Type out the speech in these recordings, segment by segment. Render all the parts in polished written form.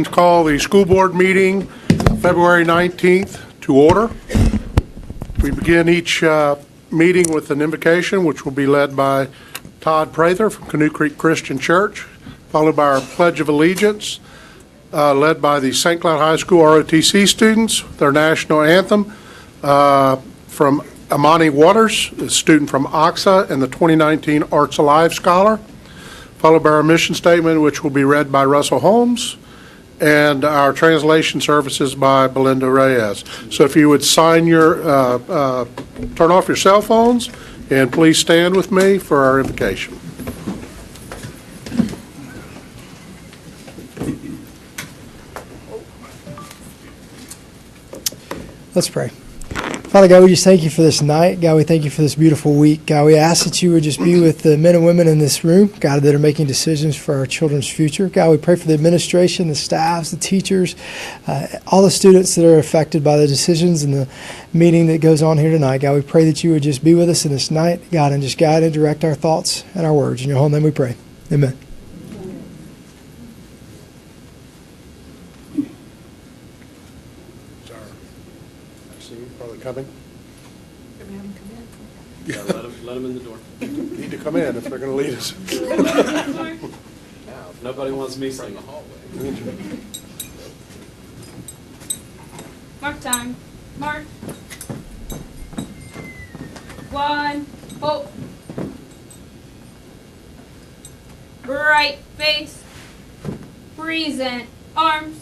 Call the school board meeting February 19th to order. We begin each meeting with an invocation, which will be led by Todd Prather from Canoe Creek Christian Church, followed by our Pledge of Allegiance, led by the St. Cloud High School ROTC students, their national anthem from Amani Waters, a student from OXA and the 2019 Arts Alive Scholar, followed by our mission statement, which will be read by Russell Holmes, and our translation services by Belinda Reyes. So if you would sign your, turn off your cell phones, and please stand with me for our invocation. Let's pray. Father God, we just thank you for this night. God, we thank you for this beautiful week. God, we ask that you would just be with the men and women in this room, God, that are making decisions for our children's future. God, we pray for the administration, the staffs, the teachers, all the students that are affected by the decisions and the meeting that goes on here tonight. God, we pray that you would just be with us in this night, God, and just guide and direct our thoughts and our words. In your holy name we pray. Amen. Coming? Yeah, let them in the door. Need to come in if they're going to lead us. Now, if nobody wants me from the hallway. Mark time. Mark. One. Hope. Right face. Present. Arms.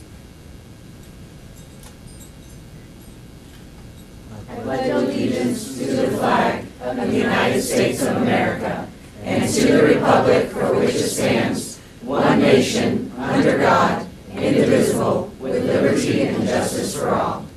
I pledge allegiance to the flag of the United States of America and to the republic for which it stands, one nation, under God, indivisible, with liberty and justice for all.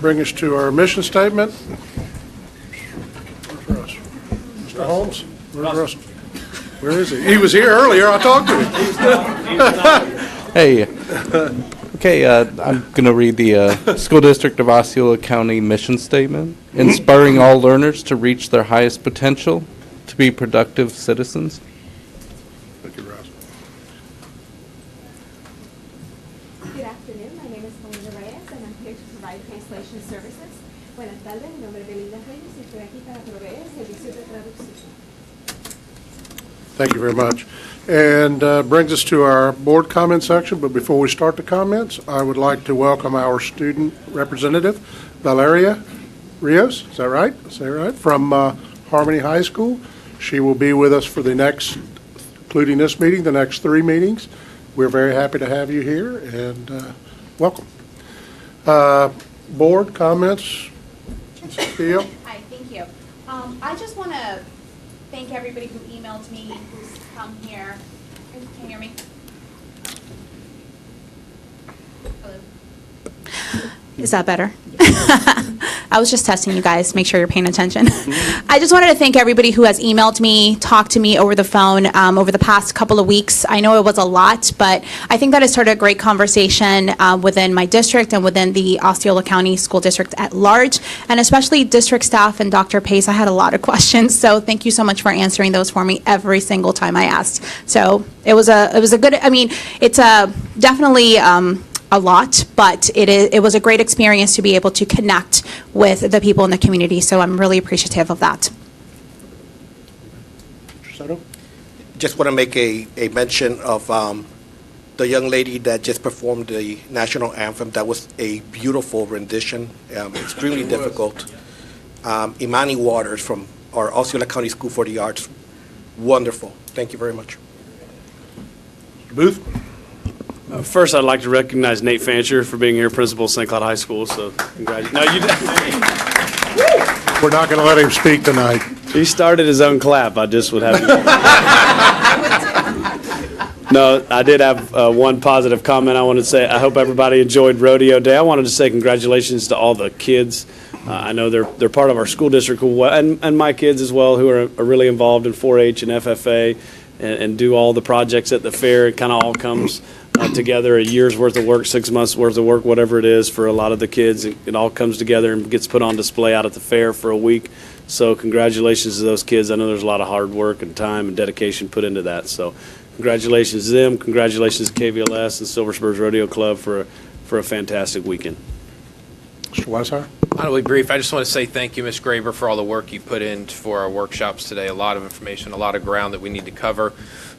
Bring us to our mission statement. Where's Russ? Mr. Holmes? Where's Russ? Where is he? He was here earlier. I talked to him. Hey. Okay, I'm going to read the School District of Osceola County mission statement. Inspiring all learners to reach their highest potential, to be productive citizens. Thank you, Russ. Good afternoon. My name is Belinda Reyes, and I'm here to provide translation services. Buenas tardes. Mi nombre es Belinda Reyes y estoy aquí para proveer servicios de traducción. Thank you very much. And brings us to our board comment section. But before we start the comments, I would like to welcome our student representative, Valeria Rios. Is that right? Say it right? From Harmony High School. She will be with us for the next, including this meeting, the next 3 meetings. we're very happy to have you here, and welcome. Board comments? Sophia? Hi, thank you. I just want to thank everybody who emailed me, who's come here. Can you hear me? Hello? Is that better? I was just testing you guys, make sure you're paying attention. I just wanted to thank everybody who has emailed me, talked to me over the phone over the past couple of weeks. I know it was a lot, but I think that it started a great conversation within my district and within the Osceola County School District at large, and especially district staff and Dr. Pace. I had a lot of questions, so thank you so much for answering those for me every single time I asked. So it was a good, I mean, it's definitely a lot, but it was a great experience to be able to connect with the people in the community, so I'm really appreciative of that. Mr. Soto? Just want to make a mention of the young lady that just performed the national anthem. That was a beautiful rendition, extremely difficult. Imani Waters from our Osceola County School for the Arts. Wonderful. Thank you very much. Mr. Booth? First, I'd like to recognize Nate Fancher for being here, principal of St. Cloud High School, so congratulations. No, you We're not going to let him speak tonight. He started his own clap. I just would have you. No, I did have one positive comment I wanted to say. I hope everybody enjoyed Rodeo Day. I wanted to say congratulations to all the kids. I know they're part of our school district, and my kids as well, who are really involved in 4-H and FFA and do all the projects at the fair. It kind of all comes together, a year's worth of work, 6 months worth of work, whatever it is for a lot of the kids. It all comes together and gets put on display out at the fair for a week. So congratulations to those kids. I know there's a lot of hard work and time and dedication put into that. So congratulations to them. Congratulations to KVLS and Silver Spurs Rodeo Club for a fantastic weekend. Mr. Weishauer? I'll be brief. I just want to say thank you, Ms. Graber, for all the work you put in for our workshops today. A lot of information, a lot of ground that we need to cover,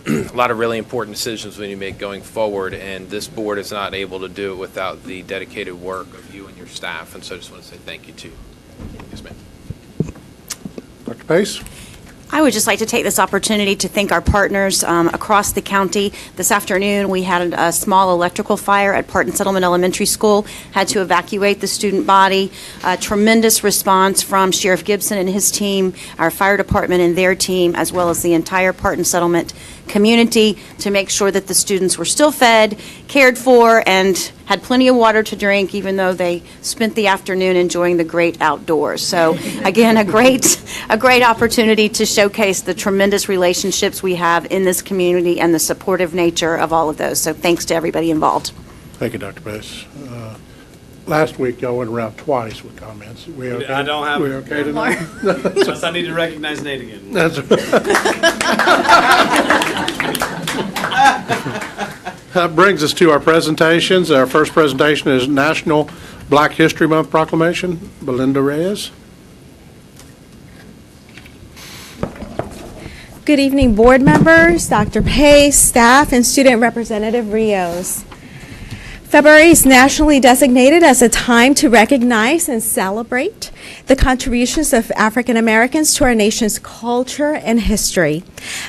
a lot of really important decisions we need to make going forward, and this board is not able to do it without the dedicated work of you and your staff, and so I just want to say thank you to you. Yes, ma'am. Dr. Pace? I would just like to take this opportunity to thank our partners across the county. This afternoon, we had a small electrical fire at Parton Settlement Elementary School, had to evacuate the student body. Tremendous response from Sheriff Gibson and his team, our fire department and their team, as well as the entire Parton Settlement community to make sure that the students were still fed, cared for, and had plenty of water to drink, even though they spent the afternoon enjoying the great outdoors. So again, a great opportunity to showcase the tremendous relationships we have in this community and the supportive nature of all of those. So thanks to everybody involved. Thank you, Dr. Pace. Last week, y'all went around twice with comments. We okay? I don't have We okay tonight? Unless I need to recognize Nate again. That's That brings us to our presentations. Our first presentation is National Black History Month Proclamation. Belinda Reyes. Good evening, board members, Dr. Pace, staff, and student representative Rios. February is nationally designated as a time to recognize and celebrate the contributions of African Americans to our nation's culture and history.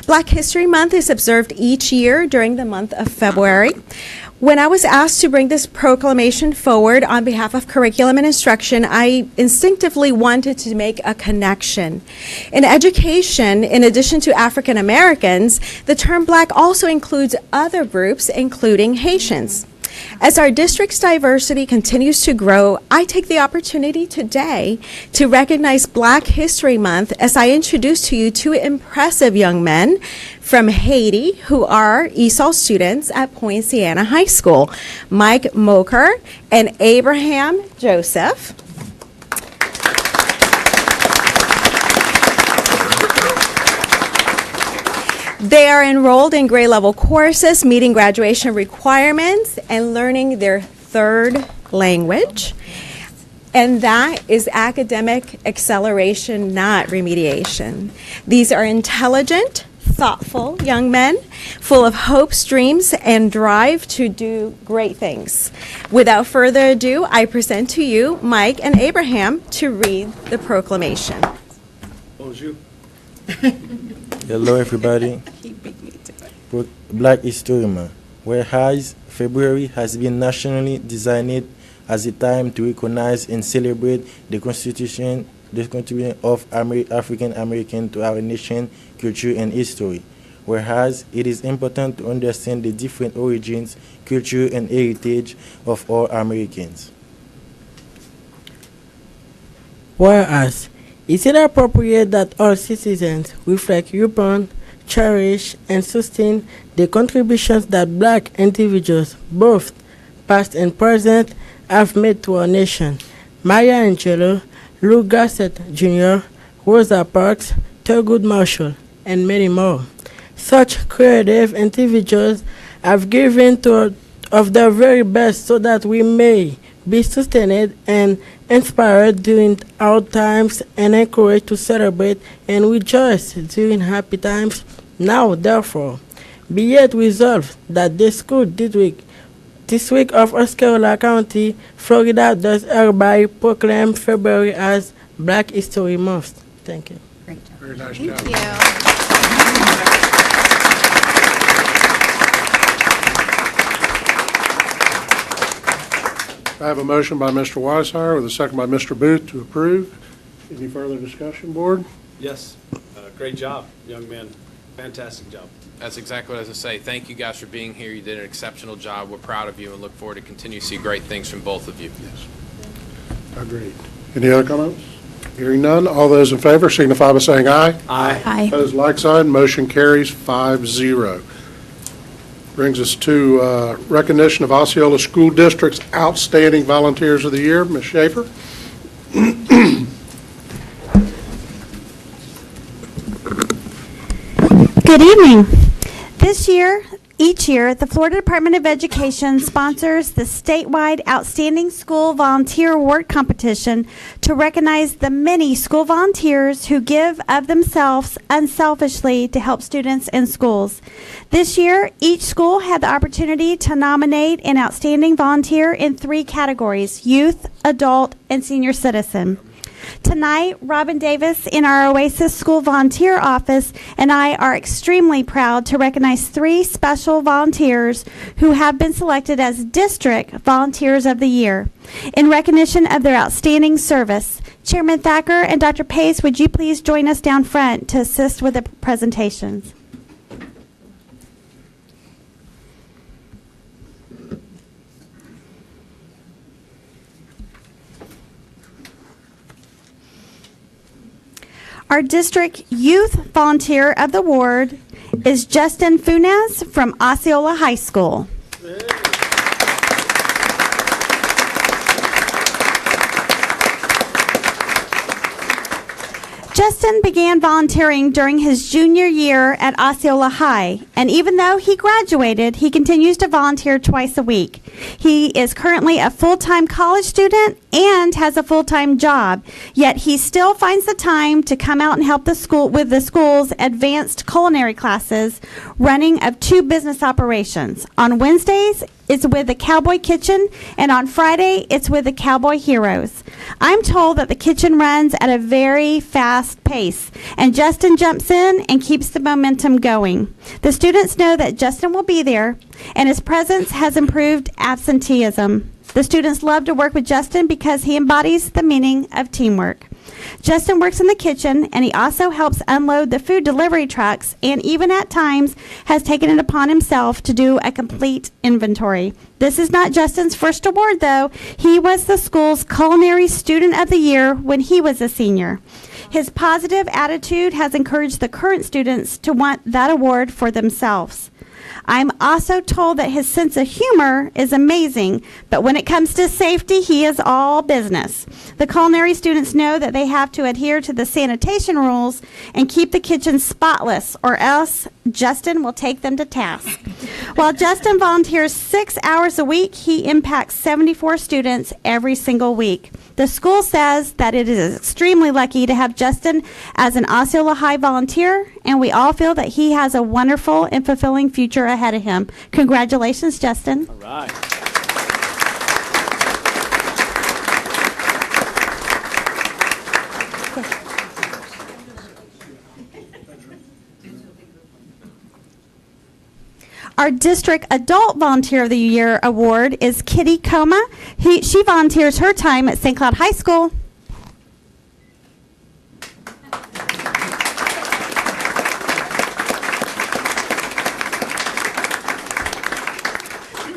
Black History Month is observed each year during the month of February. When I was asked to bring this proclamation forward on behalf of curriculum and instruction, I instinctively wanted to make a connection. In education, in addition to African Americans, the term Black also includes other groups, including Haitians. As our district's diversity continues to grow, I take the opportunity today to recognize Black History Month as I introduce to you two impressive young men from Haiti who are ESOL students at Poinciana High School, Mike Moker and Abraham Joseph. They are enrolled in grade level courses, meeting graduation requirements, and learning their third language. And that is academic acceleration, not remediation. These are intelligent, thoughtful young men, full of hopes, dreams, and drive to do great things. Without further ado, I present to you Mike and Abraham to read the proclamation. Bonjour. Hello, everybody. For Black History Month, Whereas February has been nationally designated as a time to recognize and celebrate the contribution of African Americans to our nation, culture, and history. Whereas it is important to understand the different origins, culture, and heritage of all Americans. Whereas it is appropriate that all citizens reflect upon, cherish, and sustain the contributions that Black individuals, both past and present, have made to our nation. Maya Angelou, Lou Gossett Jr., Rosa Parks, Thurgood Marshall, and many more. Such creative individuals have given of their very best so that we may be sustained and inspired during hard times and encouraged to celebrate and rejoice during happy times. Now, therefore, be it resolved that this week of Osceola County, Florida, does hereby proclaim February as Black History Month. Thank you. Great job. Very nice job. Thank you. I have a motion by Mr. Weishauer with a second by Mr. Booth to approve. Any further discussion, board? Yes, great job, young men. Fantastic job. That's exactly what I was going to say. Thank you guys for being here. You did an exceptional job. We're proud of you and look forward to continue to see great things from both of you. Yes. Agreed. Any other comments? Hearing none, all those in favor signify by saying aye. Aye. Aye. Opposed, like sign. Motion carries 5-0. Brings us to recognition of Osceola School District's Outstanding Volunteers of the Year. Ms. Schaefer. Good evening. Each year, the Florida Department of Education sponsors the statewide Outstanding School Volunteer Award Competition to recognize the many school volunteers who give of themselves unselfishly to help students in schools. This year, each school had the opportunity to nominate an outstanding volunteer in 3 categories: youth, adult, and senior citizen. Tonight, Robin Davis in our Oasis School Volunteer Office and I are extremely proud to recognize 3 special volunteers who have been selected as District Volunteers of the Year. In recognition of their outstanding service, Chairman Thacker and Dr. Pace, would you please join us down front to assist with the presentations? Our District Youth Volunteer of the Award is Justin Funes from Osceola High School. Justin began volunteering during his junior year at Osceola High, and even though he graduated, he continues to volunteer twice a week. He is currently a full-time college student and has a full-time job, yet he still finds the time to come out and help the school with the school's advanced culinary classes, running of 2 business operations. On Wednesdays, it's with the Cowboy Kitchen, and on Friday, it's with the Cowboy Heroes. I'm told that the kitchen runs at a very fast pace, and Justin jumps in and keeps the momentum going. The students know that Justin will be there, and his presence has improved absenteeism. The students love to work with Justin because he embodies the meaning of teamwork. Justin works in the kitchen, and he also helps unload the food delivery trucks, and even at times has taken it upon himself to do a complete inventory. This is not Justin's first award, though. He was the school's Culinary Student of the Year when he was a senior. His positive attitude has encouraged the current students to want that award for themselves. I'm also told that his sense of humor is amazing, but when it comes to safety, he is all business. The culinary students know that they have to adhere to the sanitation rules and keep the kitchen spotless, or else Justin will take them to task. While Justin volunteers 6 hours a week, he impacts 74 students every single week. The school says that it is extremely lucky to have Justin as an Osceola High volunteer, and we all feel that he has a wonderful and fulfilling future ahead of him. Congratulations, Justin. All right. Our District Adult Volunteer of the Year award is Kitty Coma. She volunteers her time at St. Cloud High School.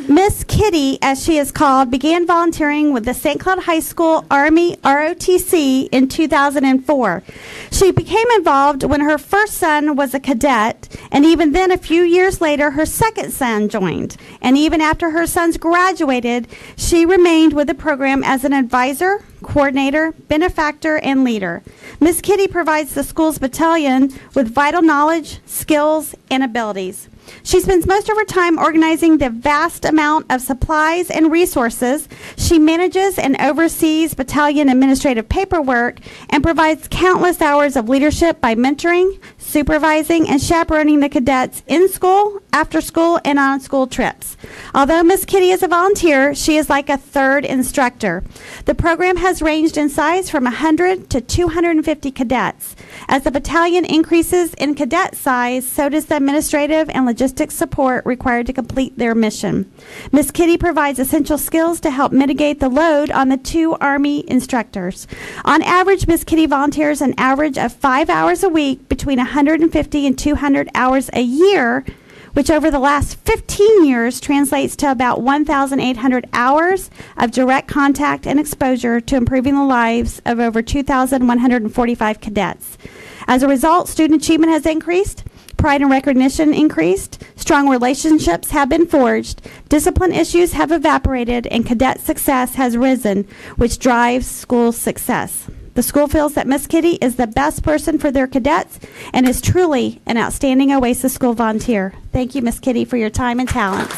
Miss Kitty, as she is called, began volunteering with the St. Cloud High School Army ROTC in 2004. She became involved when her first son was a cadet, and even then, a few years later, her second son joined. And even after her sons graduated, she remained with the program as an advisor, coordinator, benefactor, and leader. Miss Kitty provides the school's battalion with vital knowledge, skills, and abilities. She spends most of her time organizing the vast amount of supplies and resources. She manages and oversees battalion administrative paperwork and provides countless hours of leadership by mentoring, supervising, and chaperoning the cadets in school, after school, and on school trips. Although Miss Kitty is a volunteer, she is like a third instructor. The program has ranged in size from 100 to 250 cadets. As the battalion increases in cadet size, so does the administrative and logistics support required to complete their mission. Miss Kitty provides essential skills to help mitigate the load on the 2 Army instructors. On average, Miss Kitty volunteers an average of 5 hours a week, between 150 and 200 hours a year, which over the last 15 years translates to about 1,800 hours of direct contact and exposure to improving the lives of over 2,145 cadets. As a result, student achievement has increased, pride and recognition increased, strong relationships have been forged, discipline issues have evaporated, and cadet success has risen, which drives school success. The school feels that Miss Kitty is the best person for their cadets and is truly an outstanding Oasis School volunteer. Thank you, Miss Kitty, for your time and talents.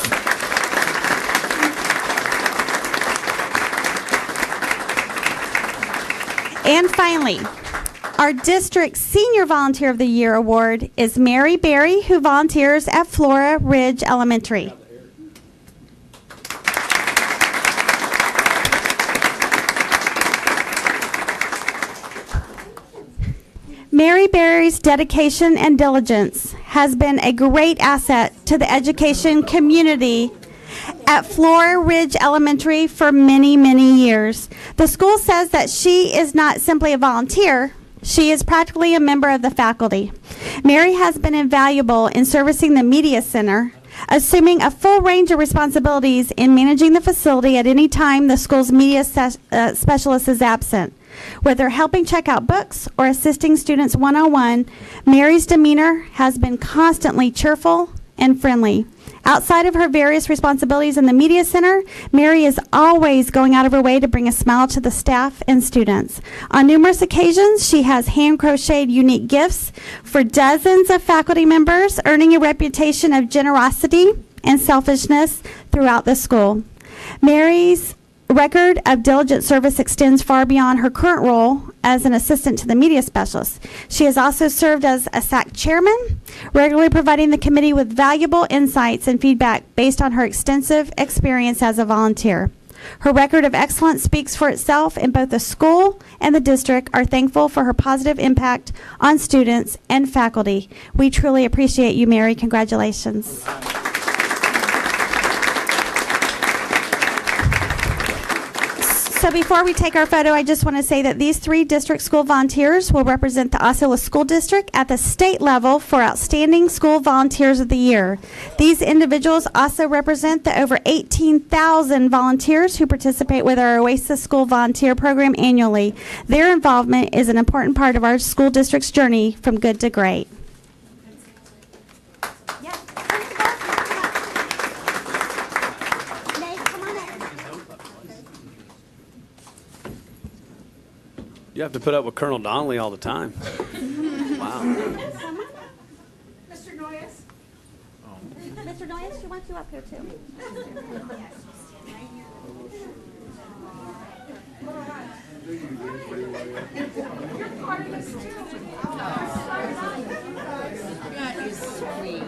And finally, our District Senior Volunteer of the Year award is Mary Berry, who volunteers at Flora Ridge Elementary. Mary Berry's dedication and diligence has been a great asset to the education community at Flora Ridge Elementary for many, many years. The school says that she is not simply a volunteer, she is practically a member of the faculty. Mary has been invaluable in servicing the Media Center, assuming a full range of responsibilities in managing the facility at any time the school's media specialist is absent. Whether helping check out books or assisting students one-on-one, Mary's demeanor has been constantly cheerful and friendly. Outside of her various responsibilities in the Media Center, Mary is always going out of her way to bring a smile to the staff and students. On numerous occasions, she has hand-crocheted unique gifts for dozens of faculty members, earning a reputation of generosity and selfishness throughout the school. Mary's record of diligent service extends far beyond her current role as an assistant to the media specialist. She has also served as a SAC chairman, regularly providing the committee with valuable insights and feedback based on her extensive experience as a volunteer. Her record of excellence speaks for itself, and both the school and the district are thankful for her positive impact on students and faculty. We truly appreciate you, Mary. Congratulations. So before we take our photo, I just want to say that these 3 district school volunteers will represent the Osceola School District at the state level for Outstanding School Volunteers of the Year. These individuals also represent the over 18,000 volunteers who participate with our Oasis School Volunteer Program annually. Their involvement is an important part of our school district's journey from good to great. You have to put up with Colonel Donnelly all the time. Wow. Mr. Noyes? Mr. Noyes, she wants you up here too. That is sweet.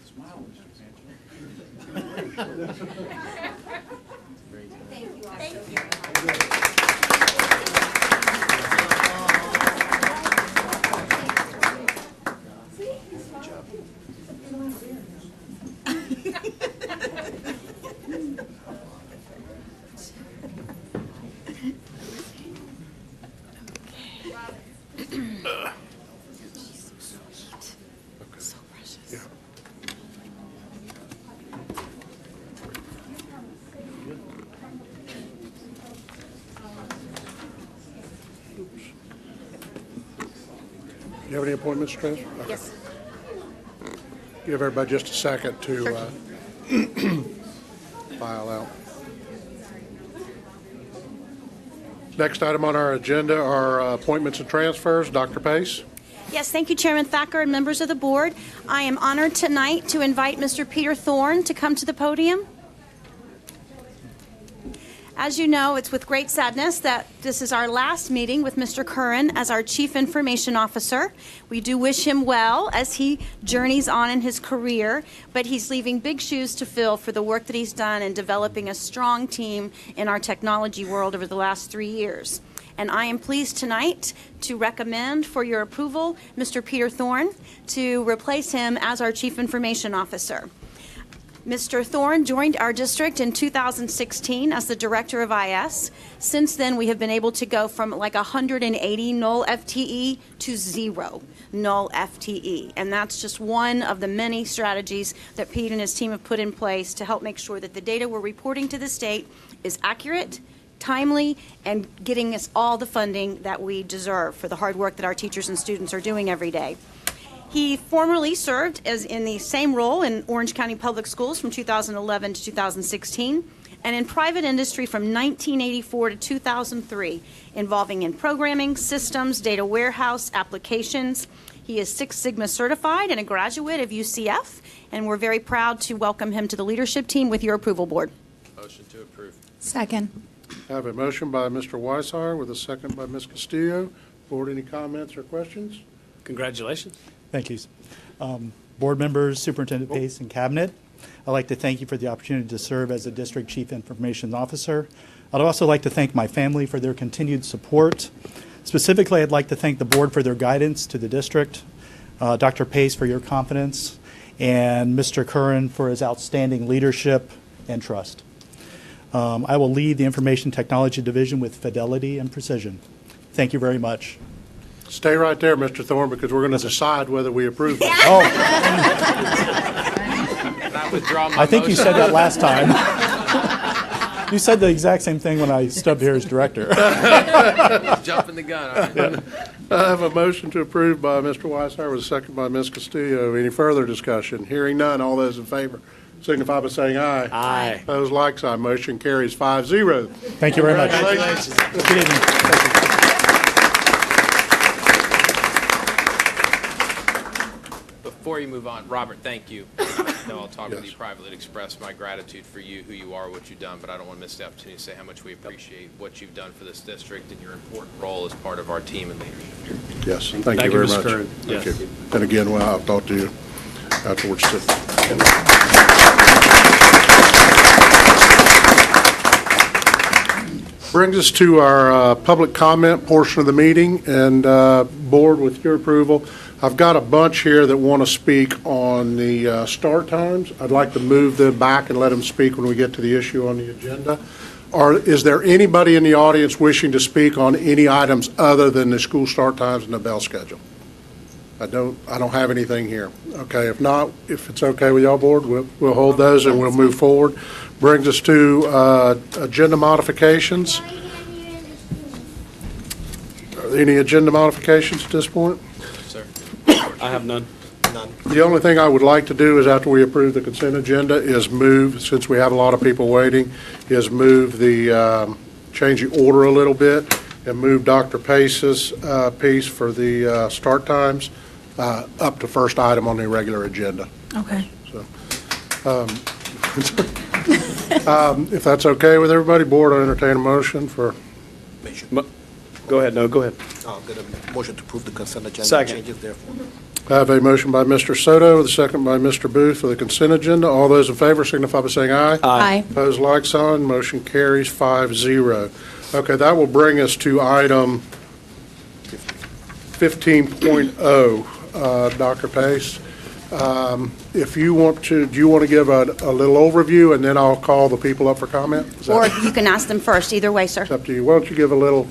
Smile, Mr. Angela. Do you have any appointments, Treasurer? Okay. Yes. Give everybody just a second to file out. Next item on our agenda are appointments and transfers. Dr. Pace. Yes, thank you, Chairman Thacker and members of the board. I am honored tonight to invite Mr. Peter Thorne to come to the podium. As you know, it's with great sadness that this is our last meeting with Mr. Curran as our Chief Information Officer. We do wish him well as he journeys on in his career, but he's leaving big shoes to fill for the work that he's done in developing a strong team in our technology world over the last 3 years. And I am pleased tonight to recommend for your approval Mr. Peter Thorne to replace him as our Chief Information Officer. Mr. Thorne joined our district in 2016 as the Director of IS. Since then, we have been able to go from like 180 null FTE to 0 null FTE. And that's just one of the many strategies that Pete and his team have put in place to help make sure that the data we're reporting to the state is accurate, timely, and getting us all the funding that we deserve for the hard work that our teachers and students are doing every day. He formerly served as in the same role in Orange County Public Schools from 2011 to 2016, and in private industry from 1984 to 2003, involving in programming, systems, data warehouse, applications. He is Six Sigma certified and a graduate of UCF, and we're very proud to welcome him to the leadership team with your approval, Board. Motion to approve. Second. I have a motion by Mr. Weishauer with a second by Ms. Castillo. Board, any comments or questions? Congratulations. Thank you. Board members, Superintendent Pace, and Cabinet, I'd like to thank you for the opportunity to serve as a District Chief Information Officer. I'd also like to thank my family for their continued support. Specifically, I'd like to thank the Board for their guidance to the district, Dr. Pace for your confidence, and Mr. Curran for his outstanding leadership and trust. I will lead the Information Technology Division with fidelity and precision. Thank you very much. Stay right there, Mr. Thorne, because we're going to decide whether we approve it. Oh, I withdraw my I think you motion. said that last time. You said the exact same thing when I stubbed here as director. Jumping the gun. All right. I have a motion to approve by Mr. Weishauer with a second by Ms. Castillo. Any further discussion? Hearing none, all those in favor signify by saying aye. Aye. Opposed, like sign. Motion carries 5-0. Thank you very much. Congratulations. Good evening. Thank you. Before you move on, Robert, thank you. No, I'll talk with you privately to express my gratitude for you, who you are, what you've done, but I don't want to miss the opportunity to say how much we appreciate what you've done for this district and your important role as part of our team and leadership here. Yes, thank you very Mr. much. Curran. Thank Yes. you. And again, well, I'll talk to you afterwards too. Brings us to our public comment portion of the meeting, and Board, with your approval, I've got a bunch here that want to speak on the start times. I'd like to move them back and let them speak when we get to the issue on the agenda. Is there anybody in the audience wishing to speak on any items other than the school start times and the bell schedule? I don't have anything here. Okay, if not, if it's okay with y'all, Board, we'll hold those and we'll move forward. Brings us to agenda modifications. Are there any agenda modifications at this point? Sir. I have none. None. The only thing I would like to do is after we approve the consent agenda is move, since we have a lot of people waiting, is move the, change the order a little bit and move Dr. Pace's piece for the start times up to first item on the regular agenda. Okay. So, if that's okay with everybody, Board, I entertain a motion for. Go ahead. No, go ahead. I'll get a motion to approve the consent agenda. Second. Changes therefore. I have a motion by Mr. Soto with a second by Mr. Booth for the consent agenda. All those in favor signify by saying aye. Aye. Opposed, like sign. Motion carries 5-0. Okay, that will bring us to item 15.0. Dr. Pace, if you want to, do you want to give a little overview, and then I'll call the people up for comment? Is that- Or you can ask them first, either way, sir. It's up to you. Why don't you give a little,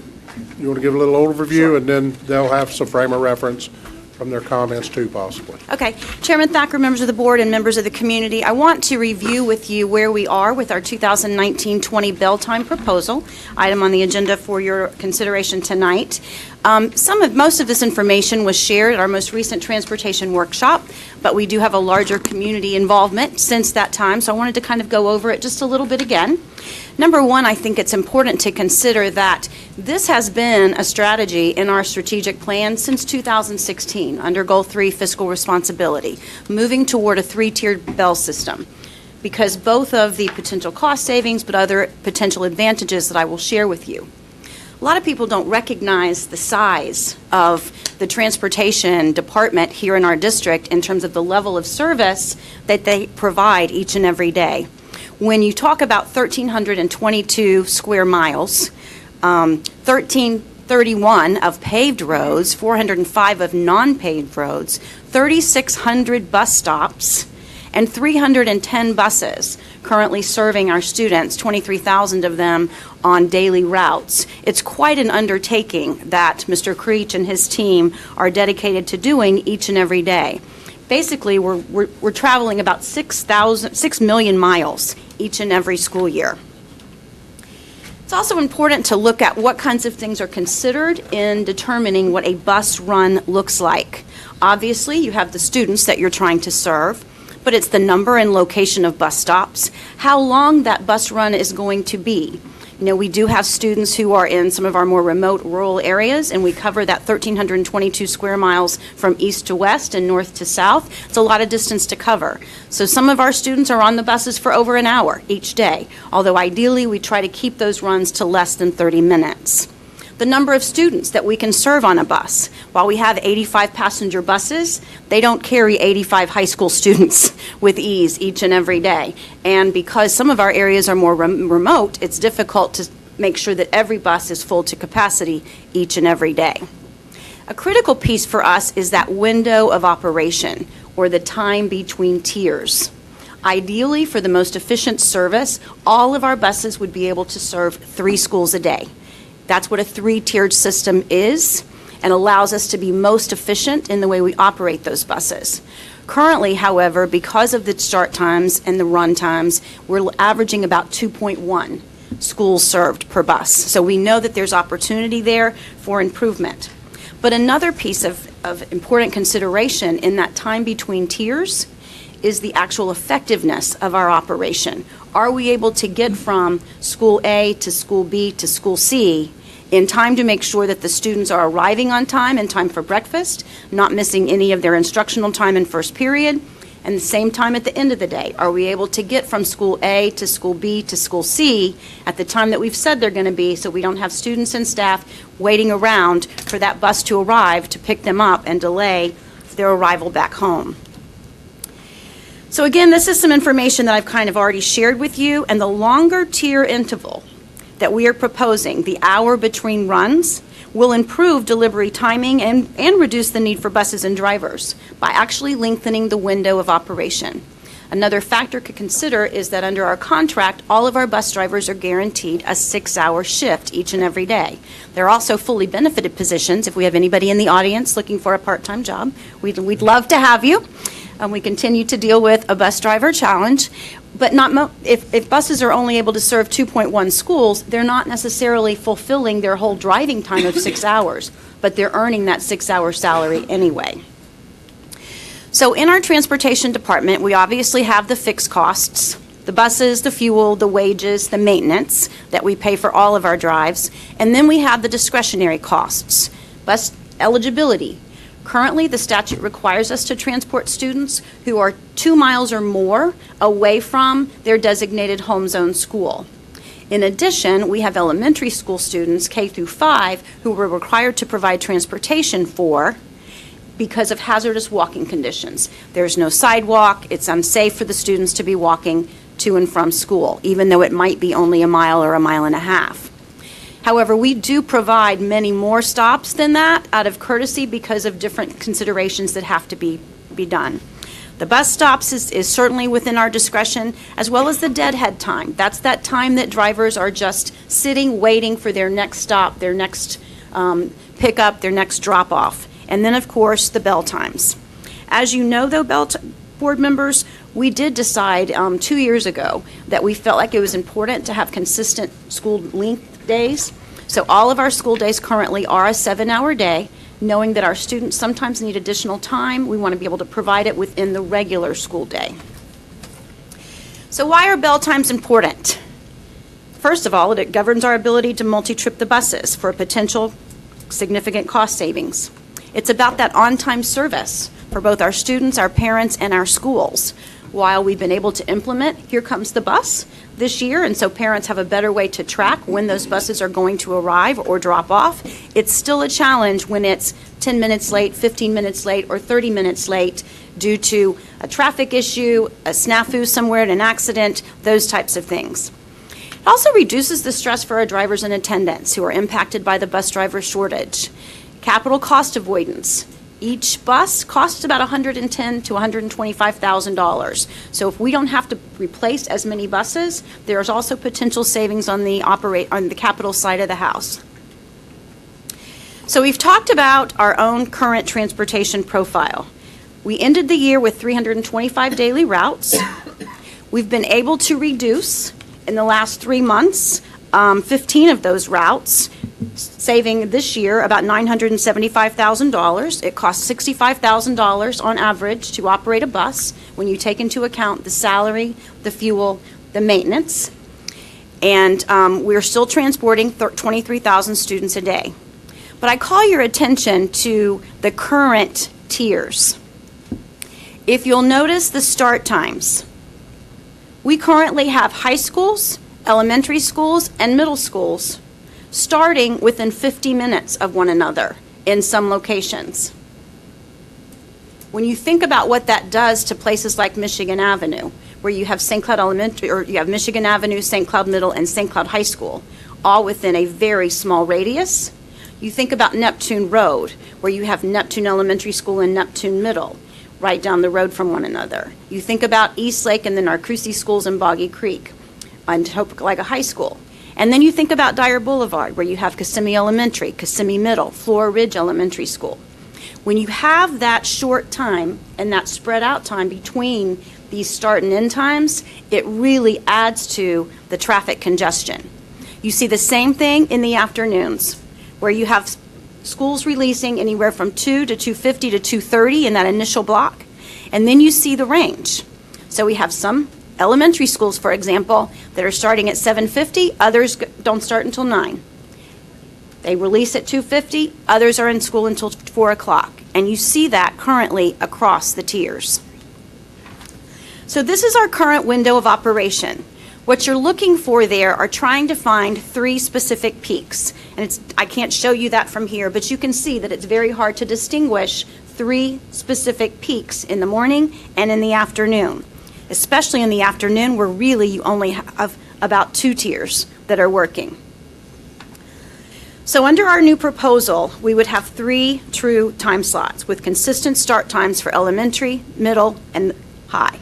you want to give a little overview, and then they'll have some frame of reference from their comments too, possibly. Okay. Chairman Thacker, members of the board, and members of the community, I want to review with you where we are with our 2019-20 bell time proposal, item on the agenda for your consideration tonight. Most of this information was shared at our most recent transportation workshop, but we do have a larger community involvement since that time, so I wanted to kind of go over it just a little bit again. Number one, I think it's important to consider that this has been a strategy in our strategic plan since 2016 under Goal 3, Fiscal Responsibility, moving toward a three-tiered bell system, because both of the potential cost savings but other potential advantages that I will share with you. A lot of people don't recognize the size of the transportation department here in our district in terms of the level of service that they provide each and every day. When you talk about 1,322 square miles, 1,331 of paved roads, 405 of non-paved roads, 3,600 bus stops, and 310 buses currently serving our students, 23,000 of them on daily routes. It's quite an undertaking that Mr. Creech and his team are dedicated to doing each and every day. Basically, we're traveling about 6 million miles each and every school year. It's also important to look at what kinds of things are considered in determining what a bus run looks like. Obviously, you have the students that you're trying to serve, but it's the number and location of bus stops, how long that bus run is going to be. You know, we do have students who are in some of our more remote rural areas, and we cover that 1,322 square miles from east to west and north to south. It's a lot of distance to cover. So some of our students are on the buses for over an hour each day, although ideally we try to keep those runs to less than 30 minutes. The number of students that we can serve on a bus. While we have 85 passenger buses, they don't carry 85 high school students with ease each and every day. And because some of our areas are more remote, it's difficult to make sure that every bus is full to capacity each and every day. A critical piece for us is that window of operation, or the time between tiers. Ideally, for the most efficient service, all of our buses would be able to serve 3 schools a day. That's what a three-tiered system is, and allows us to be most efficient in the way we operate those buses. Currently, however, because of the start times and the run times, we're averaging about 2.1 schools served per bus. So we know that there's opportunity there for improvement. But another piece of important consideration in that time between tiers is the actual effectiveness of our operation. Are we able to get from school A to school B to school C in time to make sure that the students are arriving on time in time for breakfast, not missing any of their instructional time in first period, and the same time at the end of the day? Are we able to get from school A to school B to school C at the time that we've said they're going to be, so we don't have students and staff waiting around for that bus to arrive to pick them up and delay their arrival back home? So again, this is some information that I've kind of already shared with you, and the longer tier interval that we are proposing, the hour between runs, will improve delivery timing and reduce the need for buses and drivers by actually lengthening the window of operation. Another factor to consider is that under our contract, all of our bus drivers are guaranteed a 6-hour shift each and every day. They're also fully benefited positions. If we have anybody in the audience looking for a part-time job, we'd love to have you. We continue to deal with a bus driver challenge, but if buses are only able to serve 2.1 schools, they're not necessarily fulfilling their whole driving time of 6 hours, but they're earning that 6-hour salary anyway. So in our transportation department, we obviously have the fixed costs, the buses, the fuel, the wages, the maintenance that we pay for all of our drives, and then we have the discretionary costs, bus eligibility. Currently, the statute requires us to transport students who are 2 miles or more away from their designated home zone school. In addition, we have elementary school students, K through 5, who we're required to provide transportation for because of hazardous walking conditions. There's no sidewalk. It's unsafe for the students to be walking to and from school, even though it might be only a mile or a mile and a half. However, we do provide many more stops than that out of courtesy because of different considerations that have to be done. The bus stops is certainly within our discretion, as well as the deadhead time. That's that time that drivers are just sitting, waiting for their next stop, their next pickup, their next drop-off. And then, of course, the bell times. As you know, though, board members, we did decide 2 years ago that we felt like it was important to have consistent school length days. So all of our school days currently are a 7-hour day. Knowing that our students sometimes need additional time, we want to be able to provide it within the regular school day. So why are bell times important? First of all, it governs our ability to multi-trip the buses for a potential significant cost savings. It's about that on-time service for both our students, our parents, and our schools. While we've been able to implement Here Comes the Bus this year, and so parents have a better way to track when those buses are going to arrive or drop off, it's still a challenge when it's 10 minutes late, 15 minutes late, or 30 minutes late due to a traffic issue, a snafu somewhere, an accident, those types of things. It also reduces the stress for our drivers and attendants who are impacted by the bus driver shortage. Capital cost avoidance. Each bus costs about $110,000 to $125,000. So if we don't have to replace as many buses, there's also potential savings on the capital side of the house. So we've talked about our own current transportation profile. We ended the year with 325 daily routes. We've been able to reduce in the last 3 months 15 of those routes, saving this year about $975,000. It costs $65,000 on average to operate a bus when you take into account the salary, the fuel, the maintenance. And we're still transporting 23,000 students a day. But I call your attention to the current tiers. If you'll notice the start times, we currently have high schools, elementary schools, and middle schools starting within 50 minutes of one another in some locations. When you think about what that does to places like Michigan Avenue, where you have St. Cloud Elementary, or you have Michigan Avenue, St. Cloud Middle, and St. Cloud High School, all within a very small radius. You think about Neptune Road, where you have Neptune Elementary School and Neptune Middle, right down the road from one another. You think about East Lake and the Narcousie schools in Boggy Creek, and Topeka High School. And then you think about Dyer Boulevard, where you have Kissimmee Elementary, Kissimmee Middle, Flora Ridge Elementary School. When you have that short time and that spread out time between these start and end times, it really adds to the traffic congestion. You see the same thing in the afternoons, where you have schools releasing anywhere from 2 to 2:50 to 2:30 in that initial block, and then you see the range. So we have some elementary schools, for example, that are starting at 7:50, others don't start until 9. They release at 2:50, others are in school until 4 o'clock, and you see that currently across the tiers. So this is our current window of operation. What you're looking for there are trying to find 3 specific peaks. And I can't show you that from here, but you can see that it's very hard to distinguish 3 specific peaks in the morning and in the afternoon. Especially in the afternoon, where really you only have about 2 tiers that are working. So under our new proposal, we would have 3 true time slots with consistent start times for elementary, middle, and high.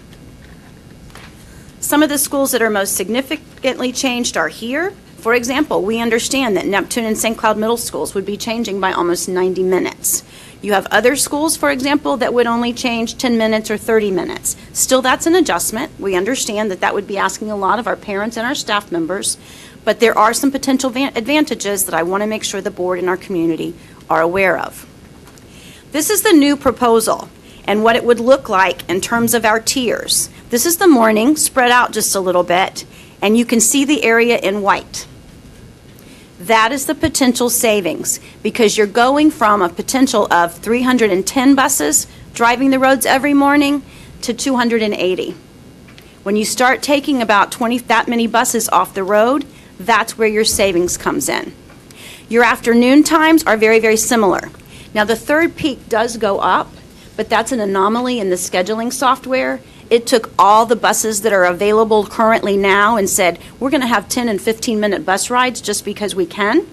Some of the schools that are most significantly changed are here. For example, we understand that Neptune and St. Cloud Middle Schools would be changing by almost 90 minutes. You have other schools, for example, that would only change 10 minutes or 30 minutes. Still, that's an adjustment. We understand that that would be asking a lot of our parents and our staff members, but there are some potential advantages that I want to make sure the board and our community are aware of. This is the new proposal and what it would look like in terms of our tiers. This is the morning, spread out just a little bit, and you can see the area in white. That is the potential savings, because you're going from a potential of 310 buses driving the roads every morning to 280. When you start taking about that many buses off the road, that's where your savings comes in. Your afternoon times are very, very similar. Now, the third peak does go up, but that's an anomaly in the scheduling software. It took all the buses that are available currently now and said, we're going to have 10 and 15-minute bus rides just because we can.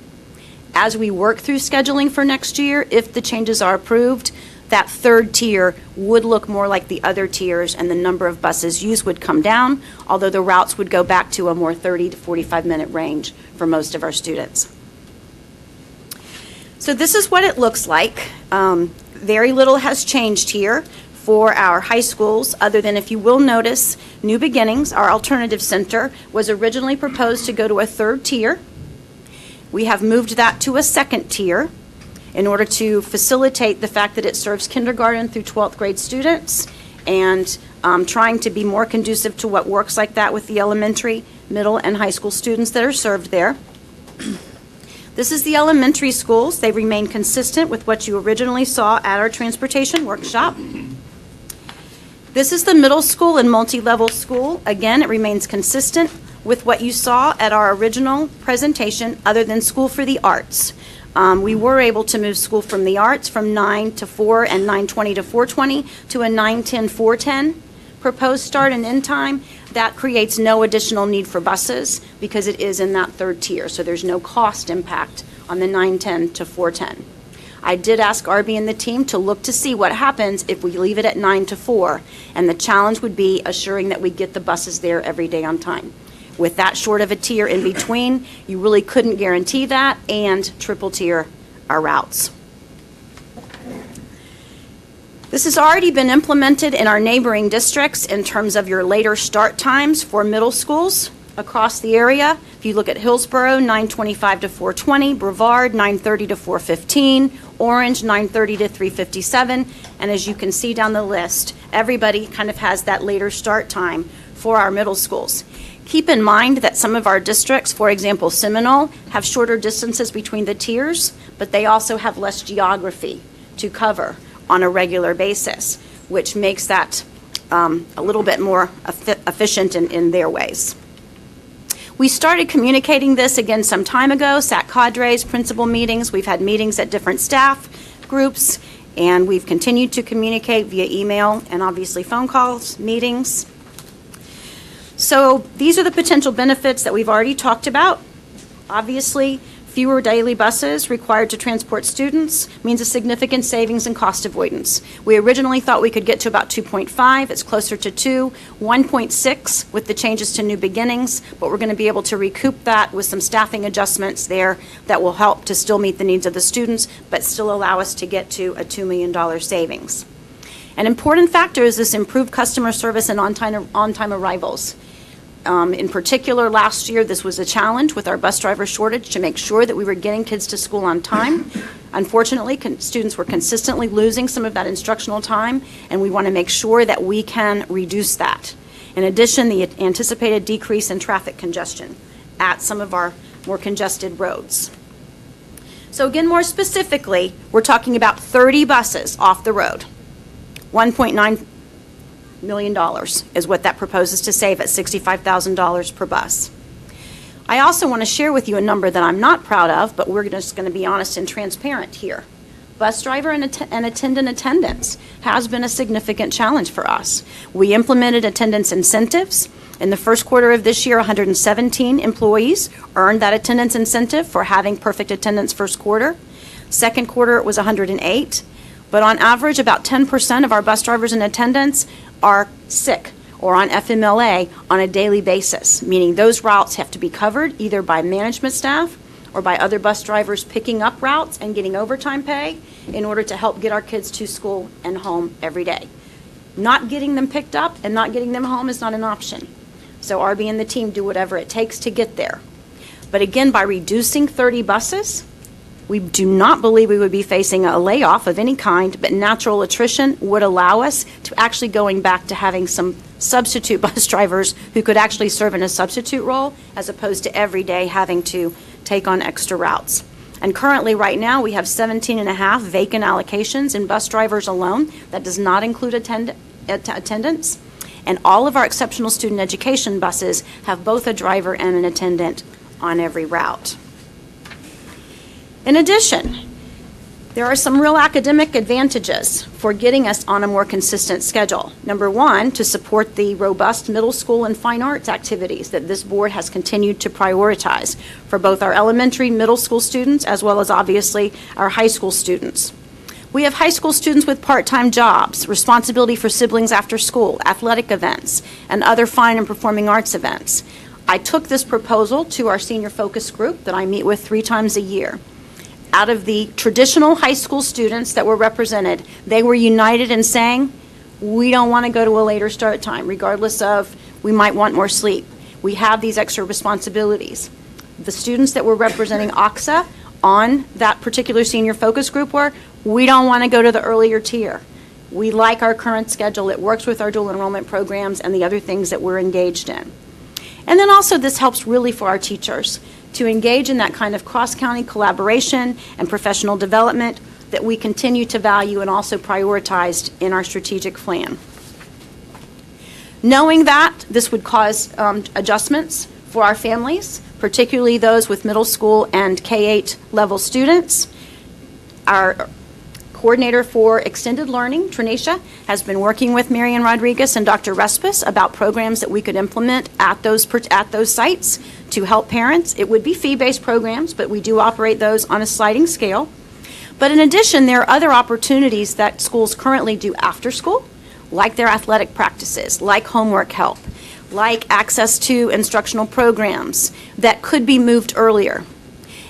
As we work through scheduling for next year, if the changes are approved, that third tier would look more like the other tiers and the number of buses used would come down, although the routes would go back to a more 30 to 45-minute range for most of our students. So this is what it looks like. Very little has changed here for our high schools, other than, if you will notice, New Beginnings, our alternative center, was originally proposed to go to a third tier. We have moved that to a second tier in order to facilitate the fact that it serves kindergarten through 12th grade students, and trying to be more conducive to what works like that with the elementary, middle, and high school students that are served there. This is the elementary schools. They remain consistent with what you originally saw at our transportation workshop. This is the middle school and multi-level school. Again, it remains consistent with what you saw at our original presentation, other than School for the Arts. We were able to move School from the Arts from 9 to 4 and 9:20 to 4:20 to a 9:10, 4:10 proposed start and end time. That creates no additional need for buses because it is in that third tier, so there's no cost impact on the 9:10 to 4:10. I did ask Arby and the team to look to see what happens if we leave it at 9 to 4, and the challenge would be assuring that we get the buses there every day on time. With that short of a tier in between, you really couldn't guarantee that, and triple tier our routes. This has already been implemented in our neighboring districts in terms of your later start times for middle schools across the area. If you look at Hillsborough, 9:25 to 4:20, Brevard, 9:30 to 4:15, Orange, 9:30 to 3:57, and as you can see down the list, everybody kind of has that later start time for our middle schools. Keep in mind that some of our districts, for example, Seminole, have shorter distances between the tiers, but they also have less geography to cover on a regular basis, which makes that a little bit more efficient in their ways. We started communicating this again some time ago, SAC cadres, principal meetings. We've had meetings at different staff groups, and we've continued to communicate via email and obviously phone calls, meetings. So these are the potential benefits that we've already talked about. Obviously, fewer daily buses required to transport students means a significant savings and cost avoidance. We originally thought we could get to about 2.5. It's closer to 2, 1.6 with the changes to New Beginnings, but we're going to be able to recoup that with some staffing adjustments there that will help to still meet the needs of the students, but still allow us to get to a $2 million savings. An important factor is this improved customer service and on-time arrivals. In particular, last year, this was a challenge with our bus driver shortage to make sure that we were getting kids to school on time. Unfortunately, students were consistently losing some of that instructional time, and we want to make sure that we can reduce that. In addition, the anticipated decrease in traffic congestion at some of our more congested roads. So again, more specifically, we're talking about 30 buses off the road. $1.9 million is what that proposes to save at $65,000 per bus. I also want to share with you a number that I'm not proud of, but we're just going to be honest and transparent here. Bus driver and attendant attendance has been a significant challenge for us. We implemented attendance incentives. In the first quarter of this year, 117 employees earned that attendance incentive for having perfect attendance first quarter. Second quarter, it was 108. But on average, about 10% of our bus drivers and attendants are sick or on FMLA on a daily basis, meaning those routes have to be covered either by management staff or by other bus drivers picking up routes and getting overtime pay in order to help get our kids to school and home every day. Not getting them picked up and not getting them home is not an option. So Arby and the team do whatever it takes to get there. But again, by reducing 30 buses, we do not believe we would be facing a layoff of any kind, but natural attrition would allow us to actually going back to having some substitute bus drivers who could actually serve in a substitute role as opposed to every day having to take on extra routes. And currently, right now, we have 17.5 vacant allocations in bus drivers alone. That does not include attendance. And all of our exceptional student education buses have both a driver and an attendant on every route. In addition, There are some real academic advantages for getting us on a more consistent schedule. Number one, to support the robust middle school and fine arts activities that this board has continued to prioritize for both our elementary, middle school students, as well as obviously our high school students. We have high school students with part-time jobs, responsibility for siblings after school, athletic events, and other fine and performing arts events. I took this proposal to our senior focus group that I meet with 3 times a year. Out of the traditional high school students that were represented, they were united in saying, we don't want to go to a later start time, regardless of we might want more sleep. We have these extra responsibilities. The students that were representing OXA on that particular senior focus group were, we don't want to go to the earlier tier. We like our current schedule. It works with our dual enrollment programs and the other things that we're engaged in. And then also this helps really for our teachers to engage in that kind of cross-county collaboration and professional development that we continue to value and also prioritized in our strategic plan. Knowing that this would cause adjustments for our families, particularly those with middle school and K-8 level students, our coordinator for extended learning, Trinisha, has been working with Marian Rodriguez and Dr. Respis about programs that we could implement at those sites to help parents. It would be fee-based programs, but we do operate those on a sliding scale. But in addition, there are other opportunities that schools currently do after school, like their athletic practices, like homework help, like access to instructional programs that could be moved earlier.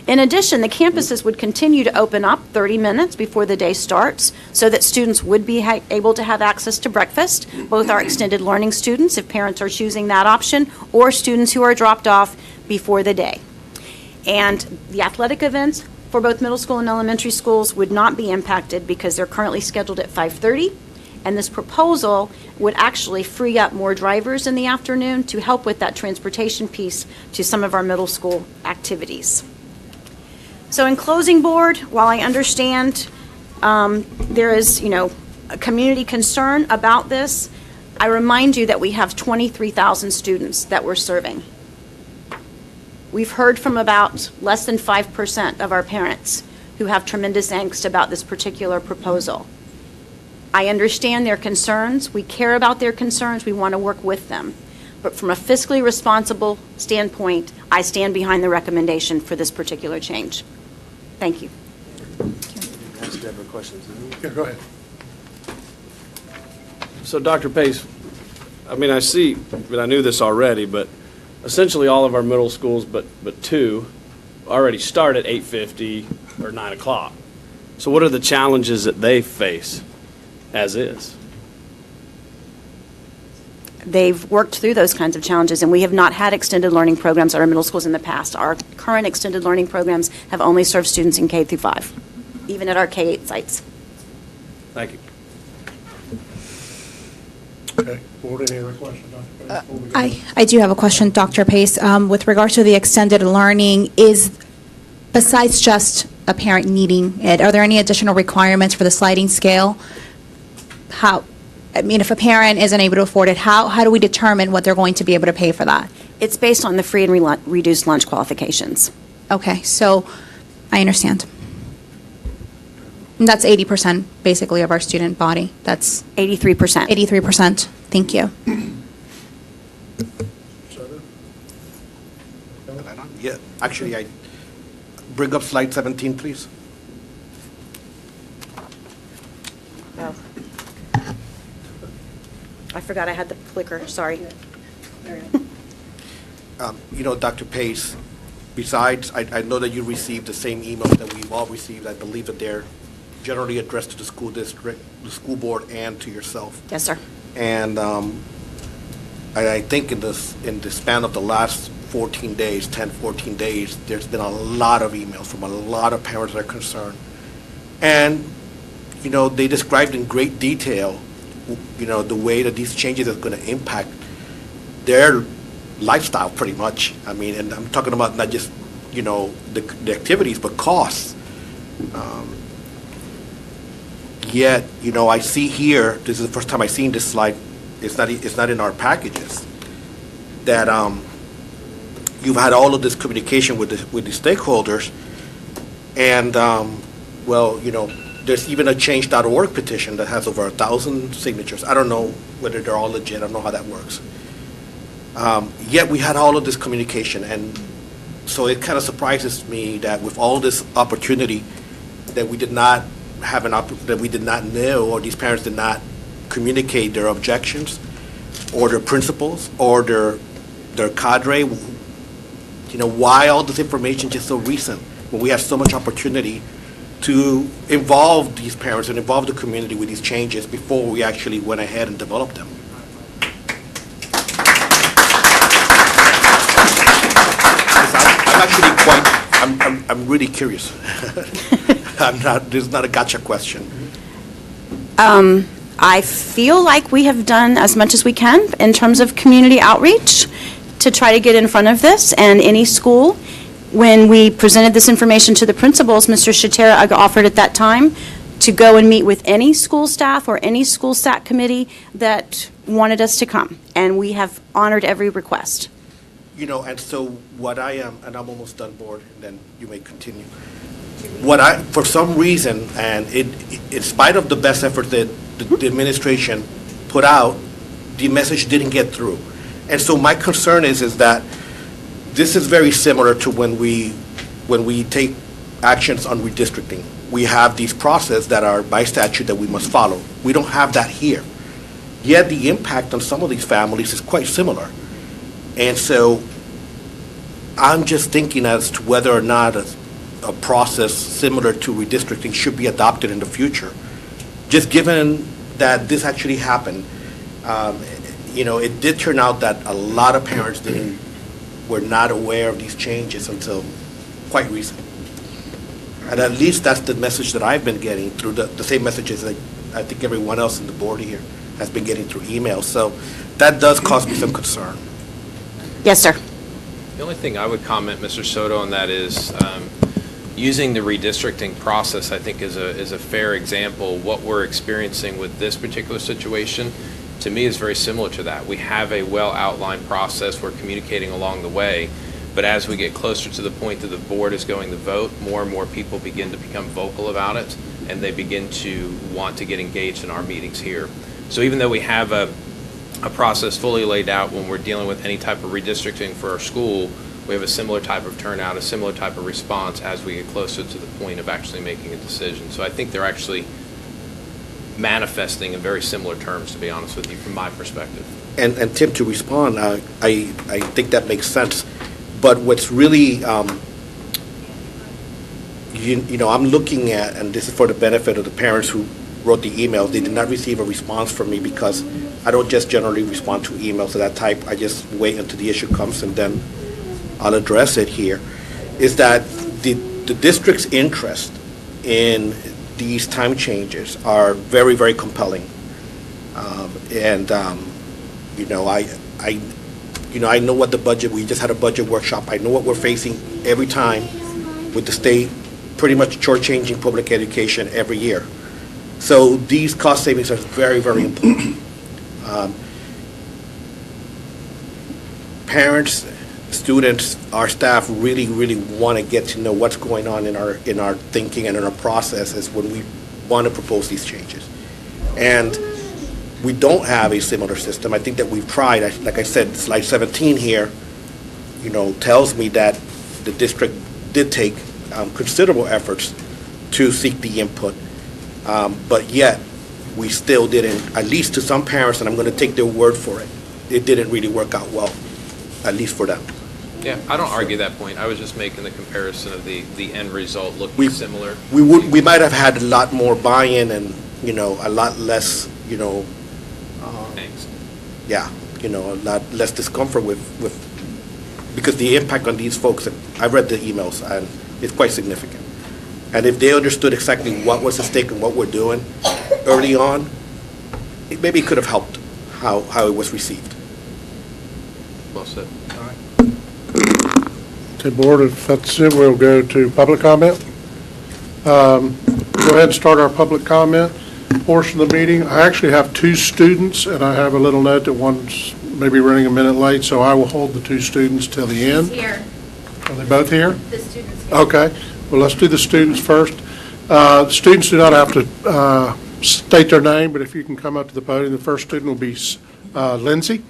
In addition, the campuses would continue to open up 30 minutes before the day starts so that students would be able to have access to breakfast, both our extended learning students, if parents are choosing that option, or students who are dropped off before the day. And the athletic events for both middle school and elementary schools would not be impacted because they're currently scheduled at 5:30. And this proposal would actually free up more drivers in the afternoon to help with that transportation piece to some of our middle school activities. So in closing, board, while I understand there is, a community concern about this, I remind you that we have 23,000 students that we're serving. We've heard from about less than 5% of our parents who have tremendous angst about this particular proposal. I understand their concerns. We care about their concerns. We want to work with them. But from a fiscally responsible standpoint, I stand behind the recommendation for this particular change. Thank you. Ask Deborah questions. Yeah, go ahead. So, Dr. Pace, I knew this already, but essentially all of our middle schools, but 2, already start at 8:50 or 9 o'clock. So what are the challenges that they face as is? They've worked through those kinds of challenges, and we have not had extended learning programs at our middle schools in the past. Our current extended learning programs have only served students in K through 5, even at our K-8 sites. Thank you. Okay. Board, any other questions? Dr. Pace? I do have a question, Dr. Pace. With regard to the extended learning, besides just a parent needing it, are there any additional requirements for the sliding scale? If a parent isn't able to afford it, how do we determine what they're going to be able to pay for that? It's based on the free and reduced lunch qualifications. Okay, so I understand. And that's 80% basically of our student body. That's 83%. 83%. Thank you. Yeah, actually, I bring up slide 17, please. Oh. I forgot I had the clicker, sorry. Dr. Pace, besides, I know that you received the same emails that we've all received. I believe that they're generally addressed to the school district, the school board, and to yourself. Yes, sir. And I think in the span of the last 14 days, 14 days, there's been a lot of emails from a lot of parents that are concerned. And, they described in great detail, the way that these changes are going to impact their lifestyle pretty much. And I'm talking about not just, the activities, but costs. Yet, I see here, this is the first time I've seen this slide, it's not in our packages, that you've had all of this communication with the stakeholders, and well, there's even a change.org petition that has over 1,000 signatures. I don't know whether they're all legit. I don't know how that works. Yet we had all of this communication, and so it kind of surprises me that with all this opportunity that we did not have that we did not know, or these parents did not communicate their objections or their principals or their cadre. Why all this information just so recent when we have so much opportunity to involve these parents and involve the community with these changes before we actually went ahead and developed them? I'm really curious. This is not a gotcha question. I feel like we have done as much as we can in terms of community outreach to try to get in front of this. And any school, when we presented this information to the principals, Mr. Shatera offered at that time to go and meet with any school staff or any school SAC committee that wanted us to come. And we have honored every request. And so what I am, and I'm almost done, Board, and then you may continue. For some reason, and in spite of the best effort that the administration put out, the message didn't get through. And so my concern is that this is very similar to when we take actions on redistricting. We have these processes that are by statute that we must follow. We don't have that here. Yet the impact on some of these families is quite similar. And so I'm just thinking as to whether or not a process similar to redistricting should be adopted in the future. Just given that this actually happened, it did turn out that a lot of parents were not aware of these changes until quite recent. And at least that's the message that I've been getting through the same messages that I think everyone else in the board here has been getting through email. So that does cause me some concern. Yes, sir. The only thing I would comment, Mr. Soto, on that is using the redistricting process, I think, is a fair example. What we're experiencing with this particular situation, to me, is very similar to that. We have a well-outlined process. We're communicating along the way. But as we get closer to the point that the board is going to vote, more and more people begin to become vocal about it, and they begin to want to get engaged in our meetings here. So even though we have a process fully laid out when we're dealing with any type of redistricting for our school, we have a similar type of turnout, a similar type of response as we get closer to the point of actually making a decision. So I think they're actually manifesting in very similar terms, to be honest with you, from my perspective. And Tim, to respond, I think that makes sense. But what's really, I'm looking at, and this is for the benefit of the parents who wrote the emails, they did not receive a response from me because I don't just generally respond to emails of that type. I just wait until the issue comes and then I'll address it here, is that the district's interest in these time changes are very, very compelling. I know what the budget, we just had a budget workshop. I know what we're facing every time with the state pretty much shortchanging public education every year. So these cost savings are very, very important. Parents, students, our staff really, really want to get to know what's going on in our thinking and in our processes when we want to propose these changes. And we don't have a similar system. I think that we've tried. Like I said, slide 17 here, tells me that the district did take considerable efforts to seek the input. But yet, we still didn't, at least to some parents, and I'm going to take their word for it, it didn't really work out well, at least for them. Yeah, I don't argue that point. I was just making the comparison of the end result looking similar. We might have had a lot more buy-in and, a lot less, Thanks. Yeah, a lot less discomfort with because the impact on these folks, I've read the emails, and it's quite significant. And if they understood exactly what was at stake and what we're doing early on, maybe it could have helped how it was received. Well said. All right. Okay, Board, if that's it, we'll go to public comment. Go ahead and start our public comment portion of the meeting. I actually have two students, and I have a little note that one's maybe running a minute late, so I will hold the two students till the end. Here. Are they both here? The students here. Okay. Well, let's do the students first. Students do not have to state their name, but if you can come up to the podium, the first student will be Lindsay.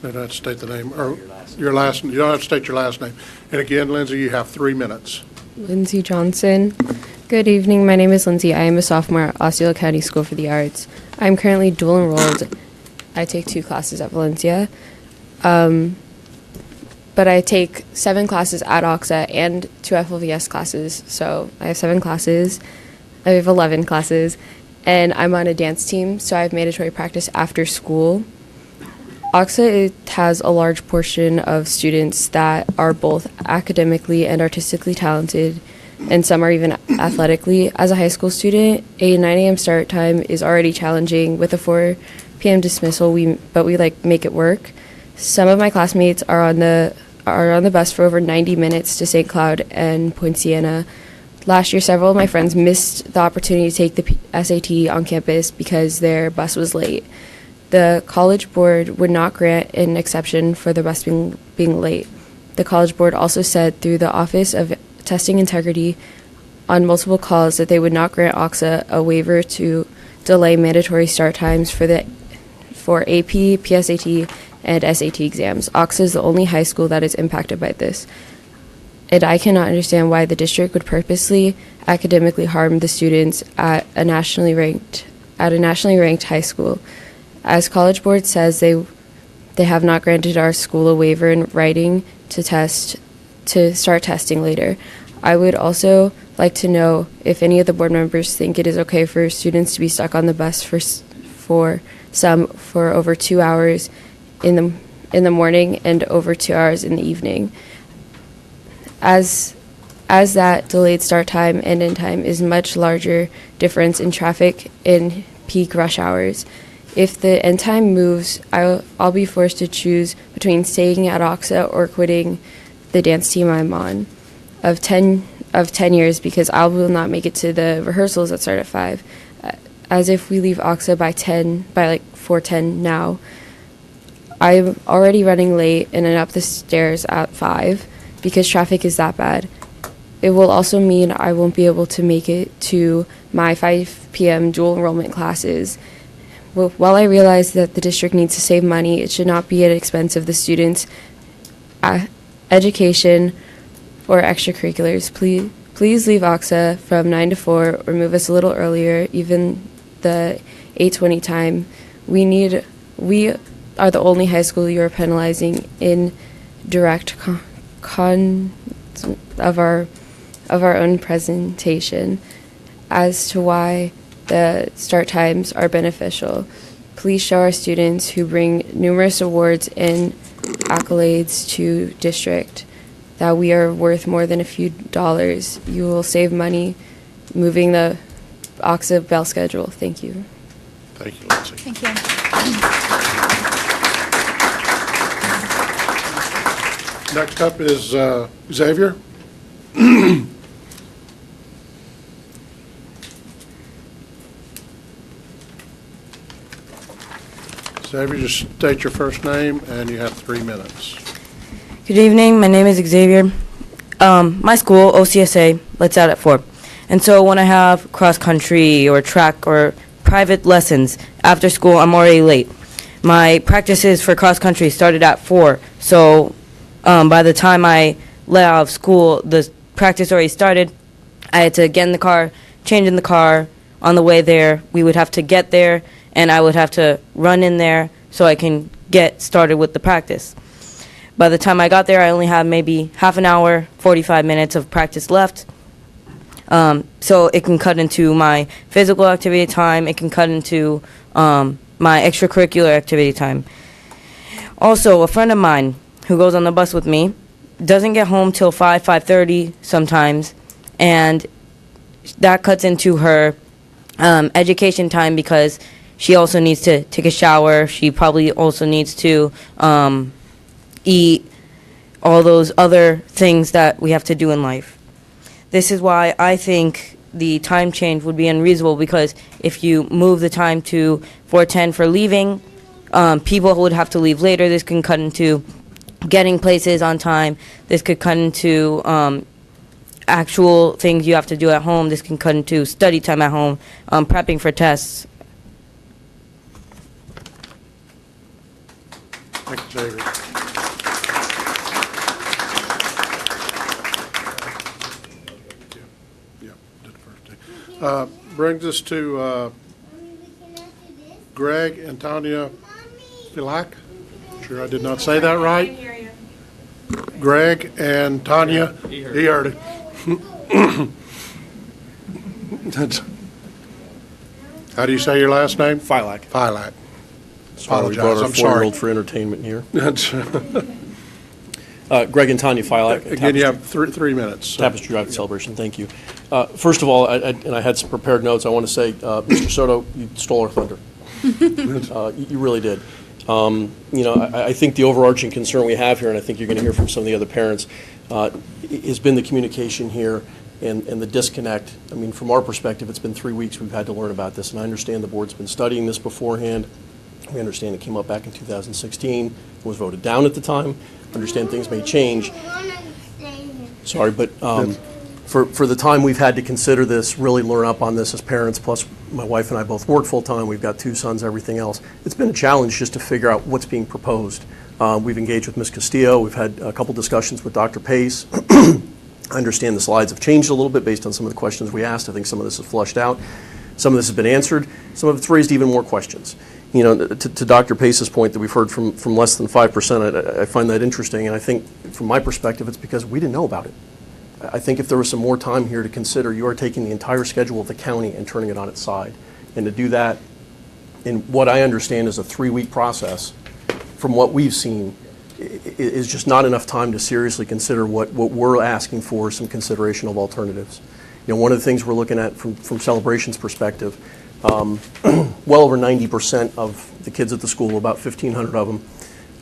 You don't have to state the name, or your last, you don't have to state your last name. And again, Lindsay, you have 3 minutes. Lindsay Johnson. Good evening. My name is Lindsay. I am a sophomore at Osceola County School for the Arts. I'm currently dual enrolled. I take 2 classes at Valencia. But I take 7 classes at OXA and 2 FLVS classes. So I have 7 classes. I have 11 classes. And I'm on a dance team, so I have mandatory practice after school. OXA has a large portion of students that are both academically and artistically talented, and some are even athletically. As a high school student, a 9 a.m. start time is already challenging with a 4 p.m. dismissal, but we make it work. Some of my classmates are on the bus for over 90 minutes to St. Cloud and Point Siena. Last year, several of my friends missed the opportunity to take the SAT on campus because their bus was late. The College Board would not grant an exception for the bus being late. The College Board also said through the Office of Testing Integrity on multiple calls that they would not grant OXA a waiver to delay mandatory start times for AP, PSAT, and SAT exams. OXA is the only high school that is impacted by this. And I cannot understand why the district would purposely academically harm the students at a nationally ranked high school. As College Board says, they have not granted our school a waiver in writing to start testing later. I would also like to know if any of the board members think it is okay for students to be stuck on the bus for over 2 hours in the morning and over 2 hours in the evening. As that delayed start time and end time is much larger difference in traffic in peak rush hours. If the end time moves, I'll be forced to choose between staying at OXA or quitting the dance team I'm on of 10 years because I will not make it to the rehearsals that start at 5. As if we leave OXA by 4:10 now, I'm already running late and I'm up the stairs at 5 because traffic is that bad. It will also mean I won't be able to make it to my 5 p.m. dual enrollment classes. While I realize that the district needs to save money, it should not be at the expense of the students' education or extracurriculars. Please leave OXA from 9 to 4 or move us a little earlier, even the 8:20 time. We are the only high school you are penalizing in direct of our own presentation as to why the start times are beneficial. Please show our students who bring numerous awards and accolades to district that we are worth more than a few dollars. You will save money moving the OXA bell schedule. Thank you. Thank you, Lindsay. Thank you. Next up is Xavier. Xavier, just state your first name, and you have 3 minutes. Good evening. My name is Xavier. My school, OCSA, lets out at 4. And so when I have cross-country or track or private lessons after school, I'm already late. My practices for cross-country started at 4. So by the time I let out of school, the practice already started. I had to get in the car, change in the car. On the way there, we would have to get there, and I would have to run in there so I can get started with the practice. By the time I got there, I only had maybe half an hour, 45 minutes of practice left. So it can cut into my physical activity time. It can cut into my extracurricular activity time. Also, a friend of mine who goes on the bus with me doesn't get home till 5:30 sometimes, and that cuts into her education time because she also needs to take a shower. She probably also needs to eat, all those other things that we have to do in life. This is why I think the time change would be unreasonable, because if you move the time to 4:10 for leaving, people would have to leave later. This can cut into getting places on time. This could cut into actual things you have to do at home. This can cut into study time at home, prepping for tests. Thank you, Xavier. Yeah, did the first two. Brings us to Greg and Tanya Filak. Sure I did not say that right. Greg and Tanya. He heard it. How do you say your last name? Filak. Filak. Sorry, we brought our I'm sorry. 4-year-old for entertainment here. Greg and Tanya Filak. Again, you have 3 minutes. Tapestry Drive Celebration, thank you. First of all, and I had some prepared notes, I want to say, Mr. Soto, you stole our thunder. You really did. I think the overarching concern we have here, and I think you're going to hear from some of the other parents, has been the communication here and the disconnect. I mean, from our perspective, it's been 3 weeks we've had to learn about this, and I understand the board's been studying this beforehand. We understand it came up back in 2016, was voted down at the time. Understand things may change. Sorry, but for the time we've had to consider this, really learn up on this as parents, plus my wife and I both work full-time, we've got 2 sons, everything else. It's been a challenge just to figure out what's being proposed. We've engaged with Ms. Castillo, we've had a couple discussions with Dr. Pace. I understand the slides have changed a little bit based on some of the questions we asked. I think some of this is flushed out. Some of this has been answered. Some of it's raised even more questions. You know, to Dr. Pace's point that we've heard from less than 5%, I find that interesting, and I think from my perspective it's because we didn't know about it. I think if there was some more time here to consider, you are taking the entire schedule of the county and turning it on its side. And to do that in what I understand is a 3-week process, from what we've seen, is just not enough time to seriously consider what we're asking for, some consideration of alternatives. You know, one of the things we're looking at from Celebration's perspective, well over 90% of the kids at the school, about 1,500 of them,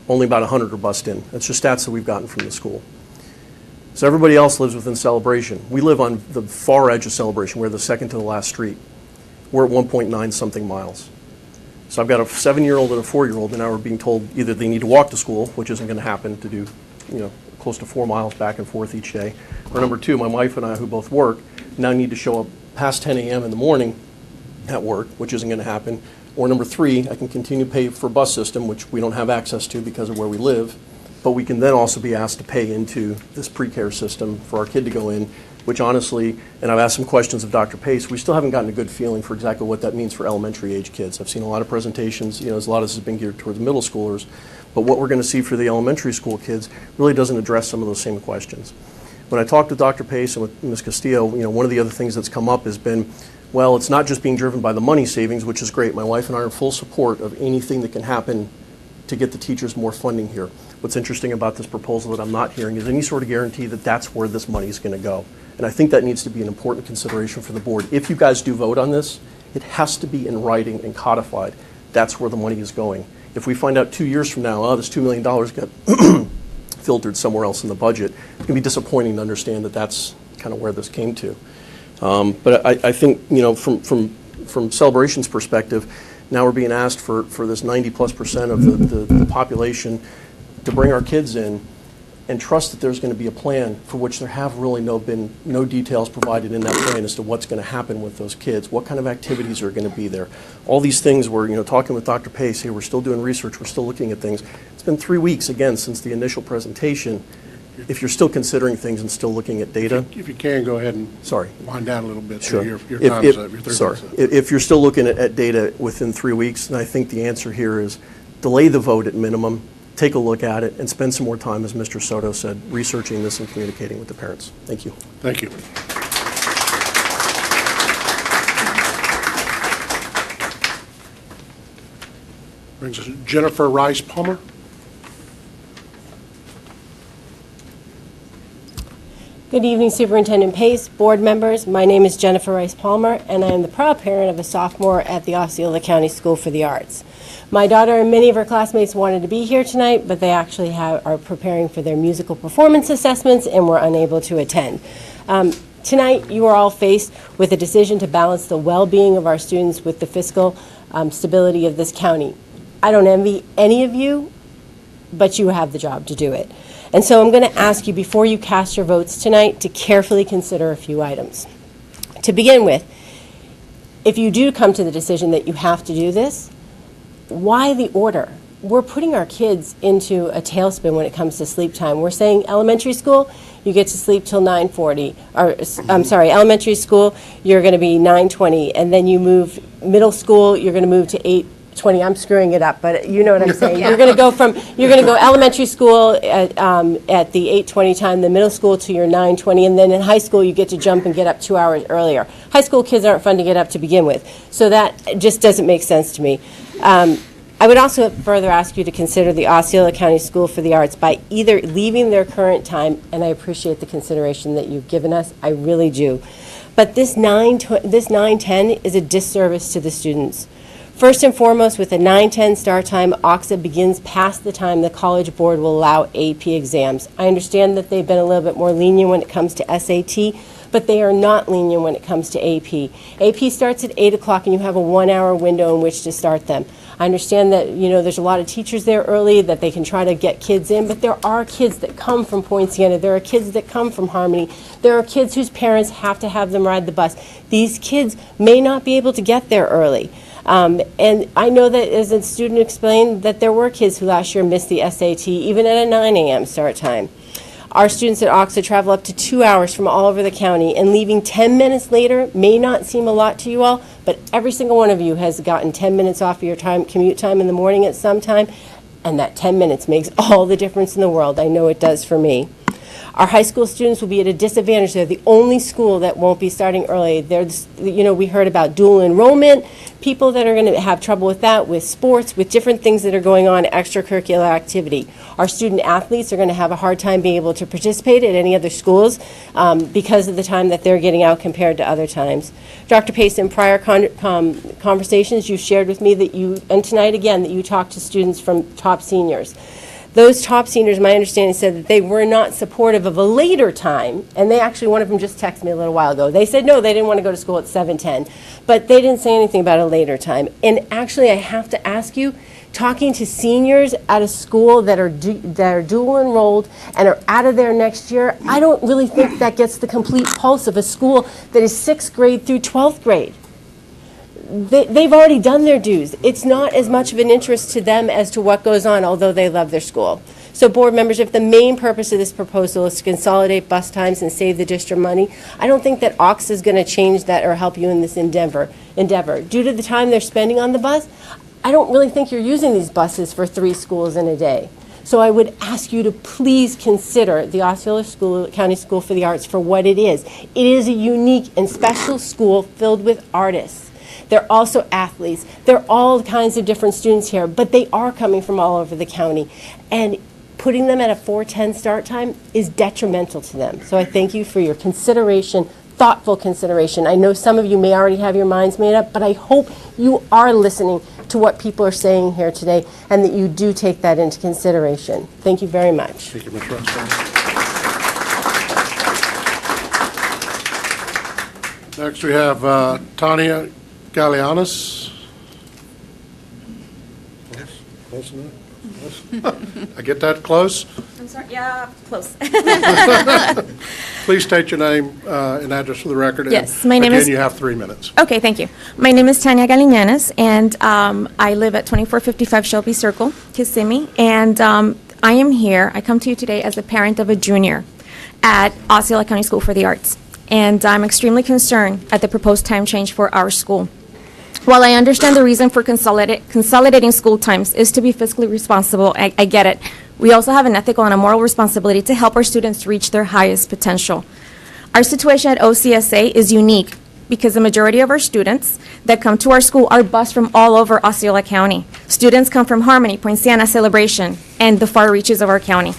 only about 100 are bused in. That's just stats that we've gotten from the school. So everybody else lives within Celebration. We live on the far edge of Celebration. We're the second to the last street. We're at 1.9 something miles. So I've got a 7-year-old and a 4-year-old, and now we're being told either they need to walk to school, which isn't going to happen, to do, you know, close to 4 miles back and forth each day. Or number 2, my wife and I, who both work, now need to show up past 10 a.m. in the morning at work, which isn't going to happen. Or number 3, I can continue to pay for a bus system, which we don't have access to because of where we live, but we can then also be asked to pay into this pre-care system for our kid to go in, which honestly, and I've asked some questions of Dr. Pace, we still haven't gotten a good feeling for exactly what that means for elementary age kids. I've seen a lot of presentations, you know, a lot of this has been geared towards middle schoolers, but what we're going to see for the elementary school kids really doesn't address some of those same questions. When I talked to Dr. Pace and with Ms. Castillo, you know, one of the other things that's come up has been, well, it's not just being driven by the money savings, which is great. My wife and I are in full support of anything that can happen to get the teachers more funding here. What's interesting about this proposal that I'm not hearing is any sort of guarantee that that's where this money is going to go. And I think that needs to be an important consideration for the board. If you guys do vote on this, it has to be in writing and codified. That's where the money is going. If we find out 2 years from now, oh, this $2 million got filtered somewhere else in the budget, it's going to be disappointing to understand that that's kind of where this came to. But I think, you know, from Celebration's perspective, now we're being asked for this 90+% of the population to bring our kids in and trust that there's going to be a plan for which there have really been no details provided in that plan as to what's going to happen with those kids, what kind of activities are going to be there. All these things we're, you know, talking with Dr. Pace, hey, we're still doing research, we're still looking at things. It's been 3 weeks, again, since the initial presentation. If you're still considering things and still looking at data. If you can, go ahead and wind down a little bit. Sure. Your time is up. Your 30 sorry. minutes up. If you're still looking at data within 3 weeks, then I think the answer here is delay the vote at minimum, take a look at it, and spend some more time, as Mr. Soto said, researching this and communicating with the parents. Thank you. Thank you. Brings us Jennifer Rice Palmer. Good evening, Superintendent Pace, board members. My name is Jennifer Rice Palmer, and I am the proud parent of a sophomore at the Osceola County School for the Arts. My daughter and many of her classmates wanted to be here tonight, but they actually are preparing for their musical performance assessments and were unable to attend. Tonight, you are all faced with a decision to balance the well-being of our students with the fiscal stability of this county. I don't envy any of you but you have the job to do it. And so I'm going to ask you, before you cast your votes tonight, to carefully consider a few items. To begin with, if you do come to the decision that you have to do this, why the order? We're putting our kids into a tailspin when it comes to sleep time. We're saying elementary school, you get to sleep till 9:40, or I'm sorry, elementary school, you're going to be 9:20, and then you move middle school, you're going to move to 8:20. I'm screwing it up, but you know what I'm saying. You're going to go elementary school at the 8:20 time, the middle school to your 9:20, and then in high school you get to jump and get up 2 hours earlier. High school kids aren't fun to get up to begin with, so that just doesn't make sense to me. I would also further ask you to consider the Osceola County School for the Arts by either leaving their current time, and I appreciate the consideration that you've given us, I really do. But this 9:10 is a disservice to the students. First and foremost, with a 9:10 start time, OXA begins past the time the College Board will allow AP exams. I understand that they've been a little bit more lenient when it comes to SAT, but they are not lenient when it comes to AP. AP starts at 8 o'clock and you have a 1-hour window in which to start them. I understand that, you know, there's a lot of teachers there early that they can try to get kids in, but there are kids that come from Poinciana. There are kids that come from Harmony. There are kids whose parents have to have them ride the bus. These kids may not be able to get there early. And I know that, as a student explained, that there were kids who last year missed the SAT, even at a 9 a.m. start time. Our students at OXA travel up to 2 hours from all over the county, and leaving 10 minutes later may not seem a lot to you all, but every single one of you has gotten 10 minutes off of your commute time in the morning at some time, and that 10 minutes makes all the difference in the world. I know it does for me. Our high school students will be at a disadvantage. They're the only school that won't be starting early. We heard about dual enrollment, people that are going to have trouble with that, with sports, with different things that are going on, extracurricular activity. Our student athletes are going to have a hard time being able to participate at any other schools because of the time that they're getting out compared to other times. Dr. Pace, in prior conversations, you shared with me that and tonight again, that you talked to students from top seniors. Those top seniors, my understanding, said that they were not supportive of a later time, and they actually, one of them just texted me a little while ago. They said no, they didn't want to go to school at 7:10, but they didn't say anything about a later time. And actually, I have to ask you, talking to seniors at a school that are dual enrolled and are out of there next year, I don't really think that gets the complete pulse of a school that is 6th grade through 12th grade. They've already done their dues. It's not as much of an interest to them as to what goes on, although they love their school. So board members, if the main purpose of this proposal is to consolidate bus times and save the district money, I don't think that OXA is going to change that or help you in this endeavor. Due to the time they're spending on the bus, I don't really think you're using these buses for 3 schools in a day. So I would ask you to please consider the Osceola County School for the Arts for what it is. It is a unique and special school filled with artists. They're also athletes. They're all kinds of different students here, but they are coming from all over the county. And putting them at a 4:10 start time is detrimental to them. So I thank you for your consideration, thoughtful consideration. I know some of you may already have your minds made up, but I hope you are listening to what people are saying here today and that you do take that into consideration. Thank you very much. Thank you, Ms. Russell. Next, we have Tanya Galianis. Close enough? I get that close? I'm sorry, yeah, close. Please state your name and address for the record. Yes, my name is... Again, you have 3 minutes. Okay, thank you. My name is Tanya Galianis, and I live at 2455 Shelby Circle, Kissimmee, and I am here, I come to you today as a parent of a junior at Osceola County School for the Arts, and I'm extremely concerned at the proposed time change for our school. While I understand the reason for consolidating school times is to be fiscally responsible, I get it. We also have an ethical and a moral responsibility to help our students reach their highest potential. Our situation at OCSA is unique because the majority of our students that come to our school are bused from all over Osceola County. Students come from Harmony, Poinciana, Celebration, and the far reaches of our county.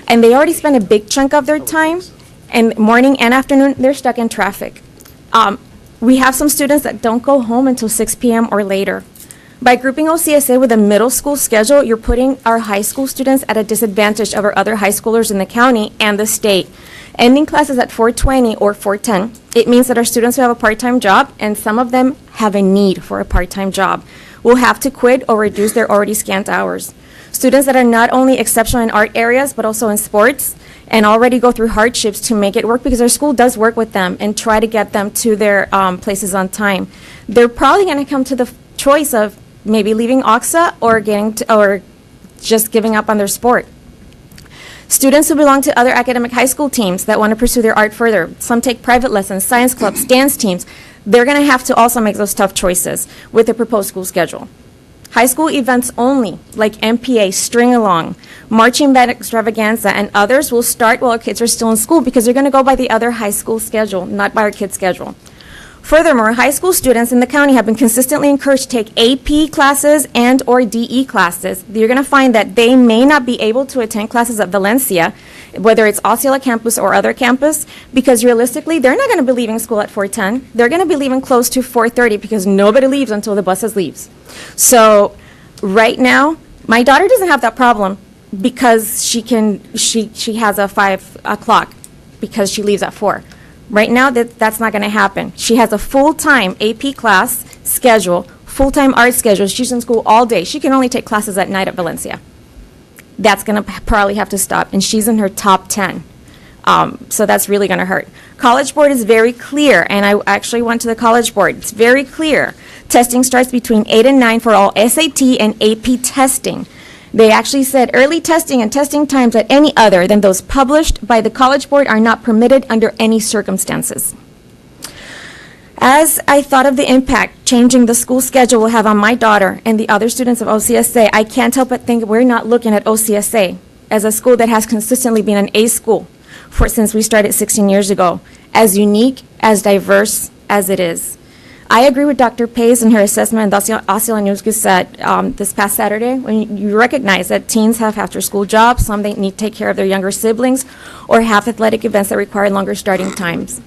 And they already spend a big chunk of their time, and morning and afternoon, they're stuck in traffic. We have some students that don't go home until 6 p.m. or later. By grouping OCSA with a middle school schedule, you're putting our high school students at a disadvantage of our other high schoolers in the county and the state. Ending classes at 4:20 or 4:10, it means that our students who have a part-time job, and some of them have a need for a part-time job, will have to quit or reduce their already scant hours. Students that are not only exceptional in art areas, but also in sports, and already go through hardships to make it work, because our school does work with them and try to get them to their places on time. They're probably going to come to the choice of maybe leaving OXA or just giving up on their sport. Students who belong to other academic high school teams that want to pursue their art further, some take private lessons, science clubs, dance teams, they're going to have to also make those tough choices with the proposed school schedule. High school events only, like MPA, String Along, Marching Band Extravaganza, and others will start while our kids are still in school, because they're going to go by the other high school schedule, not by our kids' schedule. Furthermore, high school students in the county have been consistently encouraged to take AP classes and or DE classes. You're going to find that they may not be able to attend classes at Valencia, whether it's Osceola campus or other campus, because realistically, they're not going to be leaving school at 4:10. They're going to be leaving close to 4:30, because nobody leaves until the buses leaves. So right now, my daughter doesn't have that problem, because she has a 5 o'clock because she leaves at 4. Right now, that's not going to happen. She has a full-time AP class schedule, full-time art schedule. She's in school all day. She can only take classes at night at Valencia. That's going to probably have to stop, and she's in her top 10. So that's really going to hurt. College Board is very clear, and I actually went to the College Board. It's very clear. Testing starts between 8 and 9 for all SAT and AP testing. They actually said early testing and testing times at any other than those published by the College Board are not permitted under any circumstances. As I thought of the impact changing the school schedule will have on my daughter and the other students of OCSA, I can't help but think we're not looking at OCSA as a school that has consistently been an A school since we started 16 years ago, as unique, as diverse as it is. I agree with Dr. Pace in her assessment in the Osceola News Gazette this past Saturday, when you recognize that teens have after-school jobs, some they need to take care of their younger siblings, or have athletic events that require longer starting times.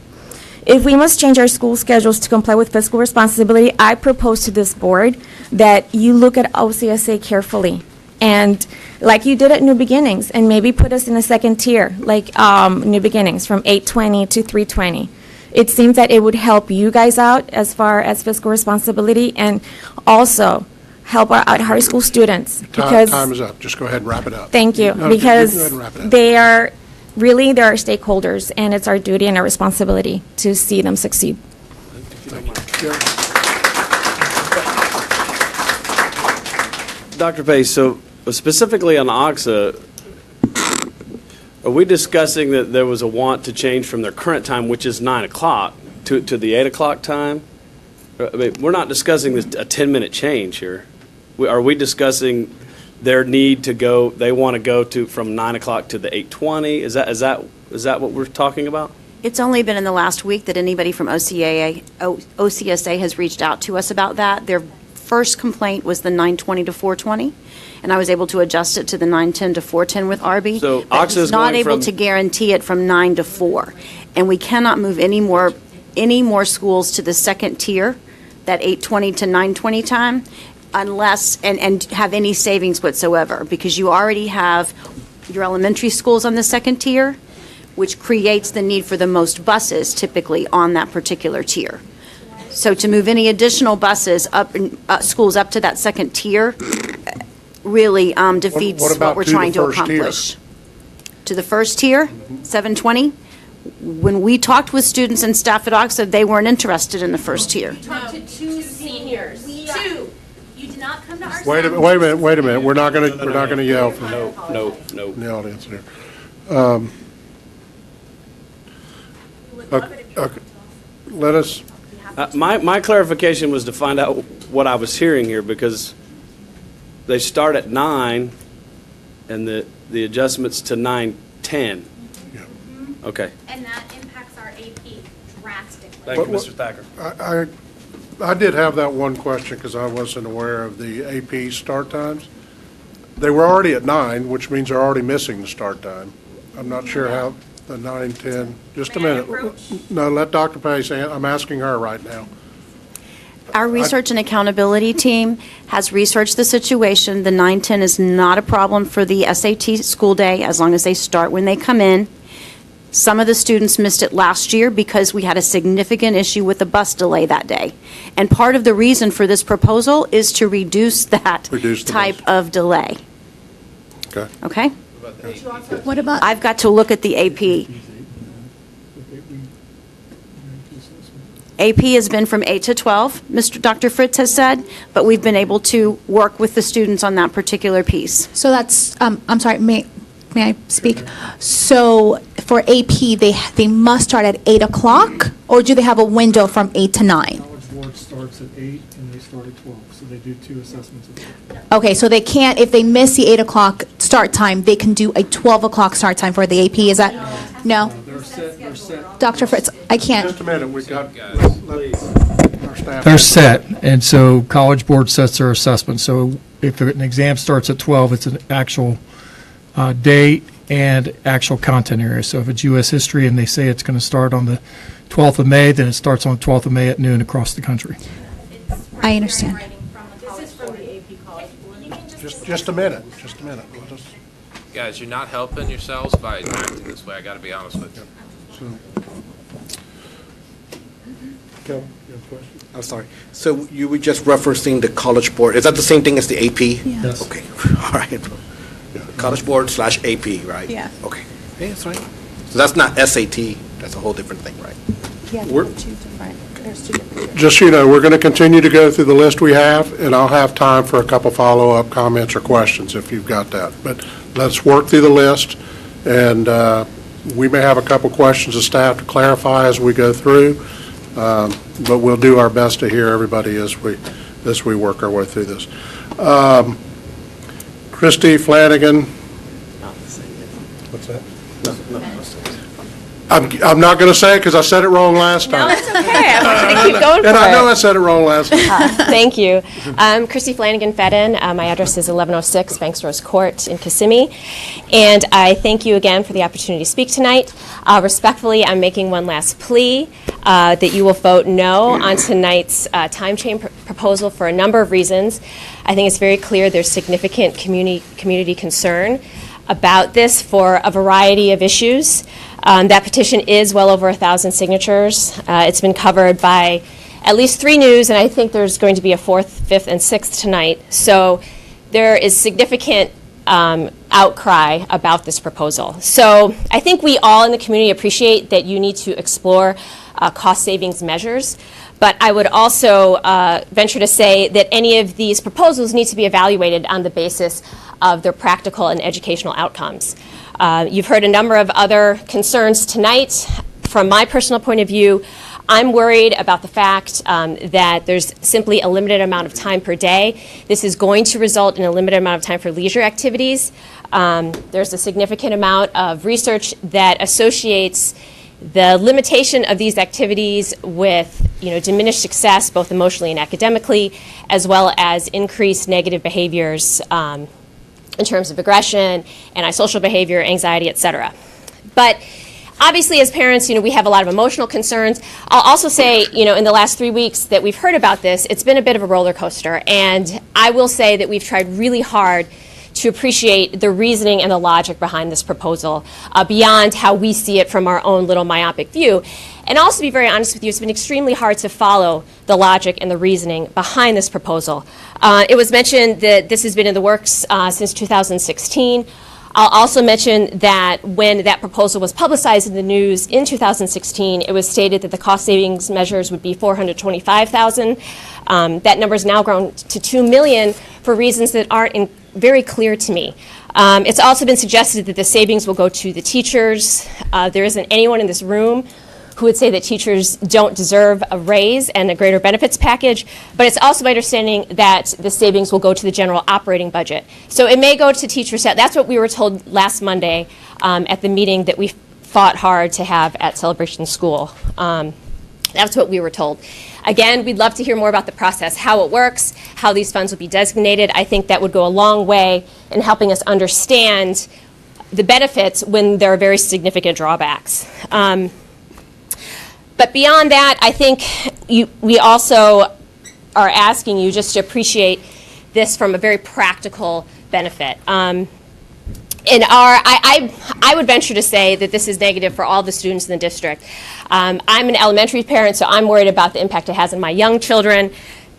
If we must change our school schedules to comply with fiscal responsibility, I propose to this board that you look at OCSA carefully, and like you did at New Beginnings, and maybe put us in a second tier, like New Beginnings, from 820 to 320. It seems that it would help you guys out as far as fiscal responsibility, and also help our high school students. Because Time is up. Just go ahead and wrap it up. Thank you. No, Because go ahead and wrap it up. they're our stakeholders, and it's our duty and our responsibility to see them succeed. Dr. Pace, so specifically on OXA, are we discussing that there was a want to change from their current time, which is 9 o'clock, to the 8 o'clock time? I mean, we're not discussing a 10-minute change here. Are we discussing their need to go, they want to go to from 9 o'clock to the 8:20? Is that what we're talking about? It's only been in the last week that anybody from OCSA has reached out to us about that. Their first complaint was the 9:20 to 4:20, and I was able to adjust it to the 9:10 to 4:10 with Arby. So but OXA he's is not going able from- to guarantee it from 9 to 4, and we cannot move any more schools to the second tier, that 8:20 to 9:20 time, unless and have any savings whatsoever, because you already have your elementary schools on the second tier, which creates the need for the most buses typically on that particular tier. So to move any additional buses up, schools up to that second tier, really defeats What about what we're to the trying to first tier? accomplish. To the first tier, 720, when we talked with students and staff at OXA, they weren't interested in the first tier. Talk to two seniors. Two. You did not come to our. Wait a minute. We're not going to yell from No. the audience here. Okay. Let us. My clarification was to find out what I was hearing here, because they start at 9 and the adjustments to 9:10. Okay. And that impacts our AP drastically. Thank you, Mr. Thacker. I did have that one question because I wasn't aware of the AP start times. They were already at 9, which means they're already missing the start time. I'm not sure how the 9, 10, just a minute. No, let Dr. Pace, I'm asking her right now. Our research and accountability team has researched the situation. The 9:10 is not a problem for the SAT school day, as long as they start when they come in. Some of the students missed it last year because we had a significant issue with the bus delay that day. And part of the reason for this proposal is to reduce that type of delay. Okay. Okay? What about? I've got to look at the AP. AP has been from 8 to 12, Dr. Fritz has said, but we've been able to work with the students on that particular piece. So that's, I'm sorry, may I speak? So for AP, they must start at 8 o'clock, or do they have a window from 8 to 9? College Board starts at 8 and they start at 12, so they do 2 assessments a day. Okay, so they can't, if they miss the 8 o'clock start time, they can do a 12 o'clock start time for the AP, is that? No? They're set. Dr. Fritz, I can't. Just a minute, we got, our staff. They're set, and so College Board sets their assessment. So if an exam starts at 12, it's an actual date and actual content area. So if it's U.S. history and they say it's going to start on the 12th of May, then it starts on the 12th of May at noon across the country. I understand. This is from the AP College Board. Just a minute, Let us- Guys, you're not helping yourselves by acting this way, I gotta be honest with you. Kevin, you have a question? I'm sorry. So you were just referencing the College Board. Is that the same thing as the AP? Yes. Okay, all right. College Board / AP, right? Yeah. Okay. Yeah, that's right. So that's not SAT, that's a whole different thing, right? Yeah, We're- two different, there's 2 different. Just so you know, we're going to continue to go through the list we have, and I'll have time for a couple follow-up comments or questions if you've got that. But let's work through the list, and we may have a couple questions of staff to clarify as we go through, but we'll do our best to hear everybody as we work our way through this. Christy Flanagan. What's that? I'm not going to say it because I said it wrong last time. That's okay. I want you to keep going for And I know it. I said it wrong last time. Thank you. I'm Christy Flanagan Fedden. My address is 1106 Banks Rose Court in Kissimmee. And I thank you again for the opportunity to speak tonight. Respectfully, I'm making one last plea that you will vote no on tonight's time chain proposal for a number of reasons. I think it's very clear there's significant community concern about this for a variety of issues. That petition is well over 1,000 signatures. It's been covered by at least 3 news, and I think there's going to be a 4th, 5th, and 6th tonight. So there is significant outcry about this proposal. So I think we all in the community appreciate that you need to explore cost savings measures. But I would also venture to say that any of these proposals need to be evaluated on the basis of their practical and educational outcomes. You've heard a number of other concerns tonight. From my personal point of view, I'm worried about the fact that there's simply a limited amount of time per day. This is going to result in a limited amount of time for leisure activities. There's a significant amount of research that associates the limitation of these activities with, diminished success, both emotionally and academically, as well as increased negative behaviors in terms of aggression, antisocial behavior, anxiety, et cetera. But obviously, as parents, we have a lot of emotional concerns. I'll also say, in the last 3 weeks that we've heard about this, it's been a bit of a roller coaster. And I will say that we've tried really hard to appreciate the reasoning and the logic behind this proposal beyond how we see it from our own little myopic view. And also, to be very honest with you, it's been extremely hard to follow the logic and the reasoning behind this proposal. It was mentioned that this has been in the works since 2016. I'll also mention that when that proposal was publicized in the news in 2016, it was stated that the cost savings measures would be $425,000. That number has now grown to $2 million for reasons that aren't very clear to me. It's also been suggested that the savings will go to the teachers. There isn't anyone in this room who would say that teachers don't deserve a raise and a greater benefits package, but it's also my understanding that the savings will go to the general operating budget. So it may go to teachers. That's what we were told last Monday at the meeting that we fought hard to have at Celebration School. That's what we were told. Again, we'd love to hear more about the process, how it works, how these funds will be designated. I think that would go a long way in helping us understand the benefits when there are very significant drawbacks. But beyond that, I think we also are asking you just to appreciate this from a very practical benefit. I would venture to say that this is negative for all the students in the district. I'm an elementary parent, so I'm worried about the impact it has on my young children.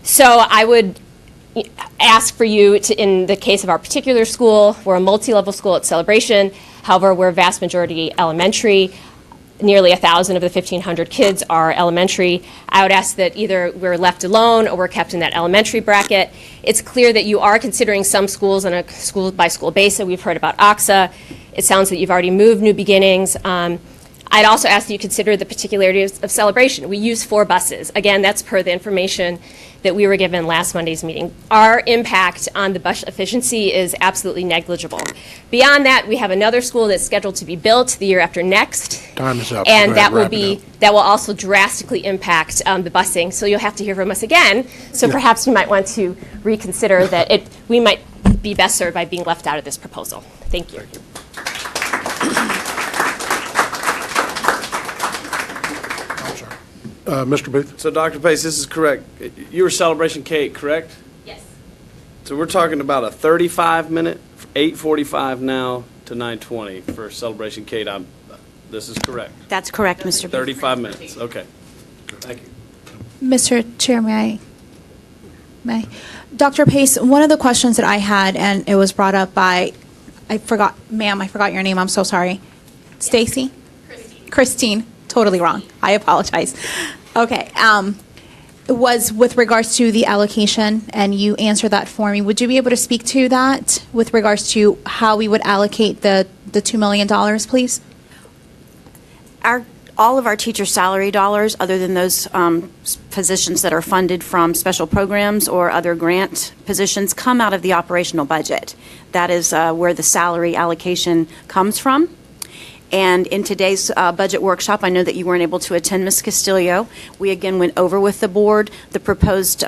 So I would ask for you to, in the case of our particular school, we're a multi-level school at Celebration. However, we're a vast majority elementary. Nearly 1,000 of the 1,500 kids are elementary. I would ask that either we're left alone or we're kept in that elementary bracket. It's clear that you are considering some schools on a school-by-school basis. We've heard about OXA. It sounds that you've already moved New Beginnings. I'd also ask that you consider the particularities of Celebration. We use 4 buses. Again, that's per the information that we were given last Monday's meeting. Our impact on the bus efficiency is absolutely negligible. Beyond that, we have another school that's scheduled to be built the year after next. Time is up. And Go ahead, that will also drastically impact the busing. So you'll have to hear from us again. So perhaps we might want to reconsider that we might be best served by being left out of this proposal. Thank you. Mr. Booth? So, Dr. Pace, this is correct. You were Celebration K, correct? Yes. So we're talking about a 35-minute, 8:45 now to 9:20 for Celebration K. This is correct. That's correct, Mr. Booth. 35 minutes, okay. Thank you. Mr. Chair, may I? Dr. Pace, one of the questions that I had, and it was brought up by, I forgot your name, I'm so sorry. Stacy? Christine. Totally wrong. I apologize. Okay. Was with regards to the allocation, and you answered that for me. Would you be able to speak to that with regards to how we would allocate the $2 million, please? All of our teacher salary dollars, other than those positions that are funded from special programs or other grant positions, come out of the operational budget. That is where the salary allocation comes from. And in today's budget workshop, I know that you weren't able to attend, Ms. Castillo. We again went over with the board the proposed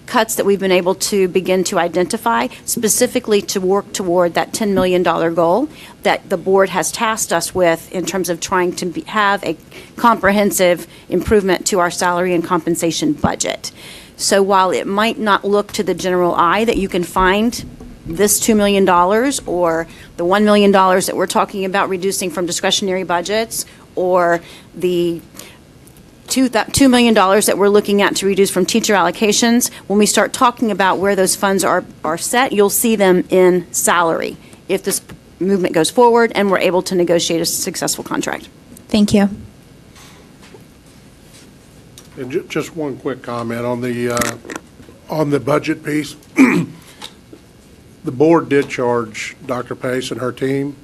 cuts that we've been able to begin to identify, specifically to work toward that $10 million goal that the board has tasked us with in terms of trying to have a comprehensive improvement to our salary and compensation budget. So while it might not look to the general eye that you can find this $2 million or the $1 million that we're talking about reducing from discretionary budgets, or the $2 million that we're looking at to reduce from teacher allocations, when we start talking about where those funds are set, you'll see them in salary if this movement goes forward and we're able to negotiate a successful contract. Thank you. And just one quick comment on the budget piece. The board did charge Dr. Pace and her team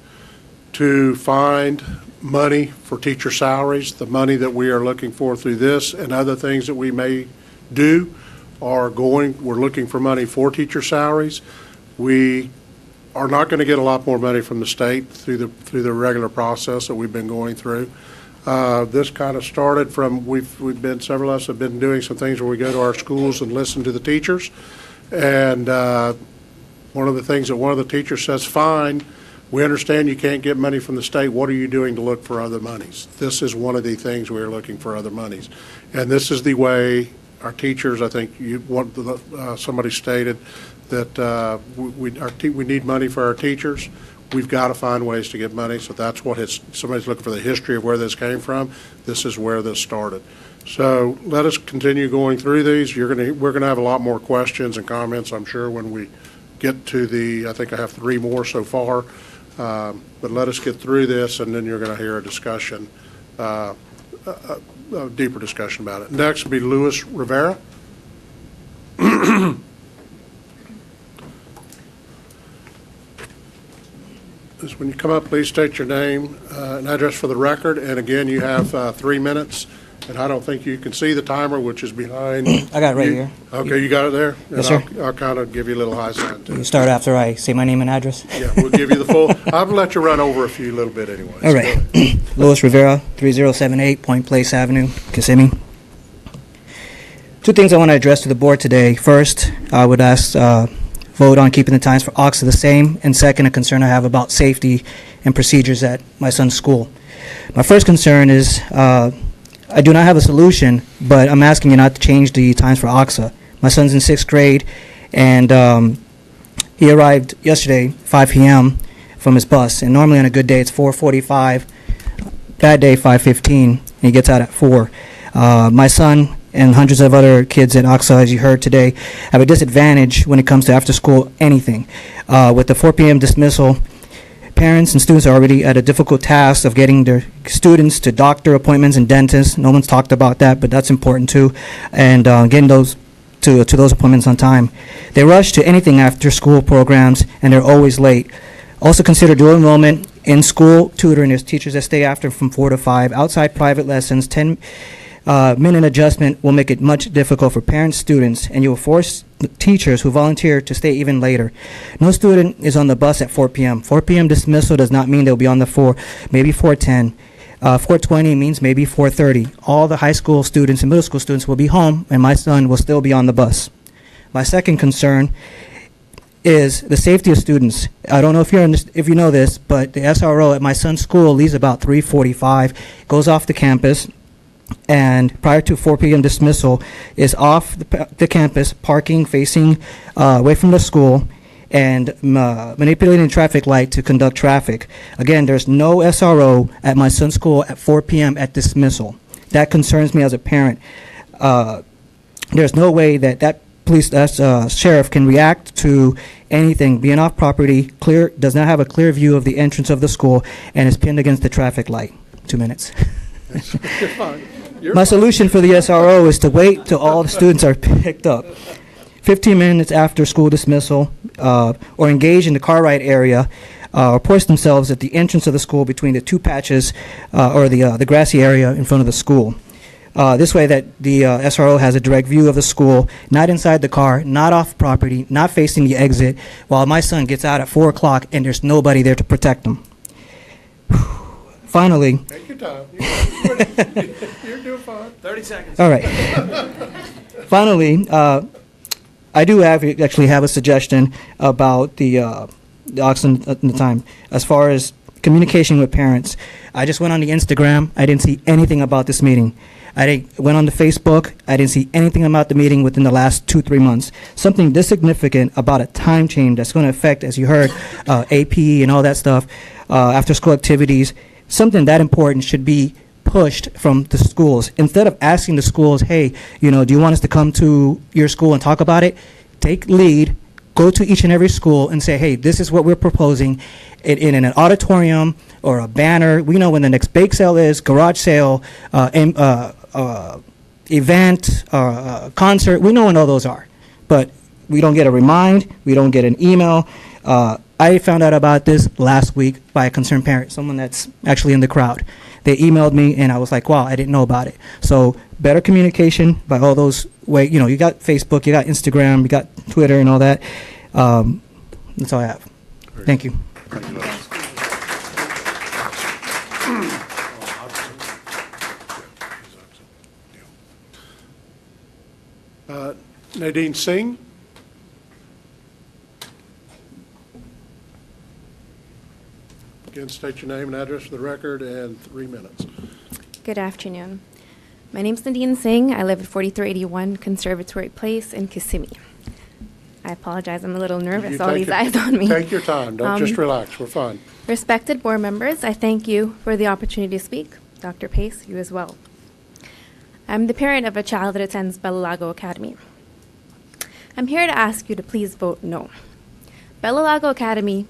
to find money for teacher salaries. The money that we are looking for through this and other things that we may do we're looking for money for teacher salaries. We are not going to get a lot more money from the state through the regular process that we've been going through. This kind of started from, several of us have been doing some things where we go to our schools and listen to the teachers. And one of the things that one of the teachers says, fine, we understand you can't get money from the state. What are you doing to look for other monies? This is one of the things we're looking for, other monies. And this is the way our teachers, I think somebody stated that we need money for our teachers. We've got to find ways to get money. So that's what somebody's looking for the history of where this came from. This is where this started. So let us continue going through these. We're going to have a lot more questions and comments, I'm sure, when we get to I think I have 3 more so far, but let us get through this, and then you're going to hear a discussion, a deeper discussion about it. Next will be Luis Rivera. When you come up, please state your name and address for the record, and again, you have 3 minutes. And I don't think you can see the timer, which is behind. I got it right here. Okay, you got it there? Yes, sir. I'll kind of give you a little high sign, too. You start after I say my name and address? Yeah, we'll give you the full. I'll let you run over a little bit anyway. All right. Luis Rivera, 3078 Point Place Avenue, Kissimmee. 2 things I want to address to the board today. First, I would ask vote on keeping the times for OXA the same, and second, a concern I have about safety and procedures at my son's school. My first concern is I do not have a solution, but I'm asking you not to change the times for OXA. My son's in 6th grade, and he arrived yesterday, 5 p.m. from his bus. And normally on a good day, it's 4:45. Bad day, 5:15. And he gets out at 4. My son and hundreds of other kids at Oxa, as you heard today, have a disadvantage when it comes to after-school anything. With the 4 p.m. dismissal, parents and students are already at a difficult task of getting their students to doctor appointments and dentists. No one's talked about that, but that's important too, and getting those to those appointments on time. They rush to anything after school programs, and they're always late. Also consider dual enrollment in school tutoring. There's teachers that stay after from 4 to 5. Outside private lessons, 10-minute adjustment will make it much difficult for parents, students, and you will force the teachers who volunteer to stay even later. No student is on the bus at 4 p.m. 4 p.m. dismissal does not mean they'll be on the 4, maybe 4:10. 4:20 means maybe 4:30. All the high school students and middle school students will be home, and my son will still be on the bus. My second concern is the safety of students. I don't know if you know this, but the SRO at my son's school leaves about 3:45, goes off the campus, and prior to 4 p.m. dismissal is off the campus, parking facing away from the school, and manipulating traffic light to conduct traffic. Again, there's no SRO at my son's school at 4 p.m. at dismissal. That concerns me as a parent. There's no way that sheriff can react to anything being off property, does not have a clear view of the entrance of the school, and is pinned against the traffic light. 2 minutes. You're fine. My solution for the SRO is to wait till all the students are picked up. 15 minutes after school dismissal, or engage in the car ride area, or post themselves at the entrance of the school between the two patches or the grassy area in front of the school. This way that the SRO has a direct view of the school, not inside the car, not off property, not facing the exit, while my son gets out at 4 o'clock and there's nobody there to protect him. Finally. Take your time. You're doing fine. 30 seconds. All right. Finally, I do actually have a suggestion about the Oxen at the time. As far as communication with parents, I just went on the Instagram. I didn't see anything about this meeting. I went on the Facebook. I didn't see anything about the meeting within the last 2-3 months. Something this significant about a time change that's going to affect, as you heard, AP and all that stuff, after school activities. Something that important should be pushed from the schools. Instead of asking the schools, hey, do you want us to come to your school and talk about it? Take lead, go to each and every school and say, hey, this is what we're proposing in an auditorium or a banner. We know when the next bake sale is, garage sale, event, concert. We know when all those are. But we don't get a remind. We don't get an email. I found out about this last week by a concerned parent, someone that's actually in the crowd. They emailed me, and I was like, wow, I didn't know about it. So better communication by all those ways. You got Facebook, you got Instagram, you got Twitter and all that. That's all I have. Thank you. Nadine Singh. Again, state your name and address for the record, and 3 minutes. Good afternoon. My name is Nadine Singh. I live at 4381 Conservatory Place in Kissimmee. I apologize, I'm a little nervous, all these eyes on me. Take your time, don't just relax, we're fine. Respected board members, I thank you for the opportunity to speak. Dr. Pace, you as well. I'm the parent of a child that attends Bellalago Academy. I'm here to ask you to please vote no. Bellalago Academy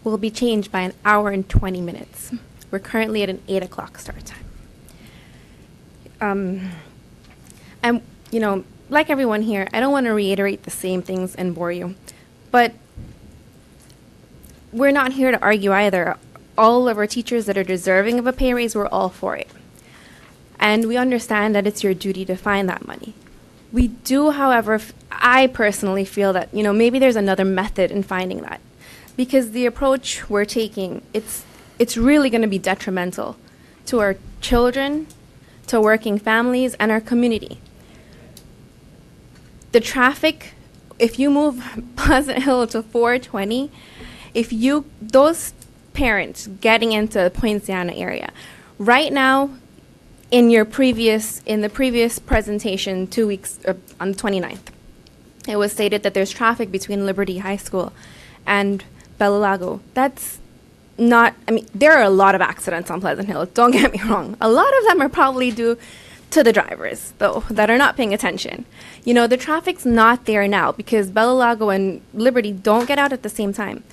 will be changed by 1 hour and 20 minutes. We're currently at an 8 o'clock start time. And, like everyone here, I don't want to reiterate the same things and bore you, but we're not here to argue either. All of our teachers that are deserving of a pay raise, we're all for it. And we understand that it's your duty to find that money. We do, however, I personally feel that, maybe there's another method in finding that. Because the approach we're taking, it's really going to be detrimental to our children, to working families, and our community. The traffic, if you move Pleasant Hill to 420, those parents getting into the Poinciana area, right now, in the previous presentation 2 weeks on the 29th, it was stated that there's traffic between Liberty High School and Bellalago. That's not, there are a lot of accidents on Pleasant Hill, don't get me wrong. A lot of them are probably due to the drivers, though, that are not paying attention. You know, the traffic's not there now because Bellalago and Liberty don't get out at the same time.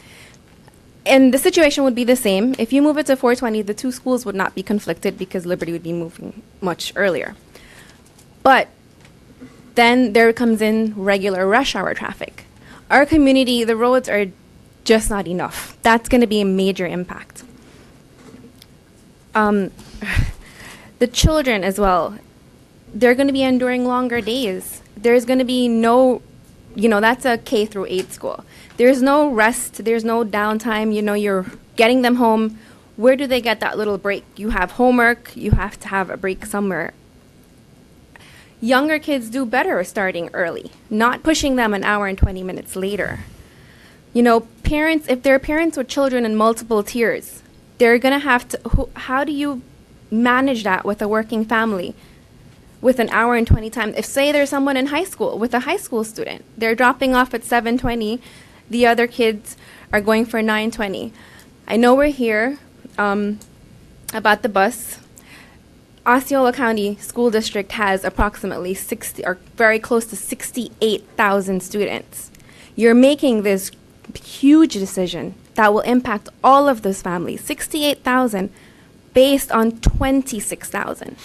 And the situation would be the same. If you move it to 420, the two schools would not be conflicted because Liberty would be moving much earlier. But then there comes in regular rush hour traffic. Our community, the roads are just not enough. That's going to be a major impact. The children as well, they're going to be enduring longer days. There's going to be no, you know, that's a K through 8 school. There's no rest, there's no downtime, you know, you're getting them home. Where do they get that little break? You have homework, you have to have a break somewhere. Younger kids do better starting early, not pushing them an hour and 20 minutes later. You know, parents, if there are parents with children in multiple tiers, they're going to have to, how do you manage that with a working family with an hour and 20 time? If, say, there's someone in high school with a high school student, they're dropping off at 7:20, the other kids are going for 9:20. I know we're here about the bus. Osceola County School District has approximately 60, or very close to 68,000 students. You're making this huge decision that will impact all of those families, 68,000 based on 26,000.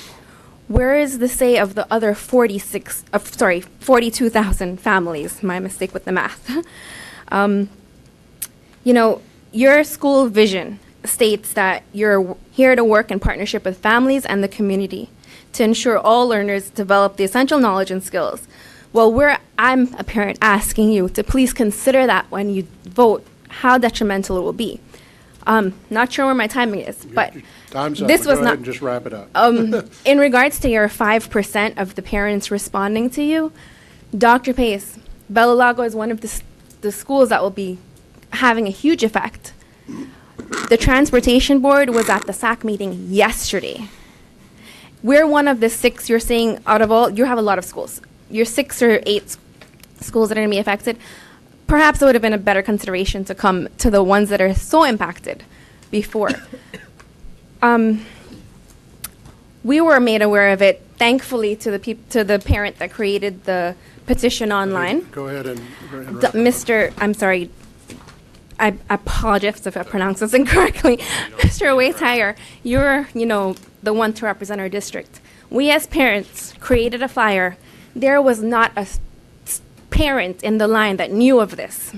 Where is the say of the other 42,000 families? My mistake with the math. You know, your school vision states that you're here to work in partnership with families and the community to ensure all learners develop the essential knowledge and skills. Well, I'm a parent asking you to please consider that when you vote, how detrimental it will be. Not sure where my timing is, but Time's up. this was Go ahead not. and just wrap it up. In regards to your 5% of the parents responding to you, Dr. Pace, Bellalago is one of the schools that will be having a huge effect. The transportation board was at the SAC meeting yesterday. We're one of the 6, you're saying, out of all, you have a lot of schools. You're 6 or 8 schools that are going to be affected. Perhaps it would have been a better consideration to come to the ones that are so impacted before. We were made aware of it, thankfully, to the parent that created the petition online. Go ahead and wrap it up. I'm sorry, I apologize if I pronounce this incorrectly. Mr. Waitire, you're, you know, the one to represent our district. We as parents created a flyer. There was not a parent in the line that knew of this.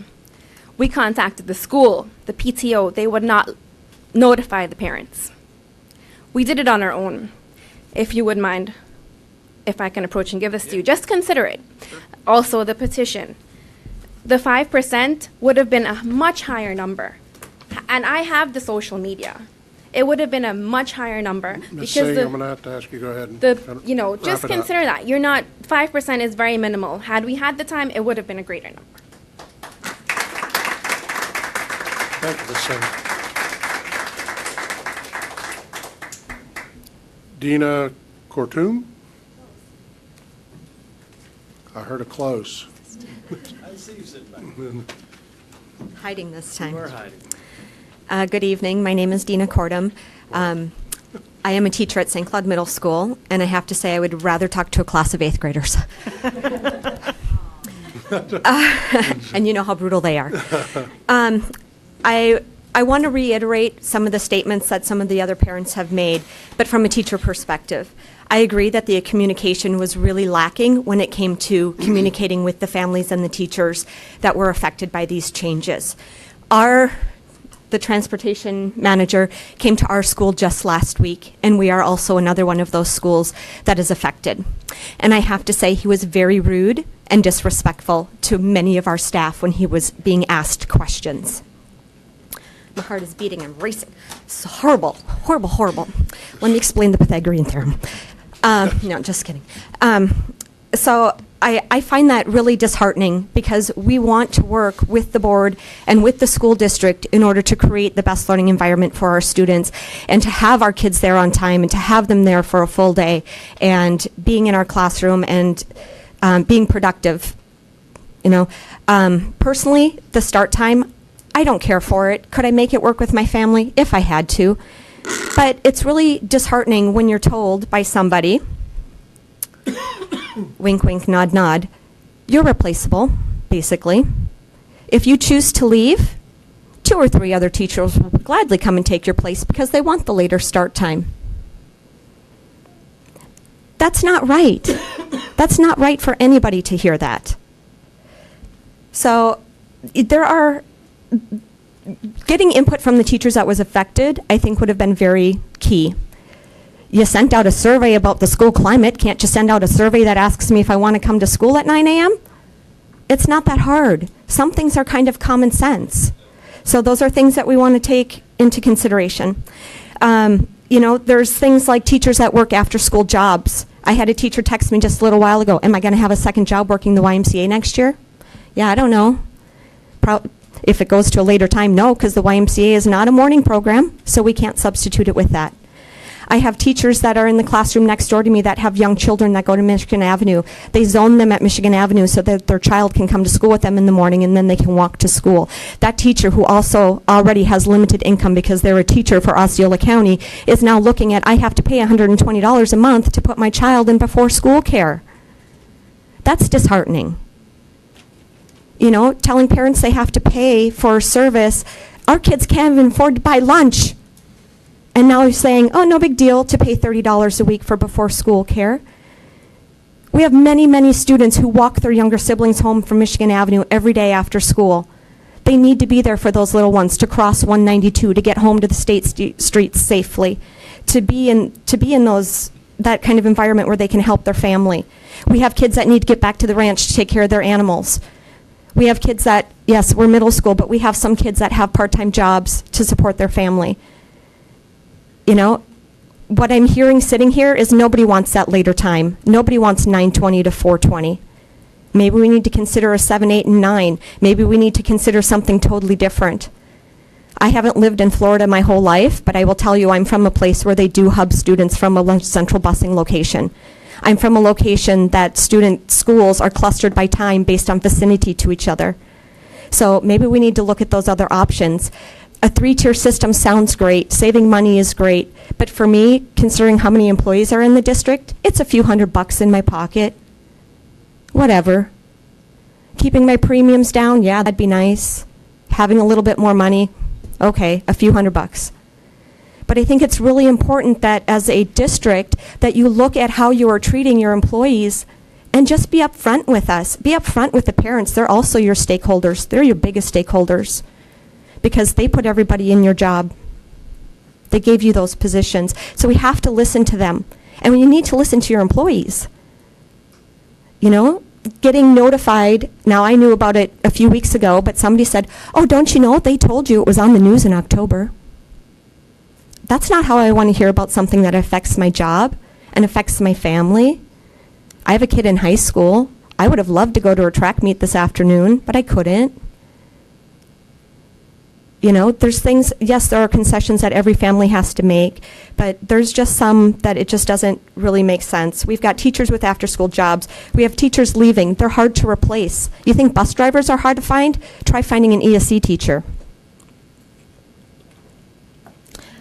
We contacted the school, the PTO. They would not notify the parents. We did it on our own. If you would mind, if I can approach and give this to you, just consider it. Also, the petition. The 5% would have been a much higher number. And I have the social media. It would have been a much higher number. Ms. Singh, I'm going to have to ask you, go ahead and you know, just consider that. You're not, 5% is very minimal. Had we had the time, it would have been a greater number. Thank you, Ms. Singh. Dina Kortum? I heard a close. I see you sitting back. Hiding this time. We're hiding. Good evening. My name is Dina Cordum. I am a teacher at St. Cloud Middle School, and I have to say I would rather talk to a class of 8th graders. And you know how brutal they are. I want to reiterate some of the statements that some of the other parents have made, but from a teacher perspective. I agree that the communication was really lacking when it came to communicating with the families and the teachers that were affected by these changes. The transportation manager came to our school just last week, and we are also another one of those schools that is affected. And I have to say he was very rude and disrespectful to many of our staff when he was being asked questions. My heart is beating and racing. It's horrible, horrible, horrible. Let me explain the Pythagorean theorem. No, just kidding. So I find that really disheartening because we want to work with the board and with the school district in order to create the best learning environment for our students and to have our kids there on time and to have them there for a full day and being in our classroom and being productive. You know, personally, the start time, I don't care for it. Could I make it work with my family? If I had to. But it's really disheartening when you're told by somebody wink, wink, nod, nod, you're replaceable, basically. If you choose to leave, 2 or 3 other teachers will gladly come and take your place because they want the later start time. That's not right. That's not right for anybody to hear that. So getting input from the teachers that was affected, I think would have been very key. You sent out a survey about the school climate. Can't you send out a survey that asks me if I want to come to school at 9 a.m.? It's not that hard. Some things are kind of common sense. So those are things that we want to take into consideration. There's things like teachers that work after school jobs. I had a teacher text me just a little while ago, am I going to have a second job working the YMCA next year? Yeah, I don't know. If it goes to a later time, no, because the YMCA is not a morning program, so we can't substitute it with that. I have teachers that are in the classroom next door to me that have young children that go to Michigan Avenue. They zone them at Michigan Avenue so that their child can come to school with them in the morning and then they can walk to school. That teacher, who also already has limited income because they're a teacher for Osceola County, is now looking at, I have to pay $120 a month to put my child in before school care. That's disheartening. Telling parents they have to pay for service. Our kids can't even afford to buy lunch. And now you're saying, oh, no big deal to pay $30 a week for before school care. We have many, many students who walk their younger siblings home from Michigan Avenue every day after school. They need to be there for those little ones to cross 192, to get home to the state streets safely, to be in that kind of environment where they can help their family. We have kids that need to get back to the ranch to take care of their animals. We have kids that, yes, we're middle school, but we have some kids that have part-time jobs to support their family. What I'm hearing sitting here is nobody wants that later time. Nobody wants 9:20 to 4:20. Maybe we need to consider a 7, 8, and 9. Maybe we need to consider something totally different. I haven't lived in Florida my whole life, but I will tell you I'm from a place where they do hub students from a central busing location. I'm from a location that student schools are clustered by time based on vicinity to each other. So maybe we need to look at those other options. A 3-tier system sounds great. Saving money is great. But for me, considering how many employees are in the district, it's a few $100 in my pocket. Whatever. Keeping my premiums down, yeah, that'd be nice. Having a little bit more money, okay, a few $100. But I think it's really important that as a district that you look at how you are treating your employees and just be upfront with us. Be upfront with the parents. They're also your stakeholders. They're your biggest stakeholders because they put everybody in your job. They gave you those positions. So we have to listen to them. And you need to listen to your employees. Getting notified, now I knew about it a few weeks ago, but somebody said, oh, don't you know, they told you it was on the news in October. That's not how I want to hear about something that affects my job and affects my family. I have a kid in high school. I would have loved to go to a track meet this afternoon, but I couldn't. There's things, yes, there are concessions that every family has to make, but there's just some that it just doesn't really make sense. We've got teachers with after-school jobs. We have teachers leaving. They're hard to replace. You think bus drivers are hard to find? Try finding an ESC teacher.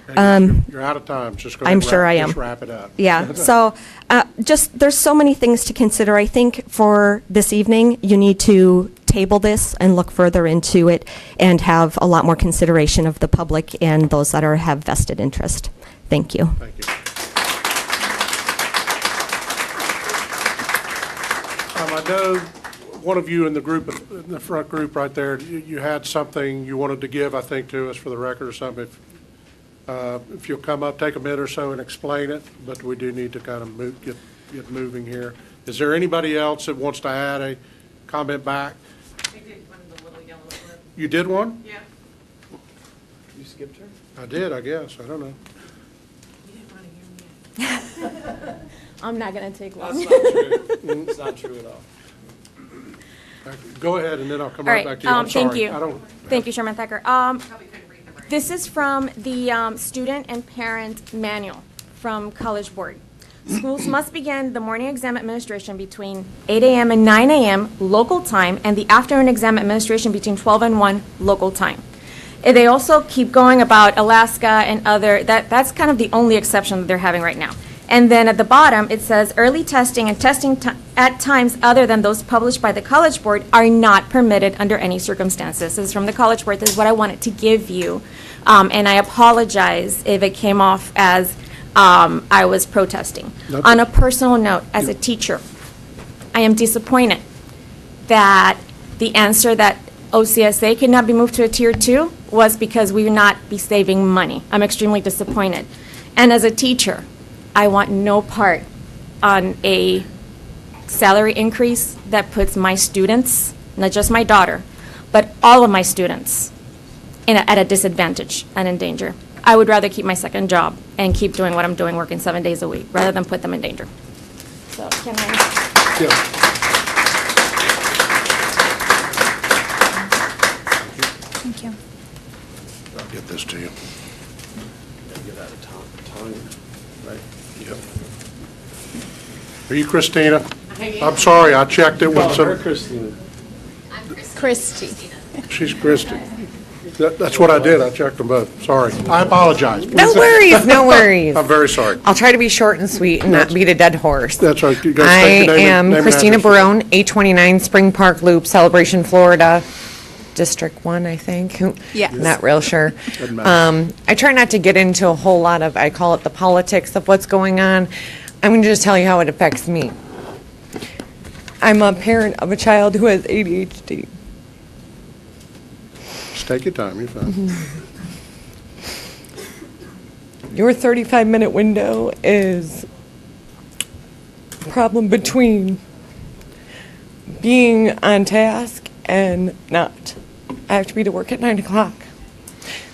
You're out of time. Just go ahead I'm and sure I am. Just wrap it up. Yeah. So there's so many things to consider. I think for this evening, you need to table this and look further into it and have a lot more consideration of the public and those that have vested interest. Thank you. Thank you. I know one of you in the group, in the front group right there, you had something you wanted to give, I think, to us for the record or something. If you'll come up, take a minute or so and explain it, but we do need to kind of get moving here. Is there anybody else that wants to add a comment back? I did one of the little yellow clip. You did one? Yeah. You skipped her? I did, I guess. I don't know. You didn't want to hear me. I'm not going to take long. That's not true. It's not true at all. Go ahead, and then I'll come All right right, back to you. I'm thank sorry. you. Thank you, Chairman Thacker. This is from the Student and Parent Manual from College Board. Schools must begin the morning exam administration between 8 a.m. and 9 a.m. local time and the afternoon exam administration between 12 and 1 local time. And they also keep going about Alaska and other, that's kind of the only exception that they're having right now. And then at the bottom, it says, early testing and testing at times other than those published by the College Board are not permitted under any circumstances. This is from the College Board. This is what I wanted to give you. And I apologize if it came off as I was protesting. Nope. On a personal note, as a teacher, I am disappointed that the answer that OCSA could not be moved to a Tier 2 was because we would not be saving money. I'm extremely disappointed. And as a teacher, I want no part on a salary increase that puts my students, not just my daughter, but all of my students at a disadvantage and in danger. I would rather keep my second job and keep doing what I'm doing, working 7 days a week, rather than put them in danger. So can I? Thank you. I'll get this to you. Get out of time, right? Yep. Are you Christina? I'm sorry, I checked it with some. Christina. Christy. She's Christy. That's what I did, I checked them both, sorry. I apologize. No worries, no worries. I'm very sorry. I'll try to be short and sweet and not beat a dead horse. That's right. You guys I take your name am and Christina address. Barone, 829 Spring Park Loop, Celebration, Florida, District 1, I think. Yes. Not real sure. Doesn't matter. I try not to get into a whole lot of, I call it the politics of what's going on. I'm going to just tell you how it affects me. I'm a parent of a child who has ADHD. Just take your time, you're fine. Your 35-minute window is a problem between being on task and not. I have to be to work at 9 o'clock.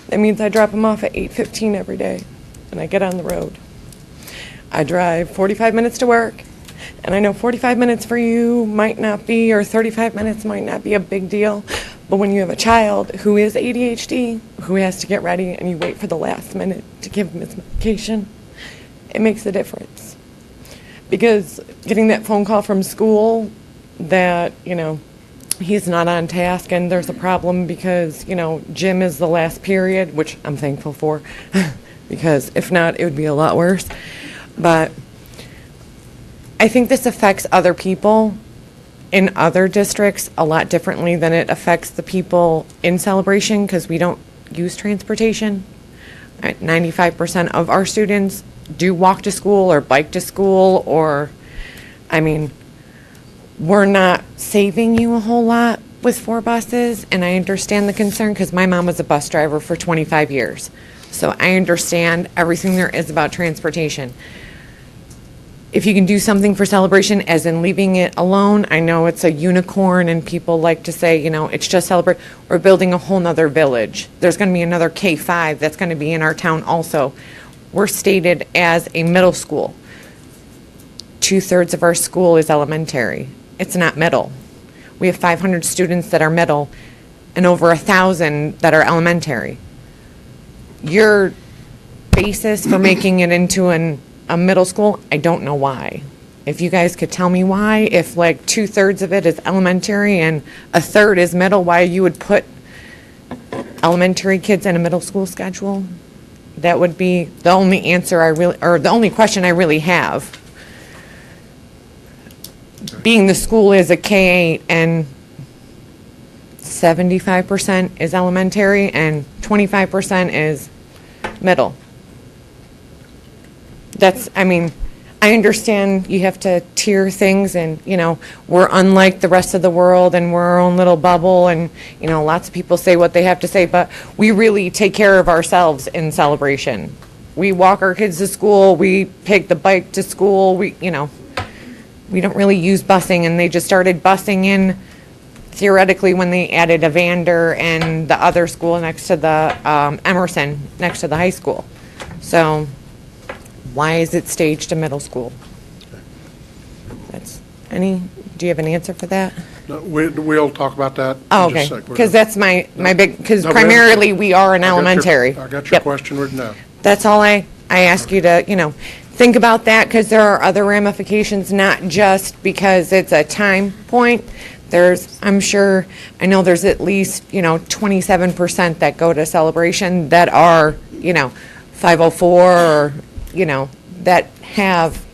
That means I drop them off at 8:15 every day, and I get on the road. I drive 45 minutes to work, and I know 45 minutes for you might not be, or 35 minutes might not be a big deal, but when you have a child who is ADHD, who has to get ready, and you wait for the last minute to give him his medication, it makes a difference. Because getting that phone call from school that, he's not on task and there's a problem because, gym is the last period, which I'm thankful for, because if not, it would be a lot worse. But I think this affects other people in other districts a lot differently than it affects the people in Celebration, because we don't use transportation. 95% of our students do walk to school or bike to school, or, we're not saving you a whole lot with 4 buses, and I understand the concern because my mom was a bus driver for 25 years. So I understand everything there is about transportation. If you can do something for Celebration, as in leaving it alone, I know it's a unicorn and people like to say, it's just Celebrate. We're building a whole nother village. There's going to be another K-5 that's going to be in our town also. We're stated as a middle school. 2/3 of our school is elementary. It's not middle. We have 500 students that are middle and over 1,000 that are elementary. Your basis for making it into a middle school, I don't know why. If you guys could tell me why, if like 2/3 of it is elementary and 1/3 is middle, why you would put elementary kids in a middle school schedule, that would be the only answer or the only question I really have. Being the school is a K-8 and 75% is elementary and 25% is middle. I understand you have to tier things and, we're unlike the rest of the world and we're our own little bubble and, lots of people say what they have to say, but we really take care of ourselves in Celebration. We walk our kids to school, we take the bike to school, we don't really use busing, and they just started busing in theoretically when they added Evander and the other school next to the Emerson, next to the high school. So why is it staged to middle school? Do you have an answer for that? No, we'll talk about that Oh, in just okay, a sec. because that's my big, because No, primarily we are an I got your- elementary. I got your Yep. question written down. That's all I ask you to, think about that, because there are other ramifications, not just because it's a time point. I know there's at least, 27% that go to Celebration that are, 504 or, that have,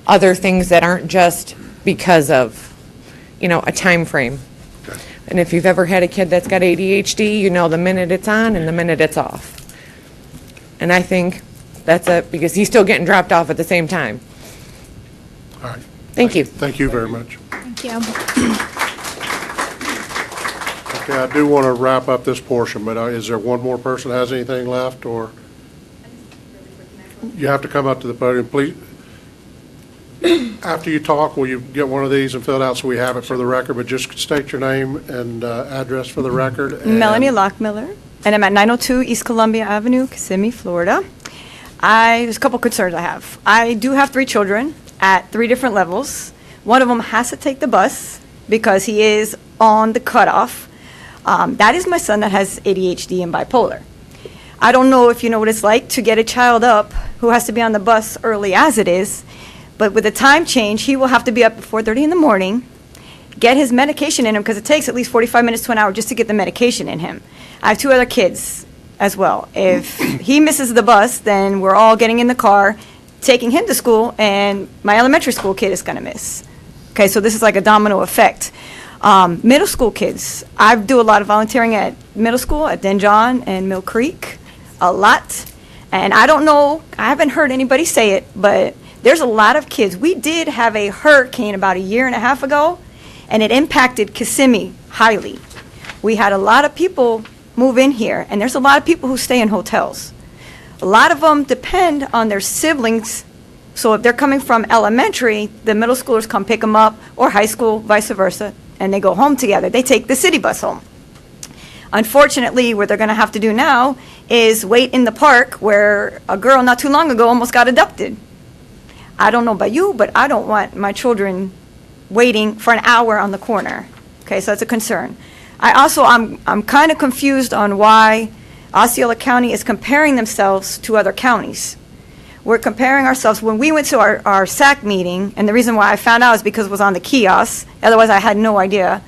other things that aren't just because of, a time frame. And if you've ever had a kid that's got ADHD, you know the minute it's on and the minute it's off. And I think that's because he's still getting dropped off at the same time. All right. Thank you. Thank you very much. Thank you. Okay, I do want to wrap up this portion, but is there one more person that has anything left, or? You have to come up to the podium, please. After you talk, will you get one of these and fill it out so we have it for the record, but just state your name and address for the record. And Melanie Lockmiller, and I'm at 902 East Columbia Avenue, Kissimmee, Florida. There's a couple concerns I have. I do have 3 children at 3 different levels. One of them has to take the bus because he is on the cutoff. That is my son that has ADHD and bipolar. I don't know if you know what it's like to get a child up who has to be on the bus early as it is, but with the time change, he will have to be up at 4:30 in the morning, get his medication in him, because it takes at least 45 minutes to an hour just to get the medication in him. I have 2 other kids as well. If he misses the bus, then we're all getting in the car, taking him to school, and my elementary school kid is going to miss. Okay, so this is like a domino effect. Middle school kids, I do a lot of volunteering at middle school, at Denjon and Mill Creek, a lot. And I don't know, I haven't heard anybody say it, but there's a lot of kids. We did have a hurricane about 1.5 years ago, and it impacted Kissimmee highly. We had a lot of people move in here, and there's a lot of people who stay in hotels. A lot of them depend on their siblings. So if they're coming from elementary, the middle schoolers come pick them up, or high school, vice versa, and they go home together. They take the city bus home. Unfortunately, what they're going to have to do now is wait in the park where a girl not too long ago almost got abducted. I don't know about you, but I don't want my children waiting for an hour on the corner. Okay, so that's a concern. I'm kind of confused on why Osceola County is comparing themselves to other counties. We're comparing ourselves. When we went to our SAC meeting, and the reason why I found out is because it was on the kiosk, otherwise I had no idea,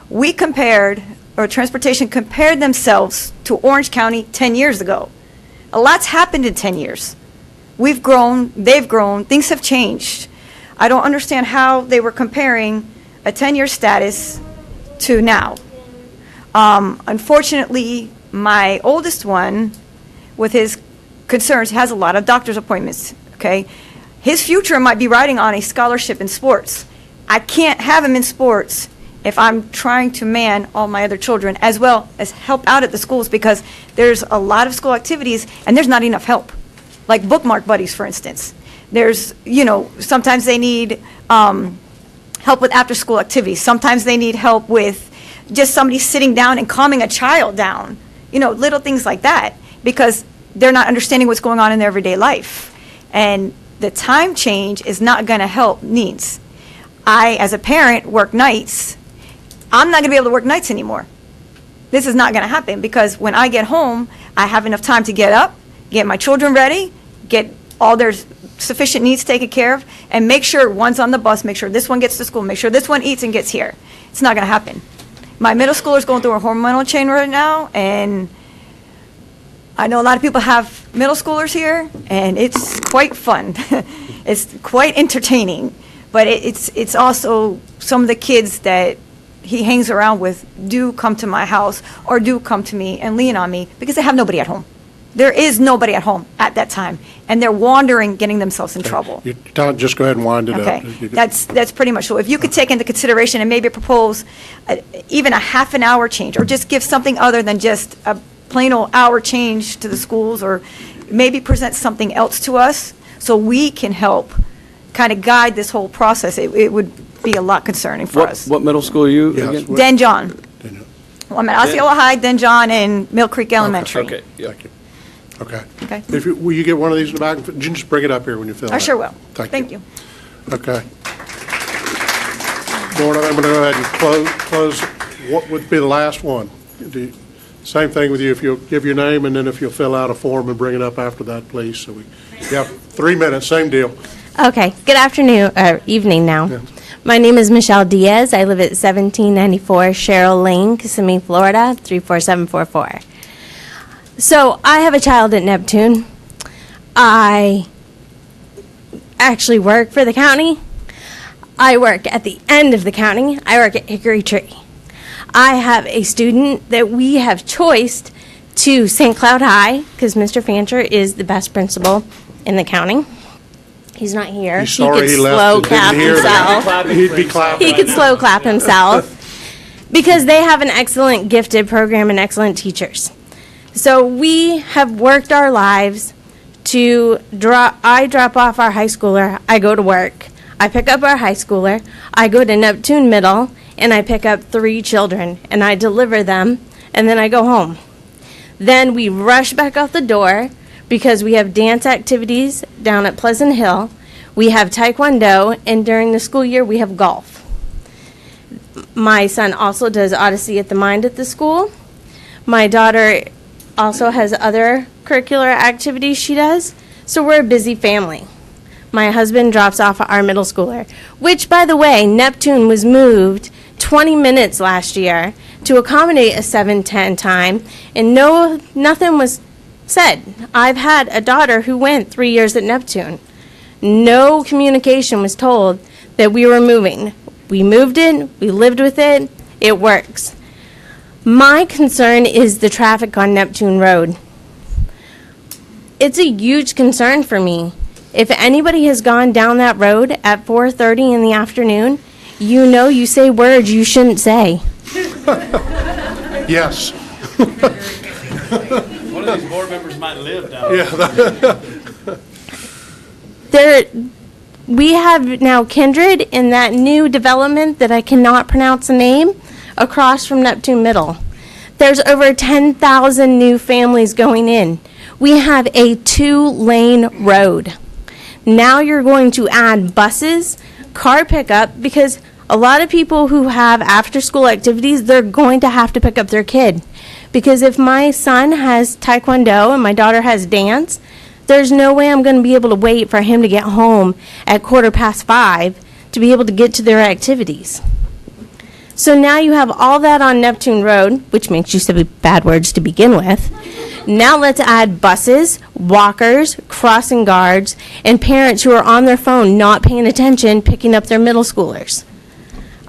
we compared, or transportation compared themselves to Orange County 10 years ago. A lot's happened in 10 years. We've grown, they've grown, things have changed. I don't understand how they were comparing a 10-year status to now. Unfortunately, my oldest one, with his concerns, has a lot of doctor's appointments, okay? His future might be riding on a scholarship in sports. I can't have him in sports if I'm trying to man all my other children, as well as help out at the schools, because there's a lot of school activities and there's not enough help. Like bookmark buddies, for instance. There's, sometimes they need help with after-school activities. Sometimes they need help with just somebody sitting down and calming a child down. Little things like that, because they're not understanding what's going on in their everyday life. And the time change is not going to help needs. I, as a parent, work nights. I'm not going to be able to work nights anymore. This is not going to happen, because when I get home, I have enough time to get up, get my children ready, get all their sufficient needs taken care of, and make sure one's on the bus, make sure this one gets to school, make sure this one eats and gets here. It's not going to happen. My middle schooler's going through a hormonal change right now, and I know a lot of people have middle schoolers here, and it's quite fun. It's quite entertaining, but it's also some of the kids that he hangs around with do come to my house or do come to me and lean on me because they have nobody at home. There is nobody at home at that time, and they're wandering, getting themselves in trouble. Just go ahead and wind it up. Okay, that's pretty much so. If you could take into consideration and maybe propose even a half an hour change, or just give something other than just a plain old hour change to the schools, or maybe present something else to us so we can help kind of guide this whole process, it would be a lot concerning for us. What middle school are you again? Denjon. Well, I'm at Osceola High, Denjon, and Mill Creek Elementary. Okay, thank you. Okay. Okay. Will you get one of these in the back? Just bring it up here when you fill it I out. sure will. Thank you. you. Okay. Board, I'm going to go ahead and close. What would be the last one? Same thing with you. If you'll give your name, and then if you'll fill out a form and bring it up after that, please. So you have 3 minutes, same deal. Okay. Good afternoon, or evening now. Yeah. My name is Michelle Diaz. I live at 1794 Cheryl Lane, Kissimmee, Florida, 34744. So I have a child at Neptune. I actually work for the county. I work at the end of the county. I work at Hickory Tree. I have a student that we have choiced to St. Cloud High because Mr. Fancher is the best principal in the county. He's not here. He's sorry could he left slow and didn't clap hear that. himself. He'd be clapping. He could slow clap himself because they have an excellent gifted program and excellent teachers. So we have worked our lives to I drop off our high schooler, I go to work. I pick up our high schooler, I go to Neptune Middle, and I pick up 3 children, and I deliver them, and then I go home. Then we rush back out the door because we have dance activities down at Pleasant Hill, we have Taekwondo, and during the school year, we have golf. My son also does Odyssey at the Mind at the school. My daughter also has other curricular activities she does, so we're a busy family. My husband drops off our middle schooler, which, by the way, Neptune was moved 20 minutes last year to accommodate a 7:10 time, and nothing was said. I've had a daughter who went 3 years at Neptune. No communication was told that we were moving. We moved it, we lived with it, it works. My concern is the traffic on Neptune Road. It's a huge concern for me. If anybody has gone down that road at 4:30 in the afternoon, you know you say words you shouldn't say. Yes. One of these board members might live down there. We have now Kindred in that new development that I cannot pronounce the name across from Neptune Middle. There's over 10,000 new families going in. We have a 2-lane road. Now you're going to add buses, car pickup, because a lot of people who have after-school activities, they're going to have to pick up their kid. Because if my son has Taekwondo and my daughter has dance, there's no way I'm going to be able to wait for him to get home at 5:15 to be able to get to their activities. So now you have all that on Neptune Road, which makes you say bad words to begin with. Now let's add buses, walkers, crossing guards, and parents who are on their phone not paying attention picking up their middle schoolers.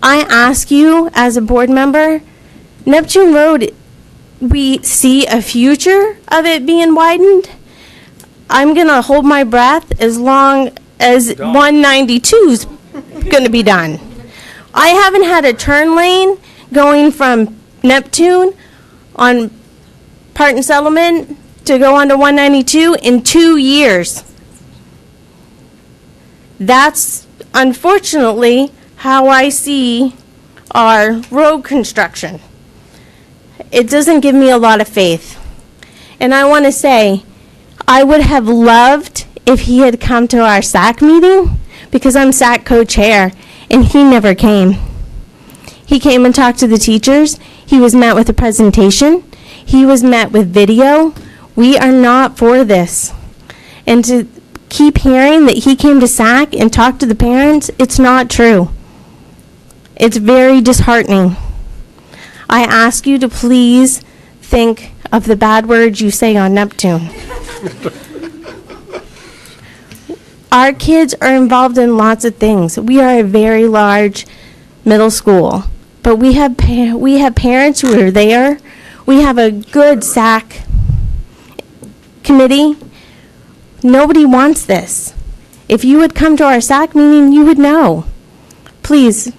I ask you as a board member, Neptune Road, we see a future of it being widened. I'm going to hold my breath as long as 192 is going to be done. I haven't had a turn lane going from Neptune on Parton Settlement to go onto 192 in 2 years. That's unfortunately how I see our road construction. It doesn't give me a lot of faith. And I want to say, I would have loved if he had come to our SAC meeting, because I'm SAC co-chair, and he never came. He came and talked to the teachers. He was met with a presentation. He was met with video. We are not for this. And to keep hearing that he came to SAC and talked to the parents, it's not true. It's very disheartening. I ask you to please think of the bad words you say on Neptune. Our kids are involved in lots of things. We are a very large middle school, but we have parents who are there. We have a good SAC committee. Nobody wants this. If you would come to our SAC meeting, you would know. Please,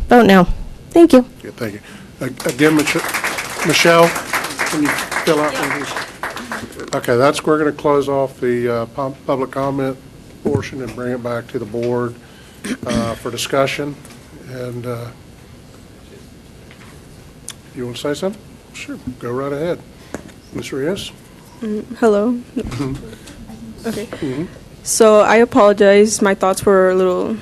vote no. Thank you. Okay, thank you. Again, Michelle, can you fill out one of these? Okay, we're going to close off the public comment portion and bring it back to the board for discussion. And you want to say something? Sure, go right ahead. Ms. Rios? Hello. Okay. So I apologize. My thoughts were a little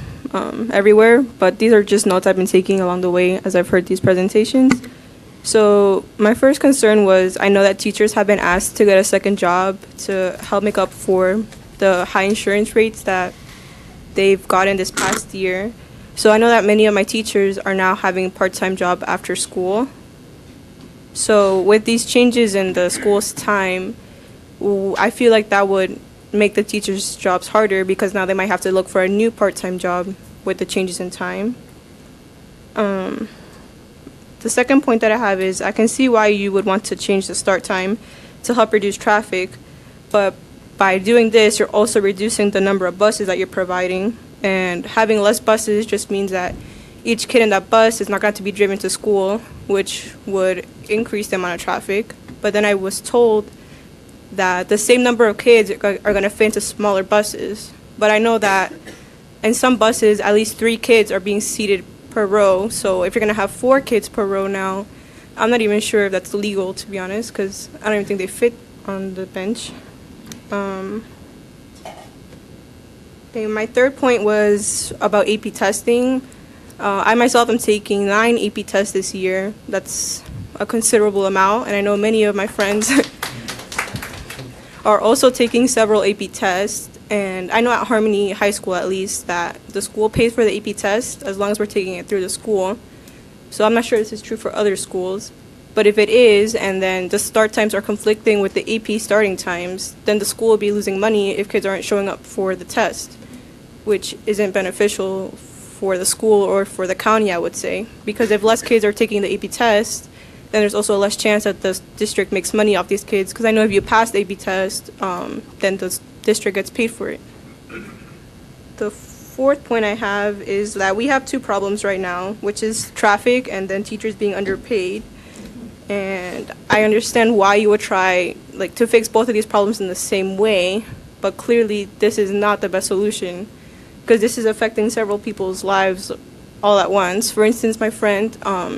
everywhere, but these are just notes I've been taking along the way as I've heard these presentations. So my first concern was, I know that teachers have been asked to get a second job to help make up for the high insurance rates that they've gotten this past year. So I know that many of my teachers are now having a part-time job after school. So with these changes in the school's time, I feel like that would make the teachers' jobs harder because now they might have to look for a new part-time job with the changes in time. The second point that I have is I can see why you would want to change the start time to help reduce traffic, but by doing this, you're also reducing the number of buses that you're providing, and having less buses just means that each kid in that bus is not going to be driven to school, which would increase the amount of traffic. But then I was told that the same number of kids are going to fit into smaller buses. But I know that in some buses, at least 3 kids are being seated per row. So if you're going to have 4 kids per row now, I'm not even sure if that's legal, to be honest, because I don't even think they fit on the bench. Okay, my third point was about AP testing. I myself am taking 9 AP tests this year. That's a considerable amount, and I know many of my friends are also taking several AP tests. And I know at Harmony High School, at least, that the school pays for the AP test as long as we're taking it through the school. So I'm not sure this is true for other schools. But if it is, and then the start times are conflicting with the AP starting times, then the school will be losing money if kids aren't showing up for the test, which isn't beneficial for the school or for the county, I would say. Because if less kids are taking the AP test, then there's also less chance that the district makes money off these kids. Because I know if you pass the AP test, then the district gets paid for it. The fourth point I have is that we have 2 problems right now, which is traffic and then teachers being underpaid. And I understand why you would try to fix both of these problems in the same way, but clearly this is not the best solution because this is affecting several people's lives all at once. For instance, my friend,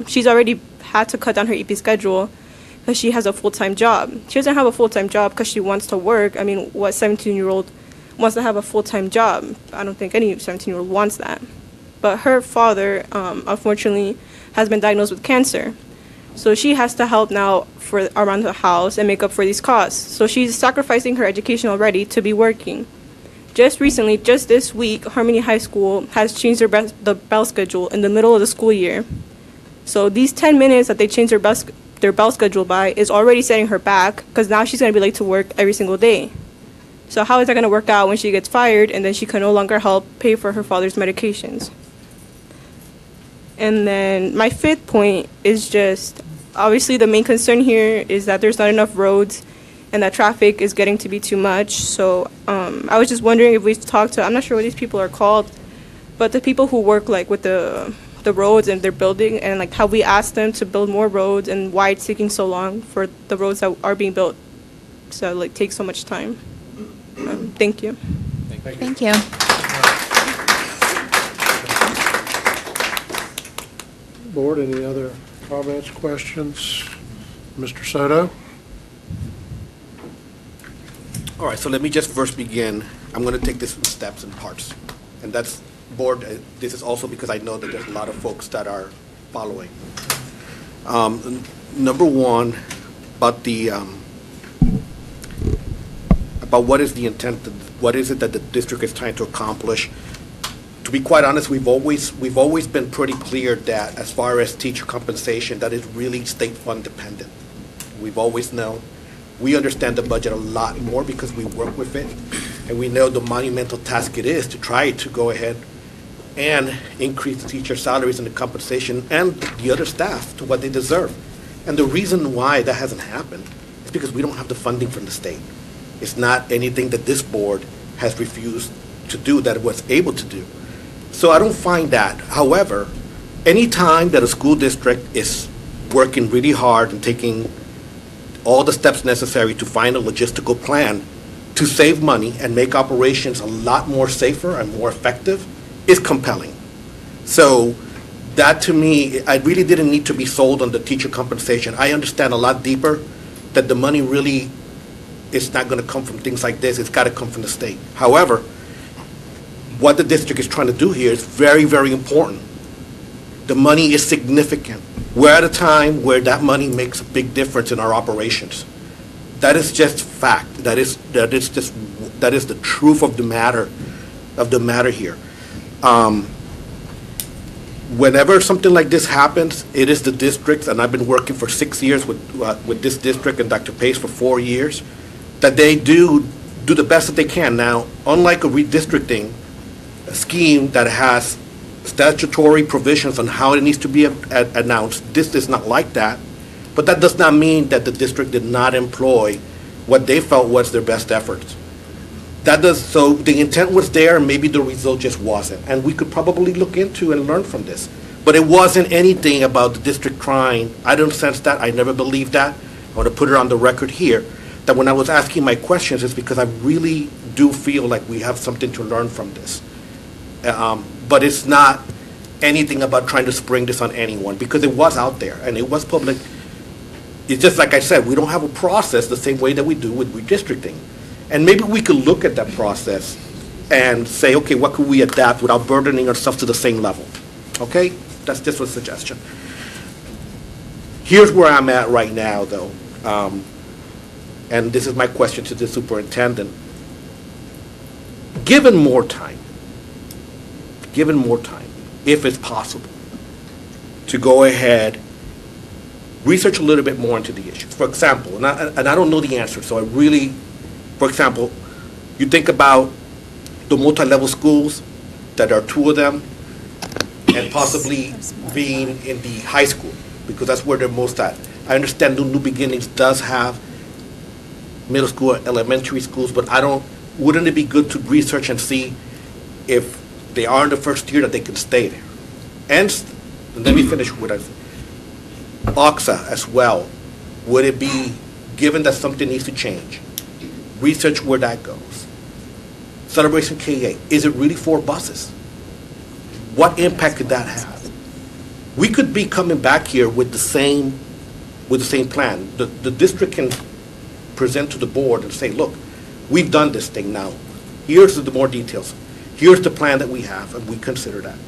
she's already had to cut down her EP schedule because she has a full-time job. She doesn't have a full-time job because she wants to work. I mean, what 17-year-old wants to have a full-time job? I don't think any 17-year-old wants that. But her father, unfortunately, has been diagnosed with cancer. So she has to help now for around the house and make up for these costs. So she's sacrificing her education already to be working. Just recently, just this week, Harmony High School has changed the bell schedule in the middle of the school year. So these 10 minutes that they changed their bell schedule by is already setting her back because now she's going to be late to work every single day. So how is that going to work out when she gets fired and then she can no longer help pay for her father's medications? And then my 5th point is just, obviously the main concern here is that there's not enough roads and that traffic is getting to be too much. So I was just wondering if we've talked to, I'm not sure what these people are called, but the people who work with the roads and their building, and have we asked them to build more roads and why it's taking so long for the roads that are being built to take so much time. Thank you. Thank you. Board, any other comments, questions? Mr. Soto? All right, so let me just first begin. I'm going to take this in steps and parts. And that's, board, this is also because I know that there's a lot of folks that are following. Number one, about what is the intent, what is it that the district is trying to accomplish. To be quite honest, we've always been pretty clear that as far as teacher compensation, that is really state fund dependent. We've always known. We understand the budget a lot more because we work with it, and we know the monumental task it is to try to go ahead and increase the teacher salaries and the compensation and the other staff to what they deserve. And the reason why that hasn't happened is because we don't have the funding from the state. It's not anything that this board has refused to do that it was able to do. So I don't find that. However, any time that a school district is working really hard and taking all the steps necessary to find a logistical plan to save money and make operations a lot more safer and more effective is compelling. So that to me, I really didn't need to be sold on the teacher compensation. I understand a lot deeper that the money really is not going to come from things like this. It's got to come from the state. However, what the district is trying to do here is very, very important. The money is significant. We're at a time where that money makes a big difference in our operations. That is just fact. That is the truth of the matter here. Whenever something like this happens, it is the districts, and I've been working for 6 years with this district and Dr. Pace for 4 years, that they do do the best that they can. Now, unlike a redistricting scheme that has statutory provisions on how it needs to be announced, this is not like that. But that does not mean that the district did not employ what they felt was their best efforts. So the intent was there, and maybe the result just wasn't. And we could probably look into and learn from this. But it wasn't anything about the district trying. I don't sense that. I never believed that. I want to put it on the record here, that when I was asking my questions, it's because I really do feel like we have something to learn from this. But it's not anything about trying to spring this on anyone, because it was out there, and it was public. It's just like I said, we don't have a process the same way that we do with redistricting. And maybe we could look at that process and say, okay, what could we adapt without burdening ourselves to the same level? Okay? That's just a suggestion. Here's where I'm at right now, though. And this is my question to the superintendent. Given more time, if it's possible, to go ahead, research a little bit more into the issues. For example, and I don't know the answer, so I really, for example, you think about the multi-level schools, that are 2 of them, and possibly being in the high school, because that's where they're most at. I understand New Beginnings does have middle school, elementary schools, but wouldn't it be good to research and see if they are in the first tier that they can stay there? And let me finish with OXA as well. Would it be, given that something needs to change, research where that goes? Celebration K-8, is it really 4 buses? What impact could that have? We could be coming back here with the same plan. The district can present to the board and say, look, we've done this thing now. Here's the more details. Here's the plan that we have, and we consider that,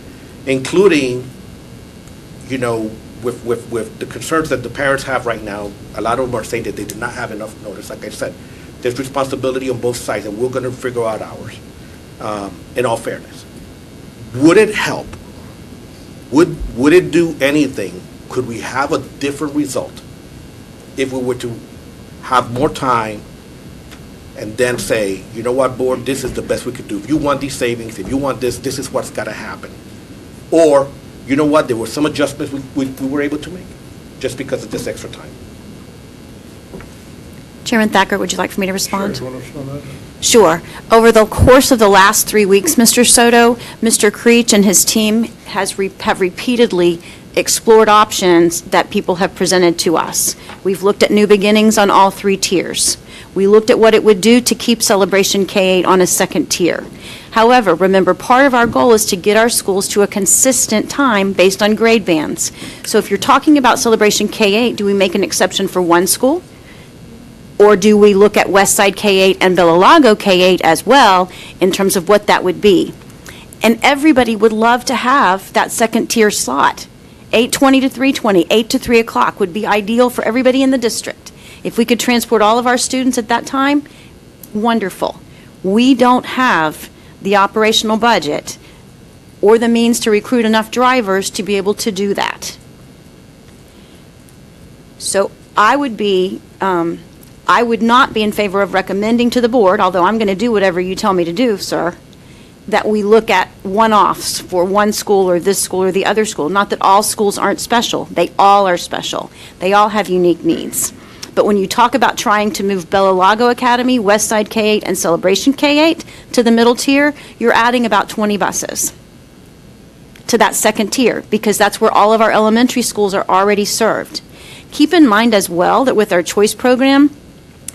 including, with the concerns that the parents have right now. A lot of them are saying that they did not have enough notice. Like I said, there's responsibility on both sides, and we're going to figure out ours, in all fairness. Would it help? Would it do anything? Could we have a different result if we were to have more time and then say, you know what, board, this is the best we could do. If you want these savings, if you want this, this is what's got to happen. Or, you know what, there were some adjustments we were able to make just because of this extra time. Chairman Thacker, would you like for me to respond? Sure, you want to respond to that? Sure. Over the course of the last 3 weeks, Mr. Soto, Mr. Creech and his team have repeatedly explored options that people have presented to us. We've looked at New Beginnings on all 3 tiers. We looked at what it would do to keep Celebration K-8 on a second tier. However, remember, part of our goal is to get our schools to a consistent time based on grade bands. So if you're talking about Celebration K-8, do we make an exception for one school? Or do we look at Westside K-8 and Bella Lago K-8 as well in terms of what that would be? And everybody would love to have that second tier slot. 8:20 to 3:20, 8 to 3 o'clock would be ideal for everybody in the district. If we could transport all of our students at that time, wonderful. We don't have the operational budget or the means to recruit enough drivers to be able to do that. So I would not be in favor of recommending to the board, although I'm going to do whatever you tell me to do, sir, that we look at one-offs for one school or this school or the other school. Not that all schools aren't special. They all are special. They all have unique needs. But when you talk about trying to move Bella Lago Academy, Westside K-8, and Celebration K-8 to the middle tier, you're adding about 20 buses to that second tier, because that's where all of our elementary schools are already served. Keep in mind as well that with our choice program,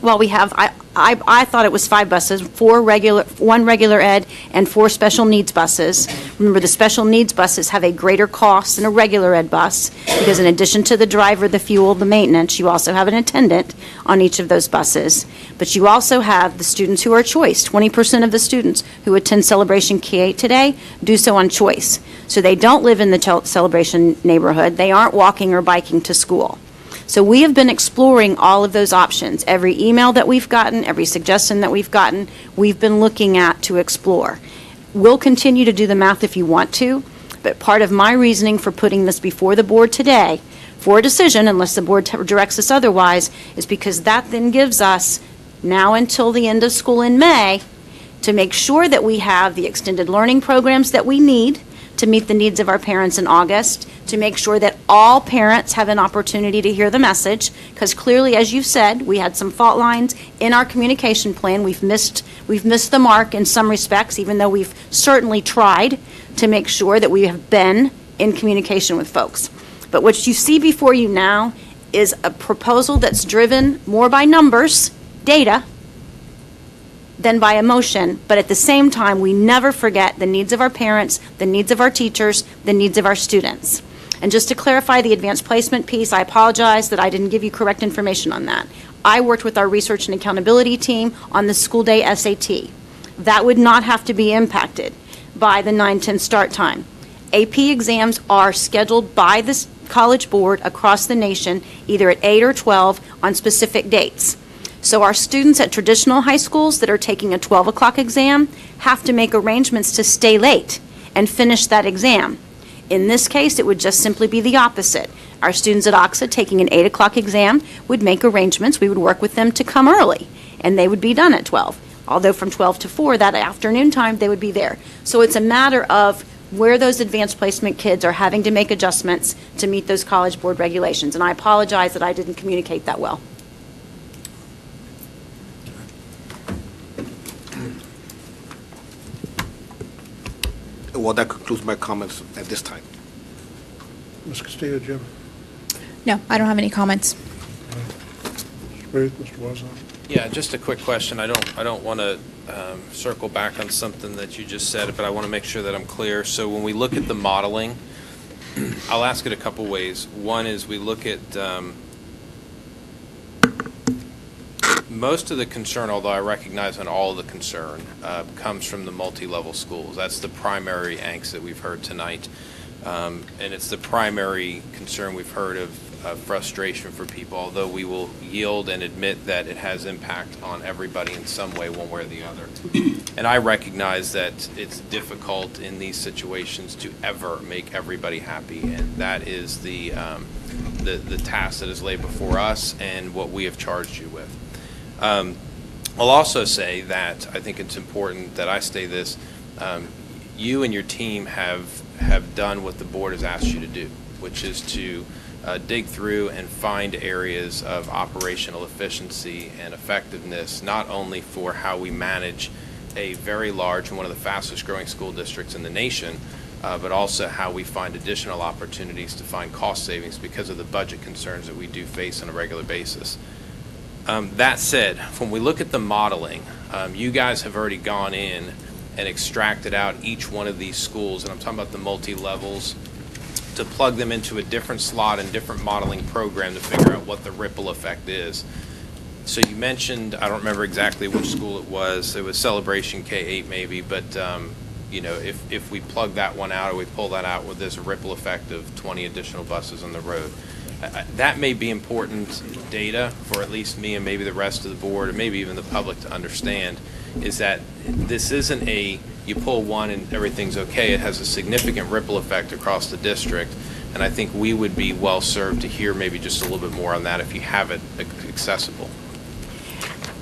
while we have, I thought it was 5 buses, 1 regular ed and 4 special needs buses. Remember, the special needs buses have a greater cost than a regular ed bus, because in addition to the driver, the fuel, the maintenance, you also have an attendant on each of those buses. But you also have the students who are choice. 20% of the students who attend Celebration K-8 today do so on choice. So they don't live in the Celebration neighborhood. They aren't walking or biking to school. So we have been exploring all of those options. Every email that we've gotten, every suggestion that we've gotten, we've been looking at to explore. We'll continue to do the math if you want to, but part of my reasoning for putting this before the board today for a decision, unless the board directs us otherwise, is because that then gives us now until the end of school in May, to make sure that we have the extended learning programs that we need to meet the needs of our parents in August, to make sure that all parents have an opportunity to hear the message, because clearly, as you've said, we had some fault lines in our communication plan. We've missed the mark in some respects, even though we've certainly tried to make sure that we have been in communication with folks. But what you see before you now is a proposal that's driven more by numbers, data, than by emotion, but at the same time, we never forget the needs of our parents, the needs of our teachers, the needs of our students. And just to clarify the advanced placement piece, I apologize that I didn't give you correct information on that. I worked with our research and accountability team on the school day SAT. That would not have to be impacted by the 9:10 start time. AP exams are scheduled by the College Board across the nation, either at 8 or 12 on specific dates. So our students at traditional high schools that are taking a 12 o'clock exam have to make arrangements to stay late and finish that exam. In this case, it would just simply be the opposite. Our students at OXA taking an 8 o'clock exam would make arrangements. We would work with them to come early, and they would be done at 12. Although from 12 to 4, that afternoon time, they would be there. So it's a matter of where those advanced placement kids are having to make adjustments to meet those College Board regulations. And I apologize that I didn't communicate that well. Well, that concludes my comments at this time. Ms. Castillo, Jim? No, I don't have any comments. Mr. Booth, Mr. Wozniak? Yeah, just a quick question. I don't want to circle back on something that you just said, but I want to make sure that I'm clear. So when we look at the modeling, I'll ask it a couple ways. One is we look at most of the concern, although I recognize on all of the concern, comes from the multi-level schools. That's the primary angst that we've heard tonight. And it's the primary concern we've heard of frustration for people, although we will yield and admit that it has impact on everybody in some way, one way or the other. And I recognize that it's difficult in these situations to ever make everybody happy, and that is the task that is laid before us and what we have charged you with. I'll also say that I think it's important that I say this. You and your team have done what the board has asked you to do, which is to dig through and find areas of operational efficiency and effectiveness, not only for how we manage a very large and one of the fastest growing school districts in the nation, but also how we find additional opportunities to find cost savings because of the budget concerns that we do face on a regular basis. That said, when we look at the modeling, you guys have already gone in and extracted out each one of these schools, and I'm talking about the multi-levels, to plug them into a different slot and different modeling program to figure out what the ripple effect is. So you mentioned, I don't remember exactly which school it was Celebration K-8 maybe, but you know, if we plug that one out or we pull that out, with this ripple effect of 20 additional buses on the road. That may be important data for at least me and maybe the rest of the board, or maybe even the public, to understand, is that this isn't you pull one and everything's okay. It has a significant ripple effect across the district, and I think we would be well served to hear maybe just a little bit more on that if you have it accessible.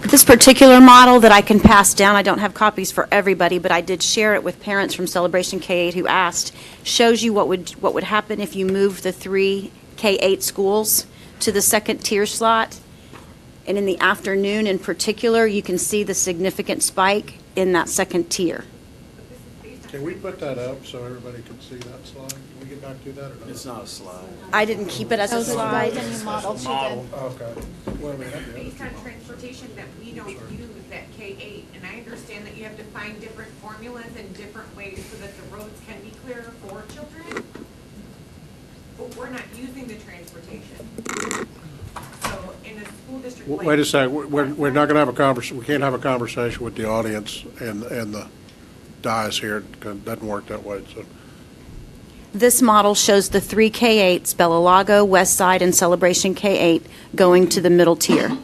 This particular model that I can pass down, I don't have copies for everybody, but I did share it with parents from Celebration K-8 who asked, shows you what would happen if you move the 3 K-8 schools to the second tier slot. And in the afternoon in particular, you can see the significant spike in that second tier. Can we put that up so everybody can see that slide? Can we get back to that or not? It's not a slide. I didn't keep it as a slide. Okay. Well, I mean, that'd be Based on transportation that we don't use at K-8, and I understand that you have to find different formulas and different ways so that the roads can be clearer for children, but we're not using the transportation. So in a school district like... Wait a second, we're not going to have a conversation, we can't have a conversation with the audience and the dais here. It doesn't work that way, so. This model shows the 3 K-8s, Bella Lago, West Side, and Celebration K-8 going to the middle tier.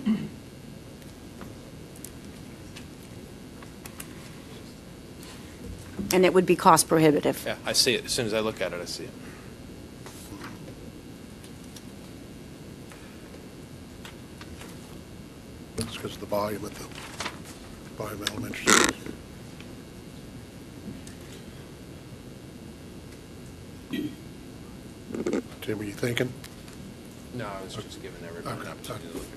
And it would be cost prohibitive. Yeah, I see it. As soon as I look at it, I see it. It's because the volume at the volume elementary school. Tim, are you thinking? No, I was just giving everybody an opportunity to look at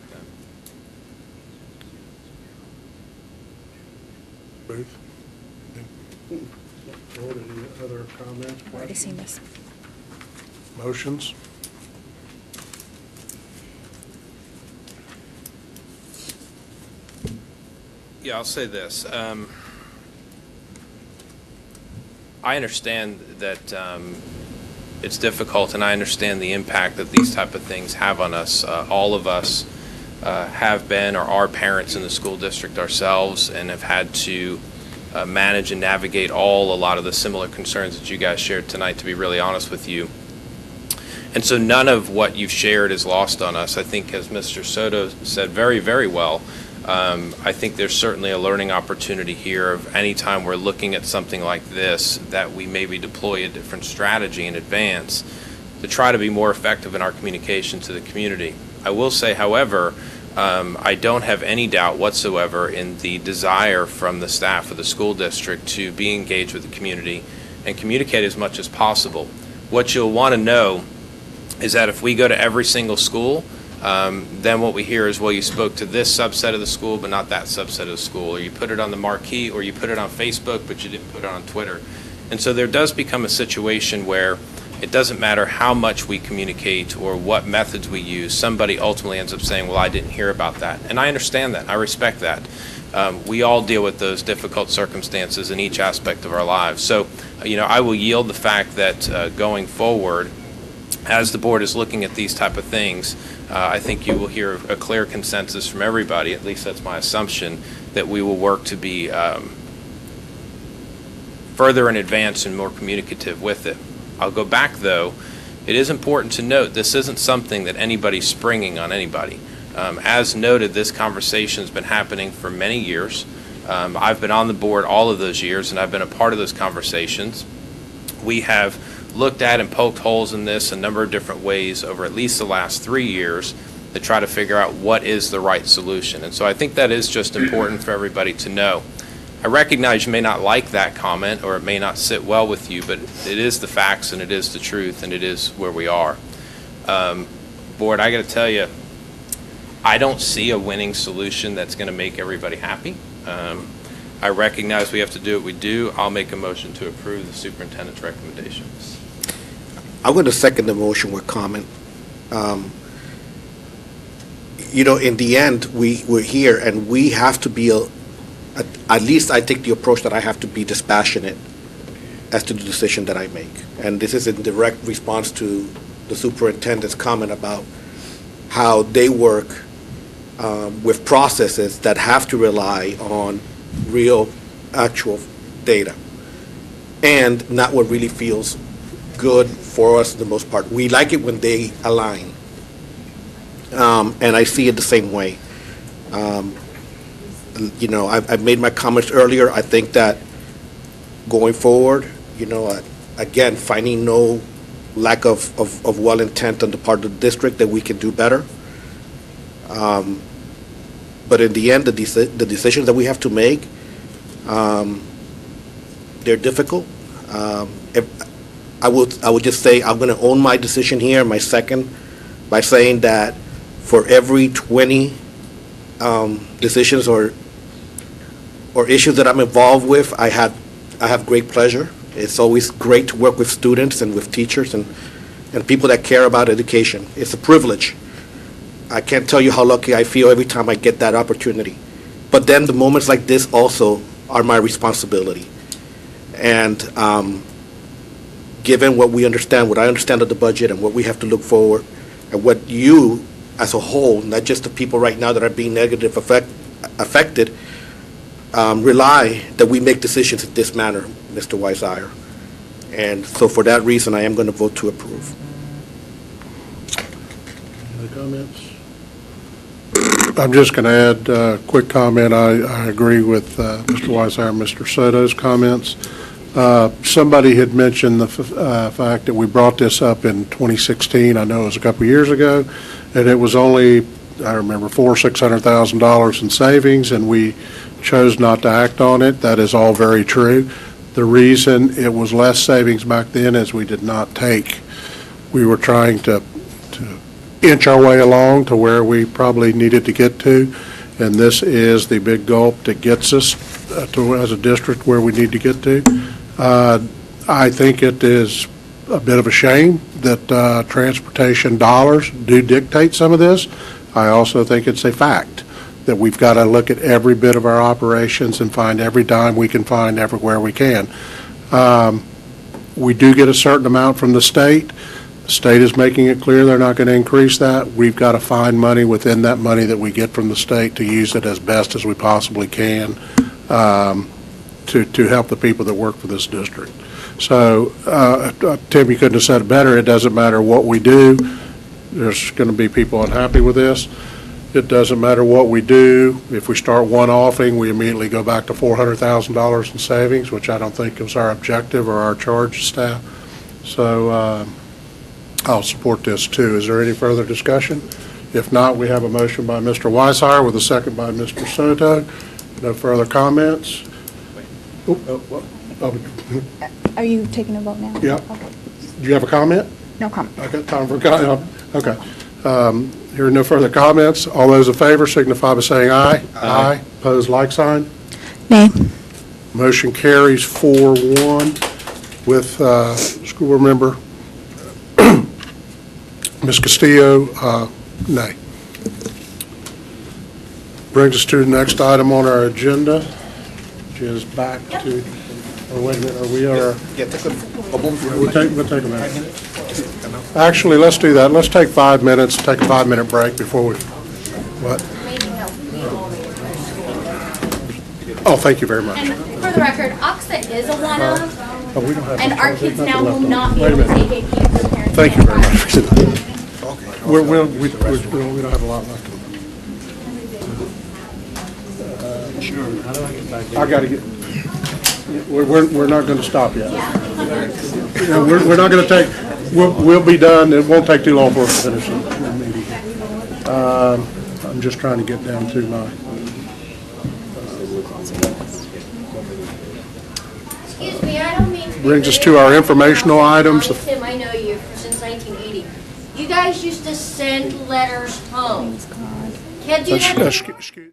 that. Ruth? Board, any other comments? I've already seen this. Motions? Yeah, I'll say this. I understand that it's difficult, and I understand the impact that these type of things have on us. All of us have been or are parents in the school district ourselves and have had to manage and navigate a lot of the similar concerns that you guys shared tonight, to be really honest with you. And so none of what you've shared is lost on us. I think, as Mr. Soto said very, very well, I think there's certainly a learning opportunity here of any time we're looking at something like this, that we maybe deploy a different strategy in advance to try to be more effective in our communication to the community. I will say, however, I don't have any doubt whatsoever in the desire from the staff of the school district to be engaged with the community and communicate as much as possible. What you'll want to know is that if we go to every single school, then what we hear is, well, you spoke to this subset of the school, but not that subset of the school, or you put it on the marquee, or you put it on Facebook, but you didn't put it on Twitter. And so there does become a situation where it doesn't matter how much we communicate or what methods we use, somebody ultimately ends up saying, well, I didn't hear about that. And I understand that. I respect that. We all deal with those difficult circumstances in each aspect of our lives. So, I will yield the fact that going forward, as the board is looking at these type of things, I think you will hear a clear consensus from everybody, at least that's my assumption, that we will work to be further in advance and more communicative with it. I'll go back, though. It is important to note this isn't something that anybody's springing on anybody. As noted, this conversation has been happening for many years. I've been on the board all of those years, and I've been a part of those conversations. We have looked at and poked holes in this a number of different ways over at least the last 3 years to try to figure out what is the right solution. And so I think that is just important for everybody to know. I recognize you may not like that comment, or it may not sit well with you, but it is the facts and it is the truth and it is where we are. Board, I got to tell you, I don't see a winning solution that's going to make everybody happy. I recognize we have to do what we do. I'll make a motion to approve the superintendent's recommendations. I'm going to second the motion with comment. In the end, we're here, and we have to be, at least I take the approach that I have to be dispassionate as to the decision that I make. And this is in direct response to the superintendent's comment about how they work with processes that have to rely on real, actual data, and not what really feels good for us for the most part. We like it when they align, and I see it the same way. I've made my comments earlier. I think that going forward, again, finding no lack of well intent on the part of the district that we can do better. But in the end, the decisions that we have to make, they're difficult. I would just say I'm going to own my decision here, my second, by saying that for every 20 decisions or issues that I'm involved with, I have great pleasure. It's always great to work with students and with teachers and people that care about education. It's a privilege. I can't tell you how lucky I feel every time I get that opportunity. But then the moments like this also are my responsibility. And given what we understand, what I understand of the budget and what we have to look forward, and what you as a whole, not just the people right now that are being negatively affected, rely that we make decisions in this manner, Mr. Weiser. And so for that reason, I am going to vote to approve. Any other comments? I'm just going to add a quick comment. I agree with Mr. Weiser and Mr. Soto's comments. Somebody had mentioned the fact that we brought this up in 2016. I know it was a couple years ago, and it was only I remember, $600,000 in savings, and we chose not to act on it. That is all very true. The reason it was less savings back then is we did not take. We were trying to inch our way along to where we probably needed to get to, and this is the big gulp that gets us to, as a district, where we need to get to. I think it is a bit of a shame that transportation dollars do dictate some of this. I also think it's a fact that we've got to look at every bit of our operations and find every dime we can find everywhere we can. We do get a certain amount from the state. The state is making it clear they're not going to increase that. We've got to find money within that money that we get from the state to use it as best as we possibly can to help the people that work for this district. So, Tim, you couldn't have said it better. It doesn't matter what we do. There's going to be people unhappy with this. It doesn't matter what we do. If we start one-offing, we immediately go back to $400,000 in savings, which I don't think is our objective or our charge staff. So I'll support this too. Is there any further discussion? If not, we have a motion by Mr. Weishauer with a second by Mr. Soto. No further comments? Are you taking a vote now? Yeah. Okay. Do you have a comment? No comment. Okay, time for comment. Okay. Hearing no further comments, all those in favor signify by saying aye. Aye. Opposed, like sign. Nay. Motion carries 4-1 with school board member Ms. Castillo, nay. Brings us to the next item on our agenda, which is back to, oh, wait a minute, are we are? Yeah, We'll take a minute. Actually, let's do that. Let's take 5 minutes, take a 5-minute break before we, what? Oh, thank you very much. And for the record, OXA is a one-of, Oh, we don't have and our kids now will not be Wait a able to minute. take AP if their parents. Thank you very much. We don't have a lot left. Sure. How do I get back in? I got to get, we're not going to stop yet. Yeah, we're not going to take, we'll be done. It won't take too long for us to finish the meeting. I'm just trying to get down to my. Excuse me, I don't mean to be Brings us rude. to our informational items. Tim, I know you since 1980. You guys used to send letters home. Can't do that anymore? Excuse.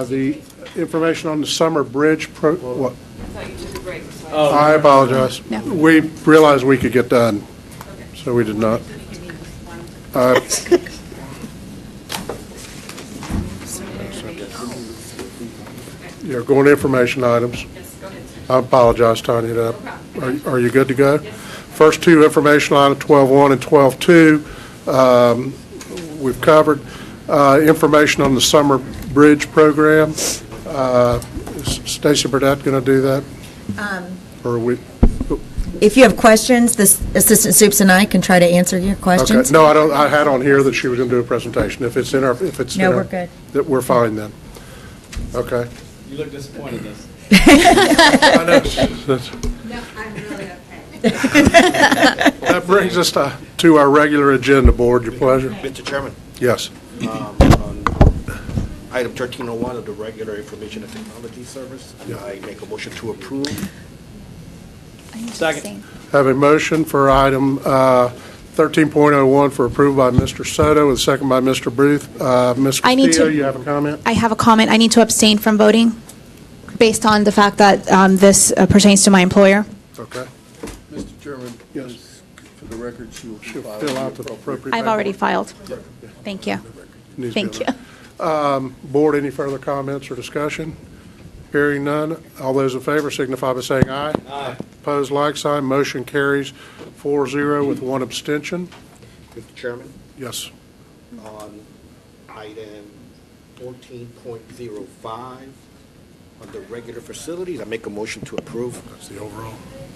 The information on the summer bridge what? I apologize. No. We realized we could get done, so we did not. You're going to information items. I apologize, Tanya. Are you good to go? First two information items, 12.1 and 12.2, we've covered. Information on the summer bridge program. Is Stacy Burdette going to do that? Or are we? If you have questions, this Assistant Supes and I can try to answer your questions. Okay. No, I don't. I had on here that she was going to do a presentation. If it's in our, No, we're good. That we're fine then. Okay. You look disappointed in this. I know. No, I'm really okay. That brings us to our regular agenda, board. Your pleasure. Mr. Chairman, Yes. on item 1301 of the regular information and technology service, I make a motion to approve. Second. Have a motion for item 13.01 for approval by Mr. Soto, with a second by Mr. Booth. Ms. I need Castillo, to- you have a comment? I have a comment. I need to abstain from voting based on the fact that this pertains to my employer. Okay. Mr. Chairman, Yes. for the record, she will She'll file. fill out the appropriate. I've already paperwork. filed. Thank you. Needs to be Thank you. Board, any further comments or discussion? Hearing none. All those in favor signify by saying aye. Aye. Opposed, like sign. Motion carries 4-0 with one abstention. Mr. Chairman, Yes. on item 14.05, on the regular facilities, I make a motion to approve. That's the overall.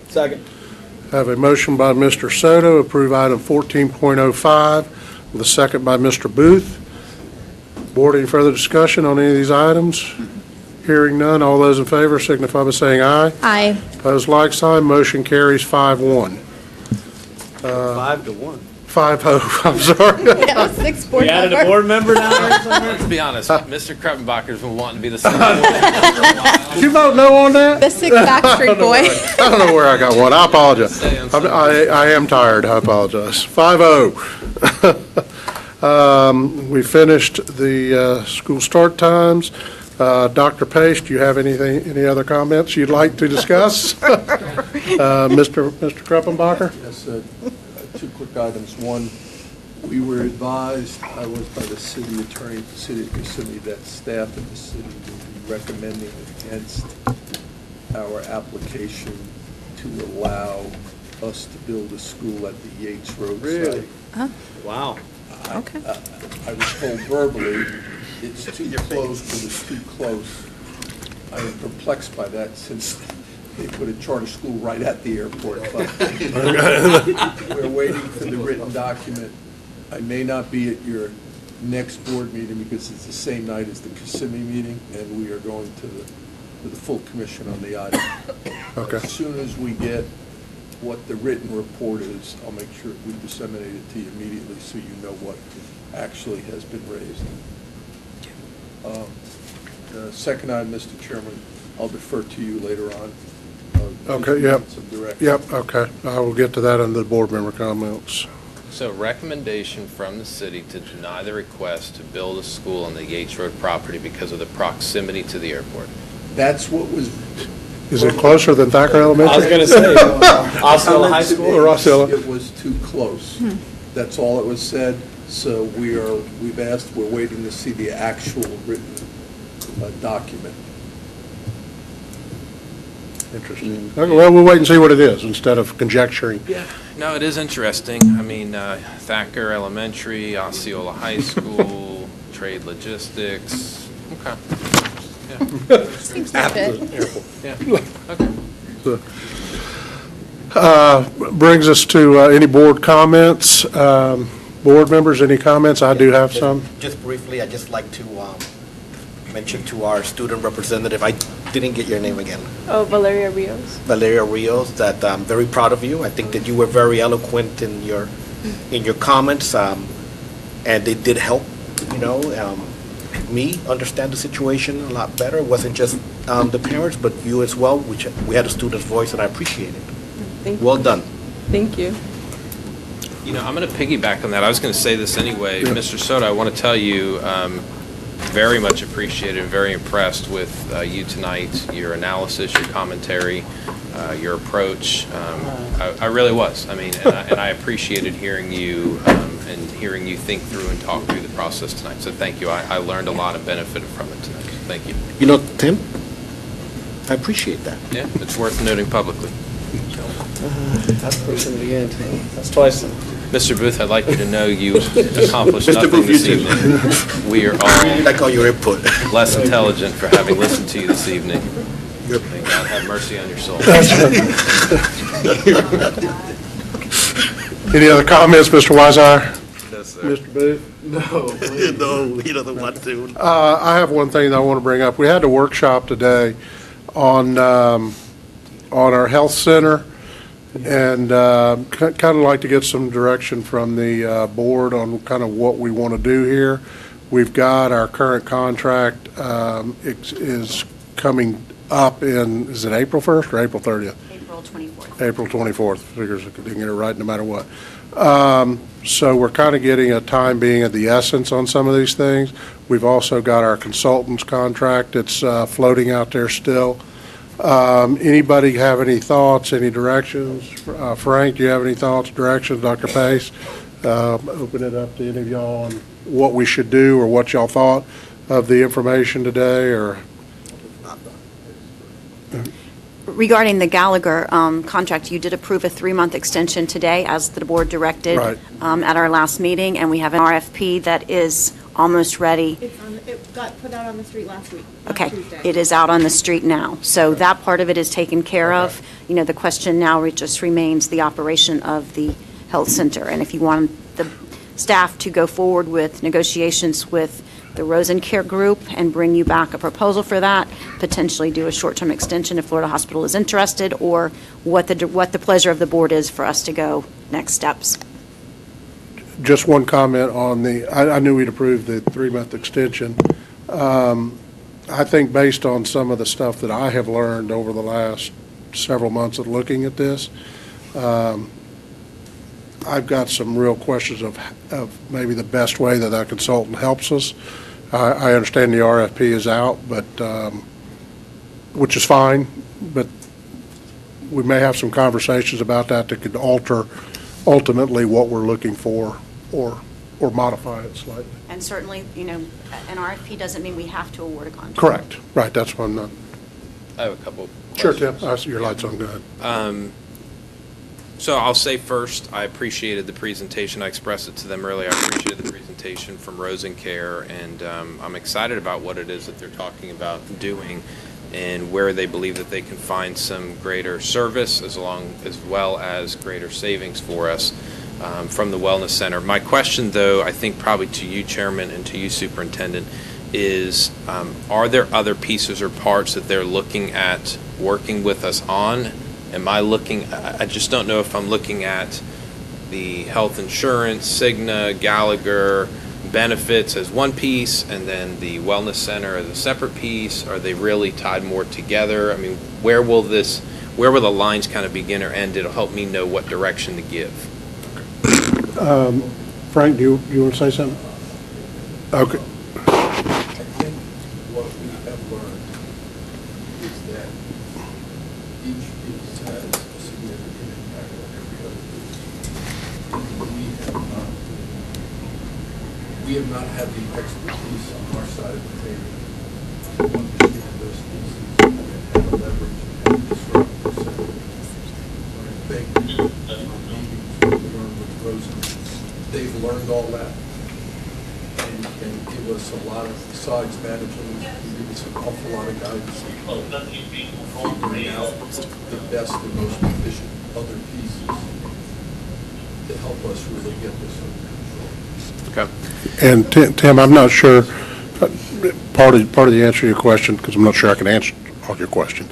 Second. Have a motion by Mr. Soto, approve item 14.05, with a second by Mr. Booth. Board, any further discussion on any of these items? Hearing none, all those in favor signify by saying aye. Aye. Opposed, like sign, motion carries 5-1. 5-1. 5-0, I'm sorry. Yeah, 6 board We added a board member down there somewhere? Let's be honest, Mr. Kruppenbacher's been wanting to be the city. Did you vote no on that? The 6 Backstreet Boy. I don't know where I got one. I apologize. I am tired. I apologize. 5-0. We finished the school start times. Dr. Pace, do you have any other comments you'd like to discuss? Mr. Kruppenbacher? Yes, two quick items. One, we were advised, I was by the city attorney at the city of Kissimmee, that staff at the city will be recommending against our application to allow us to build a school at the Yates Road Really? site. Wow. Okay. I was told verbally, it's too close, but it's too close. I am perplexed by that since they put a charter school right at the airport. But we're waiting for the written document. I may not be at your next board meeting because it's the same night as the Kissimmee meeting, and we are going to the full commission on the item. Okay. As soon as we get what the written report is, I'll make sure we disseminate it to you immediately so you know what actually has been raised. The second item, Mr. Chairman, I'll defer to you later on. Okay, yep. Some direction. Yep, okay. I will get to that under the board member comments. So recommendation from the city to deny the request to build a school on the Yates Road property because of the proximity to the airport. That's what was. Is it closer than Thacker Elementary? I was going to say, Osceola High School? Or Osceola. It was too close. That's all it was said. So we're waiting to see the actual written document. Interesting. Okay, well, we'll wait and see what it is instead of conjecturing. Yeah. No, it is interesting. I mean, Thacker Elementary, Osceola High School, Trade Logistics. Okay. Yeah. Seems At like the it. airport. Yeah. Okay. Brings us to any board comments. Board members, any comments? I do have some. Just briefly, I'd just like to mention to our student representative, I didn't get your name again. Oh, Valeria Rios. Valeria Rios, that I'm very proud of you. I think that you were very eloquent in your comments, and they did help, me understand the situation a lot better. It wasn't just the parents, but you as well, which we had a student's voice, and I appreciate it. Thank you. Well done. Thank you. I'm going to piggyback on that. I was going to say this anyway. Yeah. Mr. Soto, I want to tell you, very much appreciated and very impressed with you tonight, your analysis, your commentary, your approach. I really was. I mean, and I appreciated hearing you and hearing you think through and talk through the process tonight. So thank you. I learned a lot and benefited from it tonight. Thank you. Tim, I appreciate that. Yeah, it's worth noting publicly. That's pushing it again. That's twice. Mr. Booth, I'd like you to know you accomplished nothing this evening. We are all like all your input. Less intelligent for having listened to you this evening. May God have mercy on your soul. Any other comments, Mr. Weiser? No, sir. Mr. Booth? No, he doesn't want to. I have one thing that I want to bring up. We had a workshop today on our health center, and kind of like to get some direction from the board on kind of what we want to do here. We've got our current contract is coming up in, is it April 1st or April 30th? April 24th. April 24th. Figures I can get it right no matter what. So we're kind of getting a time being of the essence on some of these things. We've also got our consultants contract that's floating out there still. Anybody have any thoughts, any directions? Frank, do you have any thoughts, directions? Dr. Pace, open it up to any of y'all on what we should do or what y'all thought of the information today, or? Regarding the Gallagher contract, you did approve a 3-month extension today, as the board directed Right. At our last meeting, and we have an RFP that is almost ready. It got put out on the street last week. Okay, it is out on the street now. So that part of it is taken care of. The question now just remains the operation of the health center. And if you want the staff to go forward with negotiations with the Rosen Care Group and bring you back a proposal for that, potentially do a short-term extension if Florida Hospital is interested, or what the pleasure of the board is for us to go next steps. Just one comment on I knew we'd approved the 3-month extension. I think based on some of the stuff that I have learned over the last several months of looking at this, I've got some real questions of maybe the best way that consultant helps us. I understand the RFP is out, but which is fine, but we may have some conversations about that could alter ultimately what we're looking for, or modify it slightly. And certainly, an RFP doesn't mean we have to award a contract. Correct. Right. That's what I'm not. I have a couple. Sure, Tim. I see your light's on. Go ahead. So I'll say first, I appreciated the presentation. I expressed it to them earlier. I appreciated the presentation from Rosen Care, and I'm excited about what it is that they're talking about doing and where they believe that they can find some greater service as well as greater savings for us from the Wellness Center. My question, though, I think probably to you, Chairman, and to you, Superintendent, is are there other pieces or parts that they're looking at working with us on? I just don't know if I'm looking at the health insurance, Cigna, Gallagher, benefits as one piece, and then the Wellness Center as a separate piece. Are they really tied more together? I mean, where will the lines kind of begin or end? It'll help me know what direction to give. Frank, do you want to say something? Okay. I think what we have learned is that each piece has a significant impact on every other piece. We have not had the expertise on our side of the table to understand those pieces and how to leverage and disrupt the center. But I think in our meetings we learned with Rosen, they've learned all that and can give us a lot of, besides management, give us an awful lot of guidance on figuring out the best and most efficient other pieces to help us really get this under control. Okay. And Tim, I'm not sure, part of the answer to your question, because I'm not sure I can answer all your question.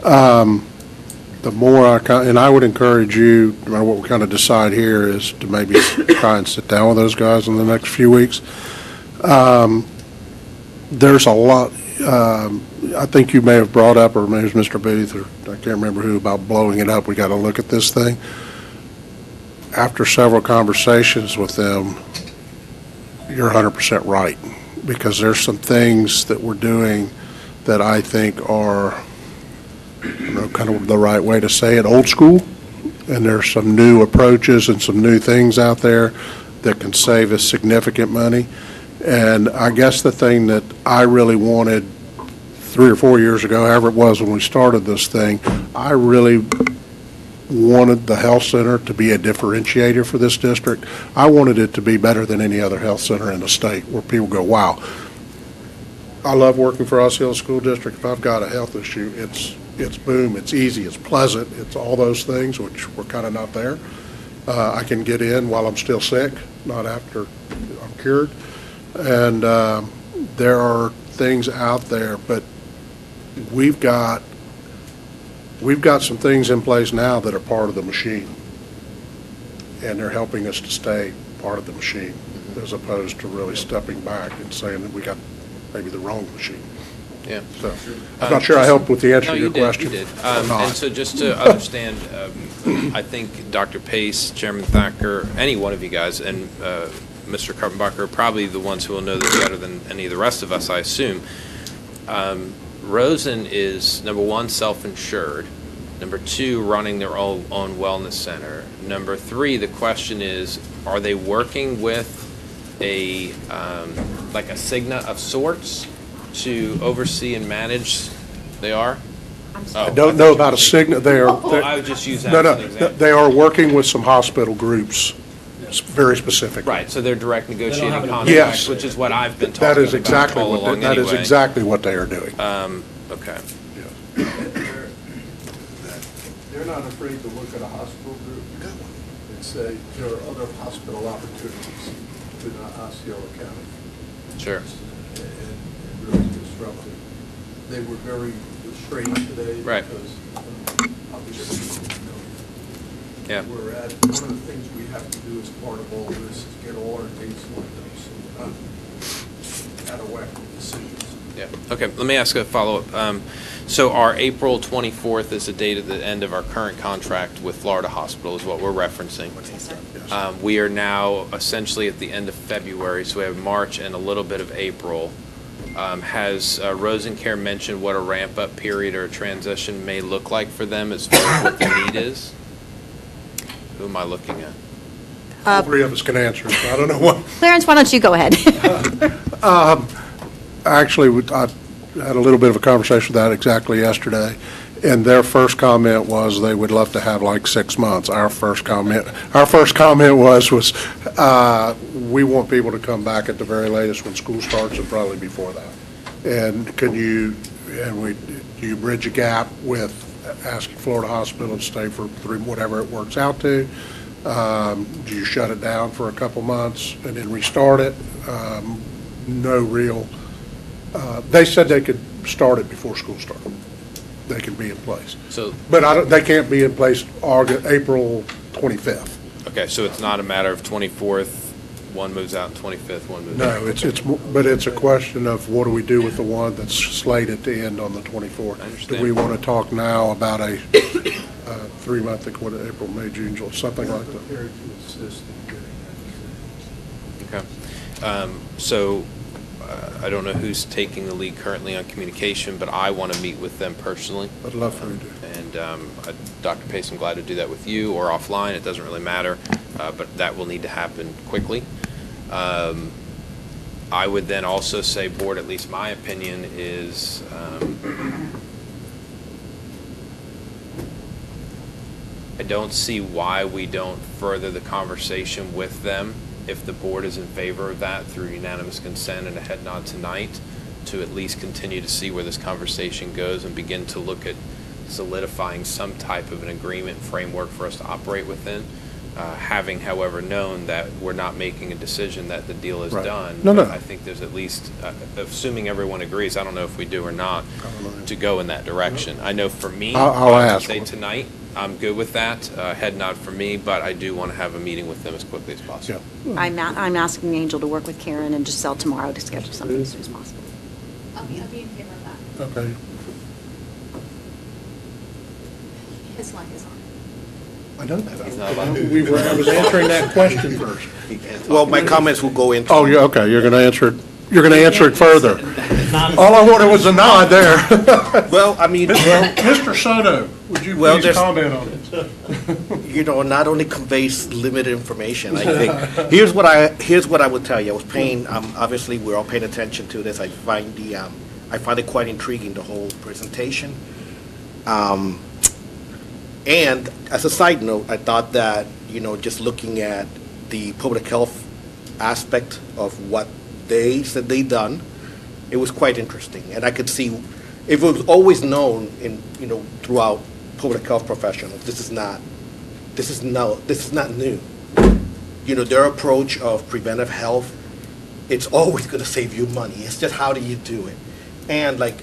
The more I would encourage you, no matter what we kind of decide here, is to maybe try and sit down with those guys in the next few weeks. There's a lot, I think you may have brought up, or maybe it was Mr. Booth, or I can't remember who, about blowing it up. We got to look at this thing. After several conversations with them, you're 100% right, because there's some things that we're doing that I think are, kind of the right way to say it, old school, and there's some new approaches and some new things out there that can save us significant money. And I guess the thing that I really wanted 3 or 4 years ago, however it was when we started this thing, I really wanted the health center to be a differentiator for this district. I wanted it to be better than any other health center in the state, where people go, wow, I love working for Osceola School District. If I've got a health issue, it's boom, it's easy, it's pleasant, it's all those things, which we're kind of not there. I can get in while I'm still sick, not after I'm cured. And there are things out there, but we've got some things in place now that are part of the machine, and they're helping us to stay part of the machine, as opposed to really stepping back and saying that we got maybe the wrong machine. Yeah. So I'm not sure I helped with the answer to your question. You did. And so just to understand, I think Dr. Pace, Chairman Thacker, any one of you guys, and Mr. Karpenbacher are probably the ones who will know this better than any of the rest of us, I assume. Rosen is, number one, self-insured. Number two, running their own wellness center. Number three, the question is, are they working with a like a Cigna of sorts to oversee and manage? They are? I don't know about a Cigna. I would just use that as an example. They are working with some hospital groups, very specific. Right, so they're direct negotiating contracts, yes, which is what I've been talking about. That is exactly all along that is anyway. exactly what they are doing. Okay. They're not afraid to look at a hospital group and say there are other hospital opportunities within Osceola County. Sure. interrupted. They were very restrained today. Right. Because obviously, Yeah. we're at, one of the things we have to do as part of all this is get all our dates lined up so we're not out of whack with decisions. Yeah, okay, let me ask a follow-up. So our April 24th is the date of the end of our current contract with Florida Hospital is what we're referencing. We are now essentially at the end of February, so we have March and a little bit of April. Has Rosencare mentioned what a ramp-up period or a transition may look like for them as far as what the need is? Who am I looking at? All three of us can answer, so I don't know what. Clarence, why don't you go ahead? Actually, I had a little bit of a conversation with that exactly yesterday, and their first comment was they would love to have like 6 months. Our first comment was we want people to come back at the very latest when school starts and probably before that. And do you bridge a gap with asking Florida Hospital to stay for 3, whatever it works out to? Do you shut it down for a couple months and then restart it? No real. They said they could start it before school started. They can be in place. So, but they can't be in place April 25th. okay, so it's not a matter of 24th, one moves out, 25th, one moves out. No, but it's a question of what do we do with the one that's slated to end on the 24th? I understand. Do we want to talk now about a 3-month, April, May, June, July, something like that? Prepared to assist in getting that. Okay. So I don't know who's taking the lead currently on communication, but I want to meet with them personally. I'd love for you to. And Dr. Pace, I'm glad to do that with you or offline. It doesn't really matter, but that will need to happen quickly. I would then also say, board, at least my opinion is I don't see why we don't further the conversation with them if the board is in favor of that through unanimous consent and a head nod tonight, to at least continue to see where this conversation goes and begin to look at solidifying some type of an agreement framework for us to operate within. Having, however, known that we're not making a decision that the deal is Right. done. No. I think there's at least, assuming everyone agrees, I don't know if we do or not, to go in that direction. I know for me, I'll I would ask. say tonight, I'm good with that, head nod for me, but I do want to have a meeting with them as quickly as possible. I'm asking Angel to work with Karen and Giselle tomorrow to schedule something as soon as possible. I'll be in favor of that. Okay. His line is on. I know that. I I was answering that question first. Well, my comments will go into. Oh, yeah, okay, you're going to answer it. You're going to answer it further. All I wanted was a nod there. Well, I mean, Mr. Soto, would you Well, please there's- comment on it? not only conveys limited information. I think here's what I would tell you. I was paying. Obviously, we're all paying attention to this. I find it quite intriguing, the whole presentation. And as a side note, I thought that just looking at the public health aspect of what they said they done, it was quite interesting, and I could see if it was always known in throughout public health professionals. This is not new. Their approach of preventive health, it's always going to save you money. It's just how do you do it? And like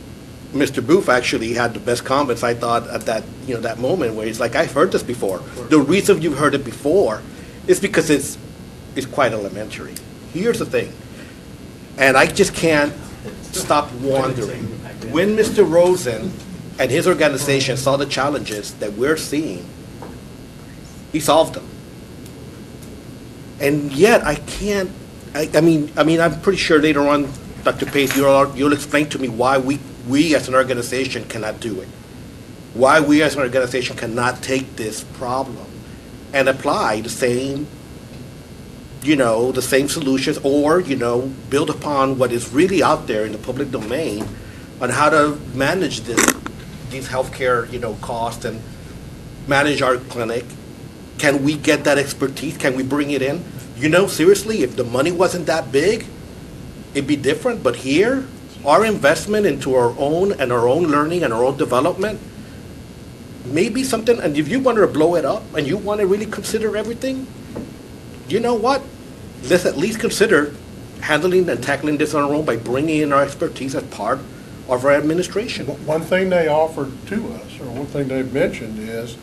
Mr. Booth actually had the best comments, I thought, at that moment where he's like, I've heard this before. The reason you've heard it before is because it's quite elementary. Here's the thing, and I just can't stop wondering, when Mr. Rosen and his organization saw the challenges that we're seeing, he solved them. And yet I can't, I mean, I'm pretty sure later on, Dr. Pace, you'll explain to me why we as an organization cannot do it. Why we as an organization cannot take this problem and apply the same solutions, or, build upon what is really out there in the public domain on how to manage these healthcare, costs and manage our clinic. Can we get that expertise? Can we bring it in? Seriously, if the money wasn't that big, it'd be different. But here, our investment into our own learning and our own development may be something, and if you want to blow it up and you want to really consider everything, you know what? Let's at least consider handling and tackling this on our own by bringing in our expertise as part of our administration. One thing they offered to us, or one thing they've mentioned is,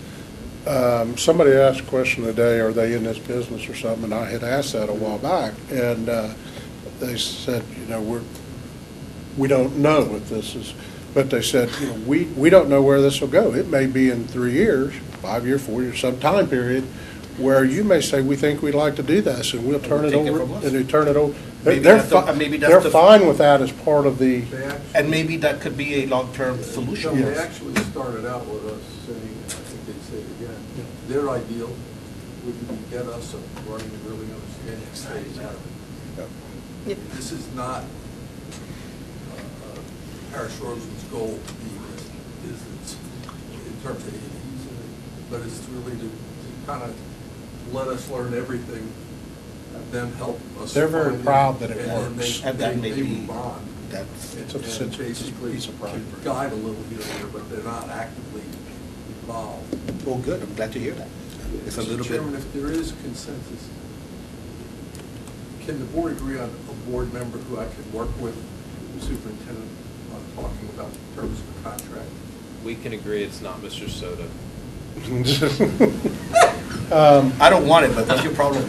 somebody asked a question today, are they in this business or something? And I had asked that a while back, and they said, we don't know what this is, but they said, we don't know where this will go. It may be in 3 years, 5 years, 4 years, some time period, where you may say, we think we'd like to do this, and we'll turn it take it over, from us. and they turn it over. Maybe They're that's the- fi- maybe that's they're the- fine with that as part of the, And maybe that could be a long-term solution. They actually started out with us saying, I think they say it again, their ideal would be to get us up running and really understanding stays out of it. This is not Harris Rosen's goal to be this business in terms of ADs, but it's really to kind of let us learn everything, have them help us. They're very find it, proud that it and then works. they- And that may they be- move on. it's And a basically piece of pride. guide a little here and there, but they're not actively involved. Well, good, I'm glad to hear that. It's a little bit. Chairman, if there is consensus, can the board agree on a board member who I could work with, the superintendent, on talking about the terms of the contract? We can agree it's not Mr. Soto. I don't want it, but that's your problem.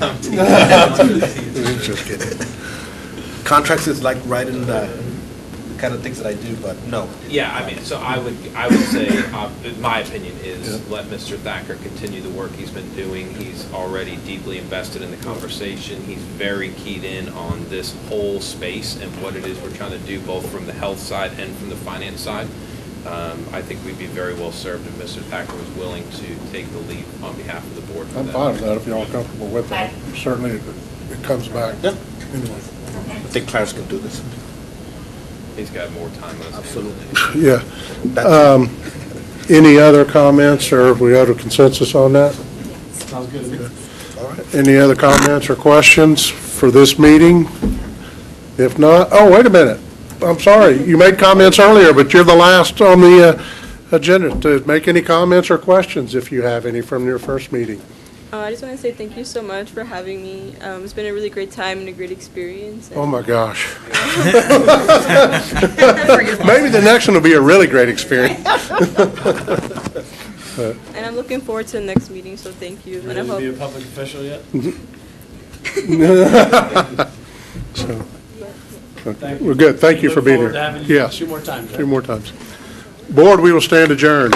Just kidding. Contracts is like writing the kind of things that I do, but no. Yeah, I mean, so I would say, my opinion is, let Mr. Thacker continue the work he's been doing. He's already deeply invested in the conversation. He's very keyed in on this whole space and what it is we're trying to do, both from the health side and from the finance side. I think we'd be very well served if Mr. Thacker was willing to take the lead on behalf of the board. for I'm that. fine with that if y'all are comfortable with that. Certainly, if it comes back. Yeah. Anyway. I think Clarence can do this. He's got more time on his hands. Absolutely. Yeah. Any other comments, or we have a consensus on that? Sounds good. All right. Any other comments or questions for this meeting? If not, oh, wait a minute. I'm sorry, you made comments earlier, but you're the last on the agenda to make any comments or questions, if you have any, from your first meeting. I just want to say thank you so much for having me. It's been a really great time and a great experience. Oh, my gosh. Maybe the next one will be a really great experience. And I'm looking forward to the next meeting, so thank you. And I Ready to hope be a public official yet? So, Thank you. we're good. Thank you Look for being forward here. to having you Yes. 2 more times. Two more times. Board, we will stand adjourned.